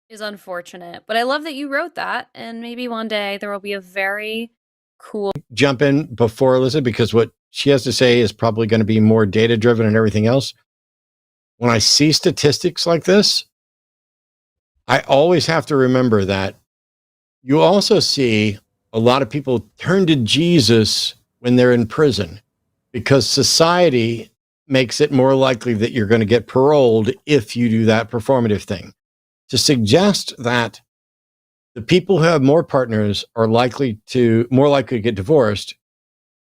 is unfortunate. But I love that you wrote that, and maybe one day there will be a very cool... Jump in before Alyssa, because what she has to say is probably going to be more data driven and everything else. When I see statistics like this, I always have to remember that you also see a lot of people turn to Jesus when they're in prison, because society makes it more likely that you're going to get paroled if you do that performative thing. To suggest that the people who have more partners are more likely to get divorced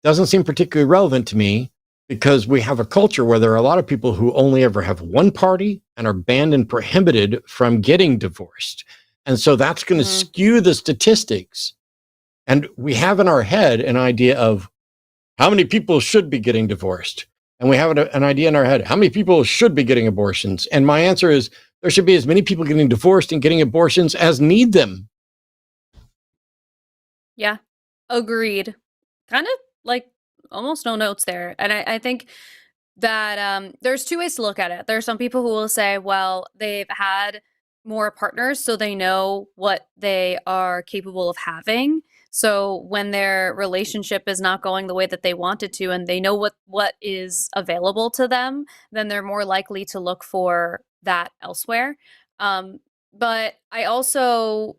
doesn't seem particularly relevant to me, because we have a culture where there are a lot of people who only ever have one party and are banned and prohibited from getting divorced. And so that's going to skew the statistics. And we have in our head an idea of how many people should be getting divorced. And we have an idea in our head, how many people should be getting abortions? And my answer is, there should be as many people getting divorced and getting abortions as need them. Yeah, agreed. Kind of like almost no notes there. And I think that there's 2 ways to look at it. There are some people who will say, well, they've had more partners, so they know what they are capable of having. So when their relationship is not going the way that they want it to, and they know what is available to them, then they're more likely to look for that elsewhere. But I also...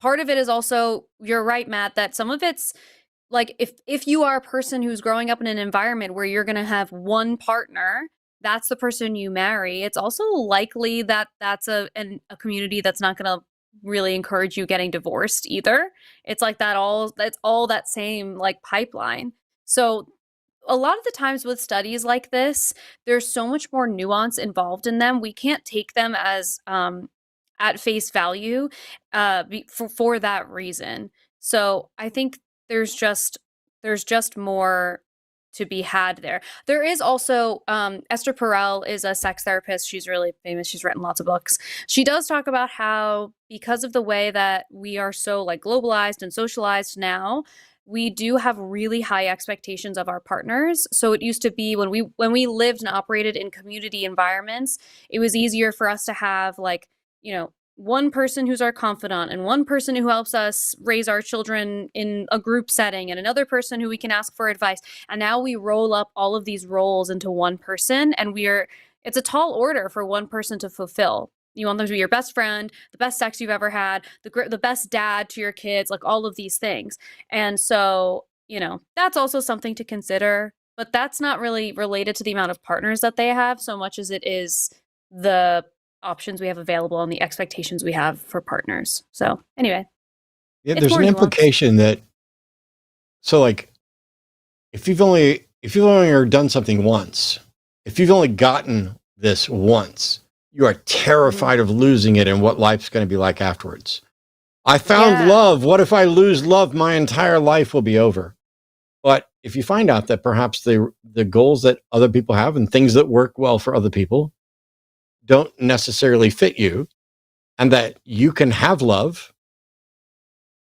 part of it is also, you're right, Matt, that some of it's like, if you are a person who's growing up in an environment where you're going to have one partner, that's the person you marry. It's also likely that that's a community that's not going to really encourage you getting divorced either. It's like that's all that same like pipeline. So a lot of the times with studies like this, there's so much more nuance involved in them. We can't take them as at face value for that reason. So I think there's just more to be had there. There is also Esther Perel is a sex therapist. She's really famous. She's written lots of books. She does talk about how, because of the way that we are so like globalized and socialized now, we do have really high expectations of our partners. So it used to be when we lived and operated in community environments, it was easier for us to have like one person who's our confidant and one person who helps us raise our children in a group setting and another person who we can ask for advice. And now we roll up all of these roles into one person, and it's a tall order for one person to fulfill. You want them to be your best friend, the best sex you've ever had, the best dad to your kids, like all of these things. And so, that's also something to consider, but that's not really related to the amount of partners that they have so much as it is the options we have available and the expectations we have for partners. So anyway. Yeah, there's an implication that, so like, if you've only done something once, if you've only gotten this once, you are terrified of losing it and what life's going to be like afterwards. I found love. What if I lose love? My entire life will be over. But if you find out that perhaps the goals that other people have and things that work well for other people don't necessarily fit you, and that you can have love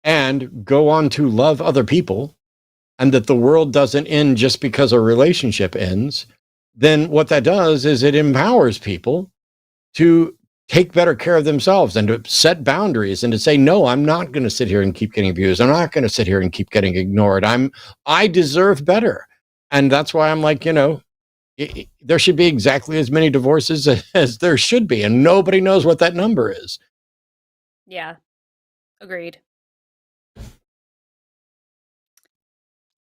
and go on to love other people, and that the world doesn't end just because a relationship ends, then what that does is it empowers people to take better care of themselves and to set boundaries and to say, no, I'm not going to sit here and keep getting abused. I'm not going to sit here and keep getting ignored. I deserve better. And that's why I'm like, there should be exactly as many divorces as there should be. And nobody knows what that number is. Yeah. Agreed.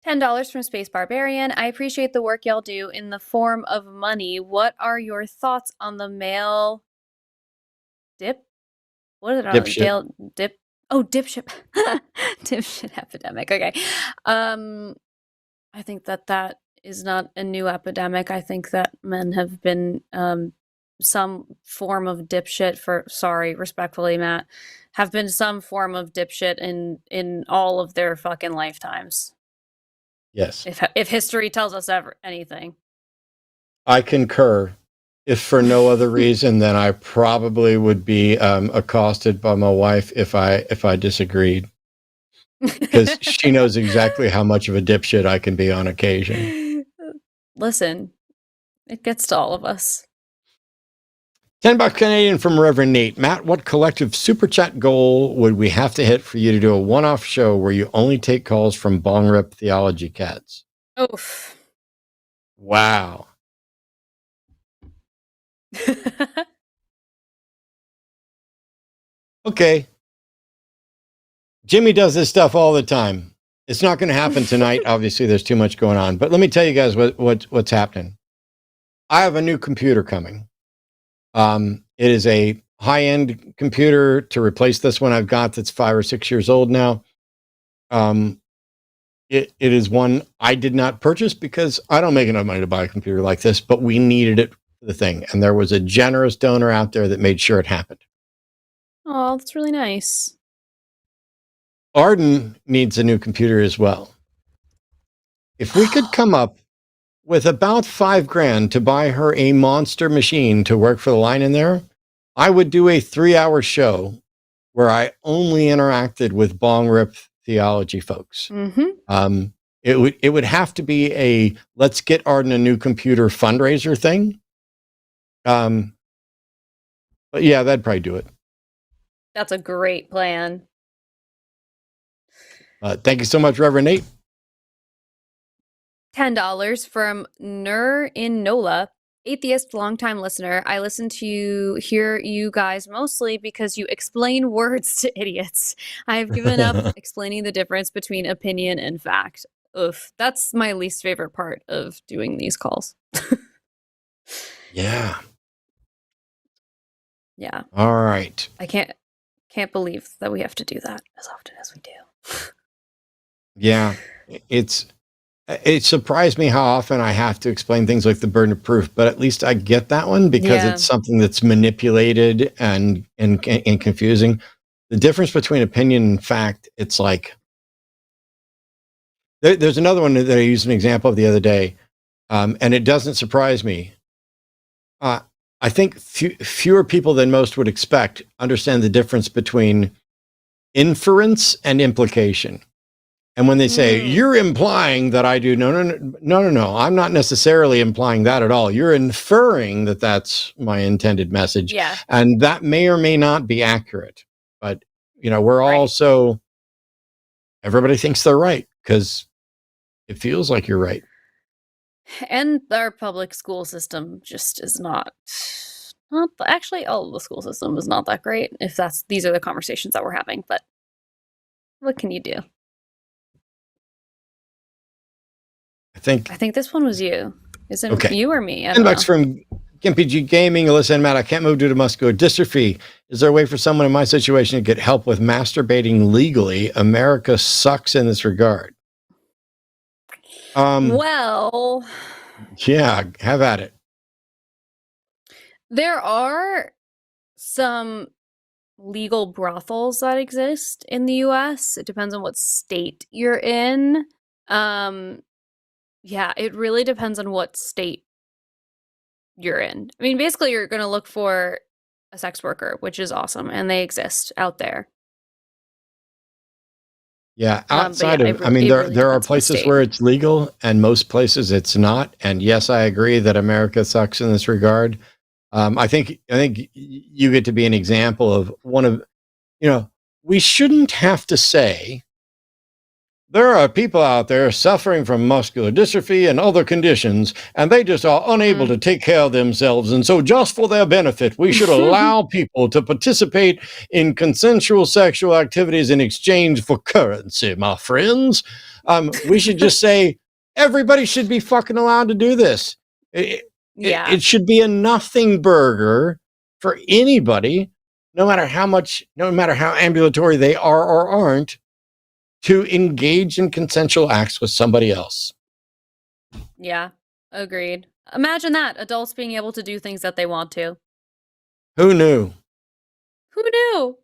$10 from Space Barbarian. I appreciate the work y'all do in the form of money. What are your thoughts on the male dip? What is it? Dipshit. Dip. Oh, dipshit. Dipshit epidemic. Okay. I think that is not a new epidemic. I think that men have been some form of dipshit respectfully, Matt, have been some form of dipshit in all of their fucking lifetimes. Yes. If history tells us anything. I concur. If for no other reason than I probably would be accosted by my wife if I disagreed, because she knows exactly how much of a dipshit I can be on occasion. Listen, it gets to all of us. $10 Canadian from Reverend Nate. Matt, what collective super chat goal would we have to hit for you to do a one-off show where you only take calls from bong rip theology cats? Oof. Wow. Okay. Jimmy does this stuff all the time. It's not going to happen tonight. Obviously, there's too much going on. But let me tell you guys what's happening. I have a new computer coming. It is a high-end computer to replace this one I've got that's 5 or 6 years old now. It is one I did not purchase because I don't make enough money to buy a computer like this, but we needed it for the thing. And there was a generous donor out there that made sure it happened. Oh, that's really nice. Arden needs a new computer as well. If we could come up with about $5,000 to buy her a monster machine to work for the line in there, I would do a 3-hour show where I only interacted with bong rip theology folks. Mm-hmm. It would have to be a let's get Arden a new computer fundraiser thing. But yeah, that'd probably do it. That's a great plan. Thank you so much, Reverend Nate. $10 from Nur in Nola. Atheist, longtime listener. I listen to hear you guys mostly because you explain words to idiots. I've given up explaining the difference between opinion and fact. Oof, that's my least favorite part of doing these calls. Yeah. Yeah. All right. I can't believe that we have to do that as often as we do. Yeah. It surprised me how often I have to explain things like the burden of proof, but at least I get that one because it's something that's manipulated and confusing. The difference between opinion and fact, it's like, there's another one that I used an example of the other day, and it doesn't surprise me. I think fewer people than most would expect understand the difference between inference and implication. And when they say, you're implying that I do, no, I'm not necessarily implying that at all. You're inferring that that's my intended message. Yeah. And that may or may not be accurate. But, we're all so, everybody thinks they're right because it feels like you're right. And our public school system just is not actually, all of the school system is not that great if these are the conversations that we're having. But what can you do? I think this one was you. Is it you or me? I don't know. From MPG Gaming, Alyssa and Matt. I can't move due to muscular dystrophy. Is there a way for someone in my situation to get help with masturbating legally? America sucks in this regard. Well, yeah, have at it. There are some legal brothels that exist in the US. It depends on what state you're in. Yeah, it really depends on what state you're in. I mean, basically, you're going to look for a sex worker, which is awesome, and they exist out there. Yeah, outside of, there are places where it's legal, and most places it's not. And yes, I agree that America sucks in this regard. I think you get to be an example of one of, we shouldn't have to say there are people out there suffering from muscular dystrophy and other conditions, and they just are unable to take care of themselves. And so just for their benefit, we should allow people to participate in consensual sexual activities in exchange for currency, my friends. We should just say everybody should be fucking allowed to do this. It should be a nothing burger for anybody, no matter how ambulatory they are or aren't, to engage in consensual acts with somebody else. Yeah, agreed. Imagine that, adults being able to do things that they want to. Who knew? Who knew?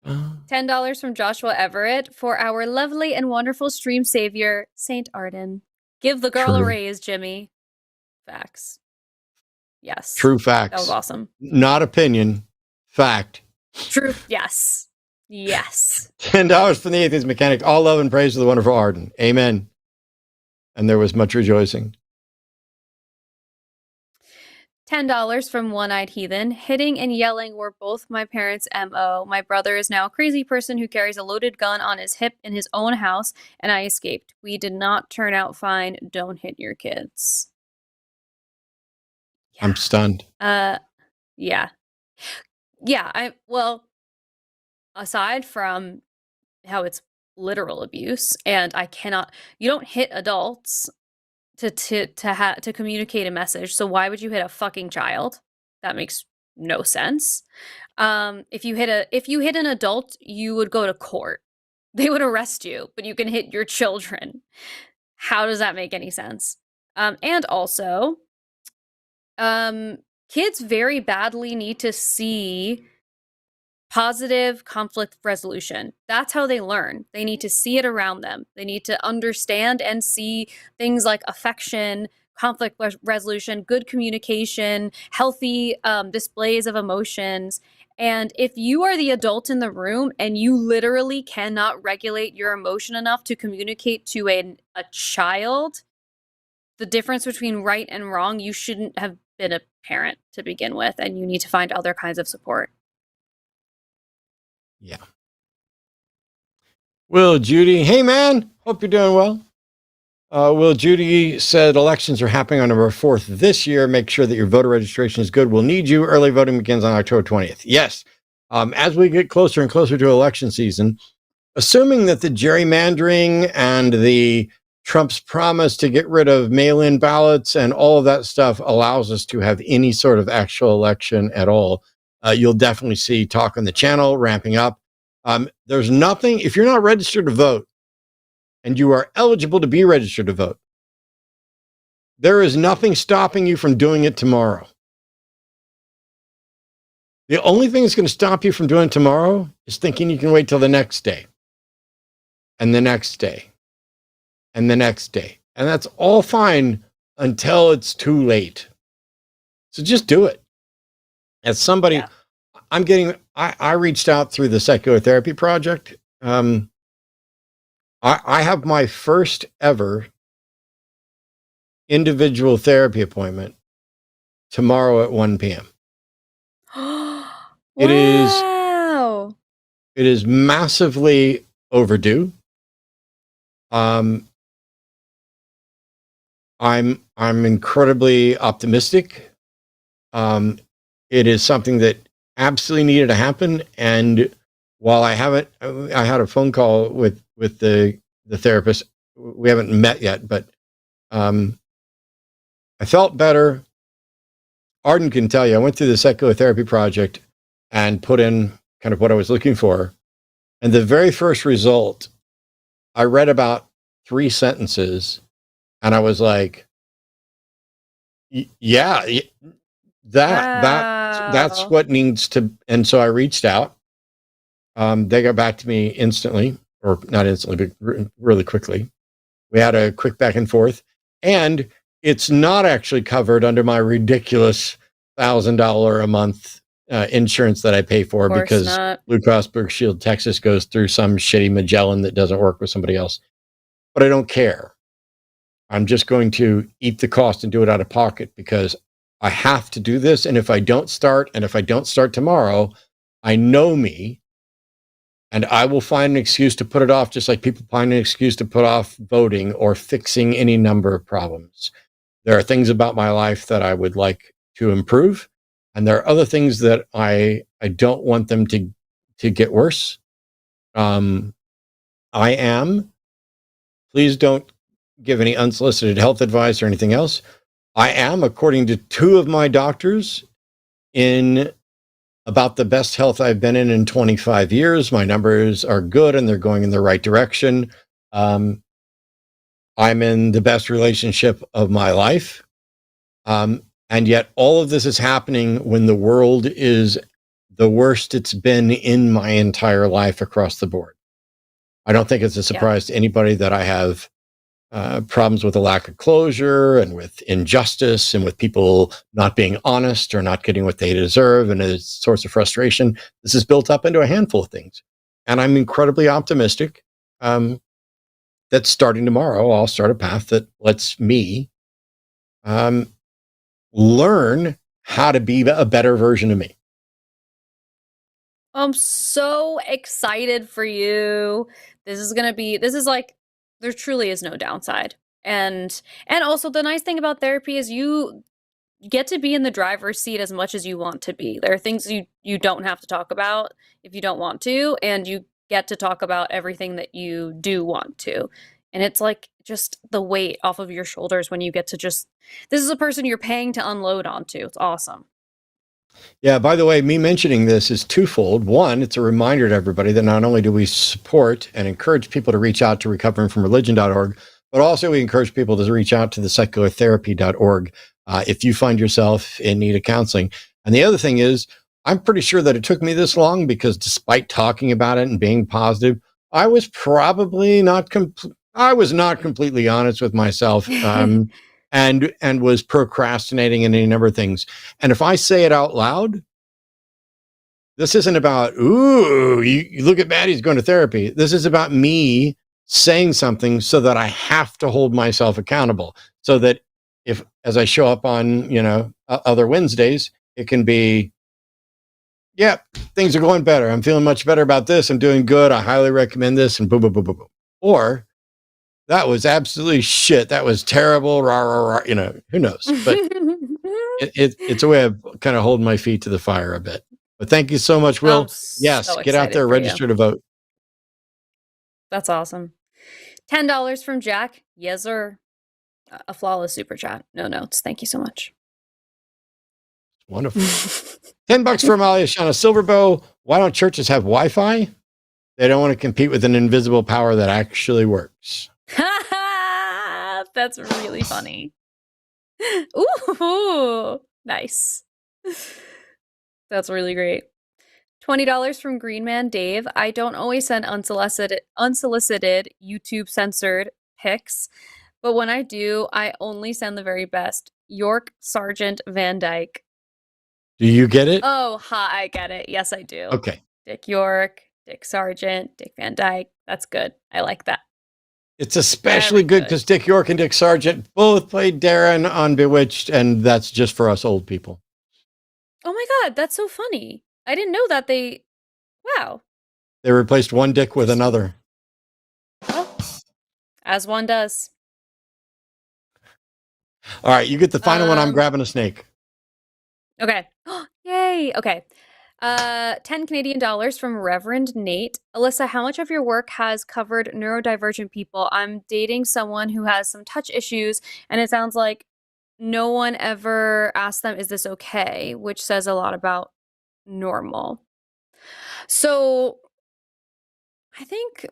$10 from Joshua Everett for our lovely and wonderful stream savior, Saint Arden. Give the girl a raise, Jimmy. Facts. Yes. True facts. That was awesome. Not opinion. Fact. True. Yes. Yes. $10 from the atheist mechanic. All love and praise to the wonderful Arden. Amen. And there was much rejoicing. $10 from One-Eyed Heathen. Hitting and yelling were both my parents' MO. My brother is now a crazy person who carries a loaded gun on his hip in his own house, and I escaped. We did not turn out fine. Don't hit your kids. Yeah. I'm stunned. Yeah. Yeah, aside from how it's literal abuse, and you don't hit adults to communicate a message. So why would you hit a fucking child? That makes no sense. If you hit an adult, you would go to court. They would arrest you, but you can hit your children. How does that make any sense? And also, kids very badly need to see positive conflict resolution. That's how they learn. They need to see it around them. They need to understand and see things like affection, conflict resolution, good communication, healthy displays of emotions. And if you are the adult in the room and you literally cannot regulate your emotion enough to communicate to a child the difference between right and wrong, you shouldn't have been a parent to begin with, and you need to find other kinds of support. Yeah. Will Judy, hey man, hope you're doing well. Will Judy said elections are happening on November 4th this year. Make sure that your voter registration is good. We'll need you. Early voting begins on October 20th. Yes. As we get closer and closer to election season, assuming that the gerrymandering and the Trump's promise to get rid of mail-in ballots and all of that stuff allows us to have any sort of actual election at all, you'll definitely see talk on the channel ramping up. There's nothing, if you're not registered to vote and you are eligible to be registered to vote, there is nothing stopping you from doing it tomorrow. The only thing that's going to stop you from doing it tomorrow is thinking you can wait till the next day and the next day and the next day. And that's all fine until it's too late. So just do it. As somebody, I reached out through the Secular Therapy Project I have my first ever individual therapy appointment tomorrow at 1 p.m. It is Wow. It is massively overdue. I'm incredibly optimistic. It is something that absolutely needed to happen. And while I had a phone call with the therapist. We haven't met yet, but I felt better. Arden can tell you, I went through the psychotherapy project and put in kind of what I was looking for. And the very first result, I read about 3 sentences and I was like, yeah, that's Wow. what needs to. And so I reached out. They got back to me instantly, or not instantly, but really quickly. We had a quick back and forth, and it's not actually covered under my ridiculous $1,000 a month insurance that I pay for, Of course because not. Blue Cross Blue Shield Texas goes through some shitty Magellan that doesn't work with somebody else. But I don't care. I'm just going to eat the cost and do it out of pocket because I have to do this. And if I don't start tomorrow, I know me, and I will find an excuse to put it off, just like people find an excuse to put off voting or fixing any number of problems. There are things about my life that I would like to improve, and there are other things that I don't want them to get worse. Please don't give any unsolicited health advice or anything else. I am, according to 2 of my doctors, in about the best health I've been in 25 years. My numbers are good and they're going in the right direction. I'm in the best relationship of my life. And yet all of this is happening when the world is the worst it's been in my entire life across the board. I don't think it's a surprise to anybody that I have problems with a lack of closure and with injustice and with people not being honest or not getting what they deserve, and it's a source of frustration. This is built up into a handful of things. And I'm incredibly optimistic that starting tomorrow, I'll start a path that lets me learn how to be a better version of me. I'm so excited for you. This is like, there truly is no downside. And also the nice thing about therapy is you get to be in the driver's seat as much as you want to be. There are things you don't have to talk about if you don't want to, and you get to talk about everything that you do want to. And it's like just the weight off of your shoulders when you get to this is a person you're paying to unload onto. It's awesome. Yeah, by the way, me mentioning this is twofold. One, it's a reminder to everybody that not only do we support and encourage people to reach out to recoveringfromreligion.org, but also we encourage people to reach out to the psychotherapy.org if you find yourself in need of counseling. And the other thing is, I'm pretty sure that it took me this long because despite talking about it and being positive, I was probably not completely honest with myself. And was procrastinating in any number of things. And if I say it out loud, this isn't about, ooh, you look at Maddie's going to therapy. This is about me saying something so that I have to hold myself accountable. So that if, as I show up on, other Wednesdays, it can be, yeah, things are going better. I'm feeling much better about this. I'm doing good. I highly recommend this, and boom, boom, boom, boom, boom. Or, that was absolutely shit. That was terrible. Rah, rah, rah. Who knows? But it's a way of kind of holding my feet to the fire a bit. But thank you so much, Will. Yes, so get out there, excited for register you. to vote. That's awesome. $10 from Jack. Yes, sir. A flawless super chat. No notes. Thank you so much. Wonderful. $10 from Alyssa Silverbow. Why don't churches have Wi-Fi? They don't want to compete with an invisible power that actually works. That's really funny. Ooh, nice. That's really great. $20 from Green Man Dave. I don't always send unsolicited YouTube censored pics, but when I do, I only send the very best. York Sergeant Van Dyke. Do you get it? Oh, ha, I get it. Yes, I do. Okay. Dick York. Dick Sargent, Dick Van Dyke. That's good. I like that. It's especially good because Dick York and Dick Sargent both played Darren on Bewitched, and that's just for us old people. Oh my God, that's so funny. I didn't know that wow. They replaced one dick with another. Oh, as one does. All right, you get the final one. I'm grabbing a snake. Okay. Yay. Okay. 10 Canadian dollars from Reverend Nate. Alyssa, how much of your work has covered neurodivergent people? I'm dating someone who has some touch issues, and it sounds like no one ever asked them, is this okay? Which says a lot about normal. So I think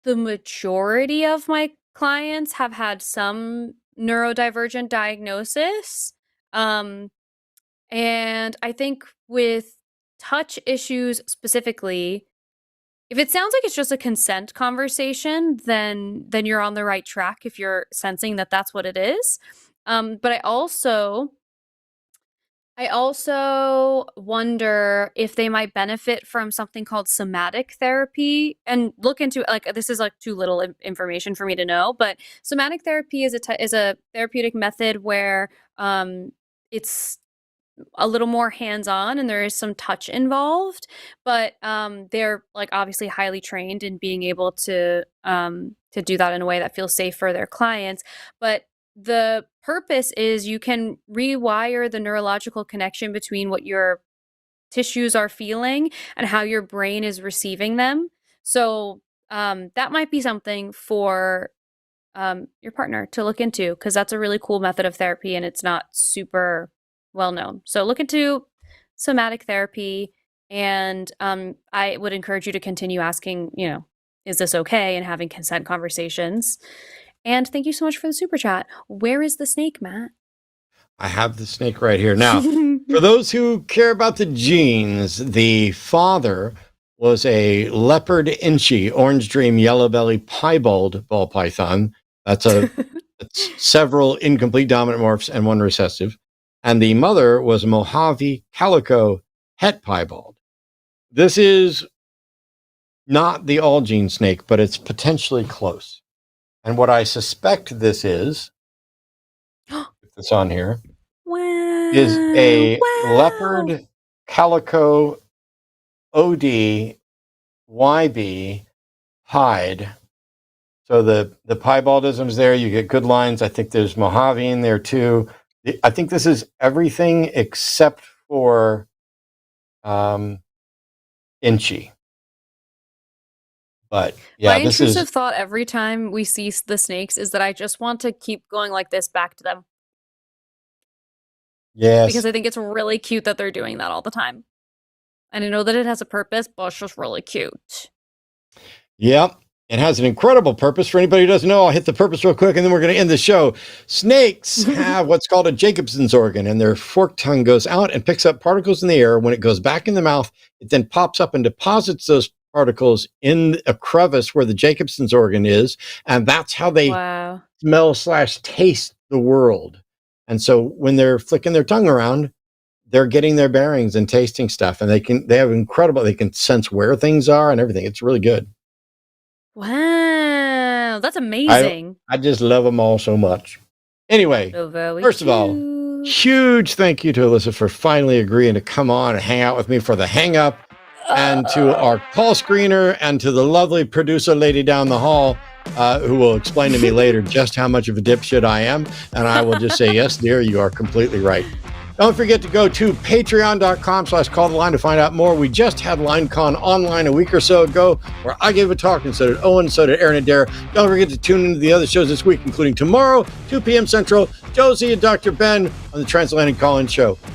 the majority of my clients have had some neurodivergent diagnosis. And I think with touch issues specifically, if it sounds like it's just a consent conversation, then you're on the right track if you're sensing that that's what it is. But I also wonder if they might benefit from something called somatic therapy, and look into like this is like too little information for me to know, but somatic therapy is a therapeutic method where it's a little more hands-on and there is some touch involved, but they're like obviously highly trained in being able to do that in a way that feels safe for their clients. But the purpose is you can rewire the neurological connection between what your tissues are feeling and how your brain is receiving them. So that might be something for your partner to look into, because that's a really cool method of therapy and it's not super well known. So look into somatic therapy, and I would encourage you to continue asking, is this okay, and having consent conversations. And thank you so much for the super chat. Where is the snake, Matt? I have the snake right here. Now, for those who care about the genes, the father was a leopard inchi, orange dream, yellow belly, piebald ball python. That's several incomplete dominant morphs and one recessive. And the mother was a Mojave calico het piebald. This is not the all gene snake, but it's potentially close. And what I suspect this is, put this on here, is a leopard calico OD YB hide. So the piebaldism's there. You get good lines. I think there's Mojave in there too. I think this is everything except for Inchi. But yeah, my intrusive thought every time we see the snakes is that I just want to keep going like this back to them. Yes. Because I think it's really cute that they're doing that all the time. And I know that it has a purpose, but it's just really cute. Yep. It has an incredible purpose. For anybody who doesn't know, I'll hit the purpose real quick, and then we're going to end the show. Snakes have what's called a Jacobson's organ, and their forked tongue goes out and picks up particles in the air. When it goes back in the mouth, it then pops up and deposits those particles in a crevice where the Jacobson's organ is, and that's how they smell/taste the world. And so when they're flicking their tongue around, they're getting their bearings and tasting stuff, and they can sense where things are and everything. It's really good. Wow, that's amazing. I just love them all so much. Anyway, first of all, huge thank you to Alyssa for finally agreeing to come on and hang out with me for the hang up, and to our call screener, and to the lovely producer lady down the hall, who will explain to me later just how much of a dipshit I am. And I will just say, yes, dear, you are completely right. Don't forget to go to patreon.com/calltheline to find out more. We just had LineCon online a week or so ago, where I gave a talk, and so did Owen, so did Aaron and Dare. Don't forget to tune into the other shows this week, including tomorrow, 2 p.m. Central, Josie and Dr. Ben on the Transatlantic Call-In Show.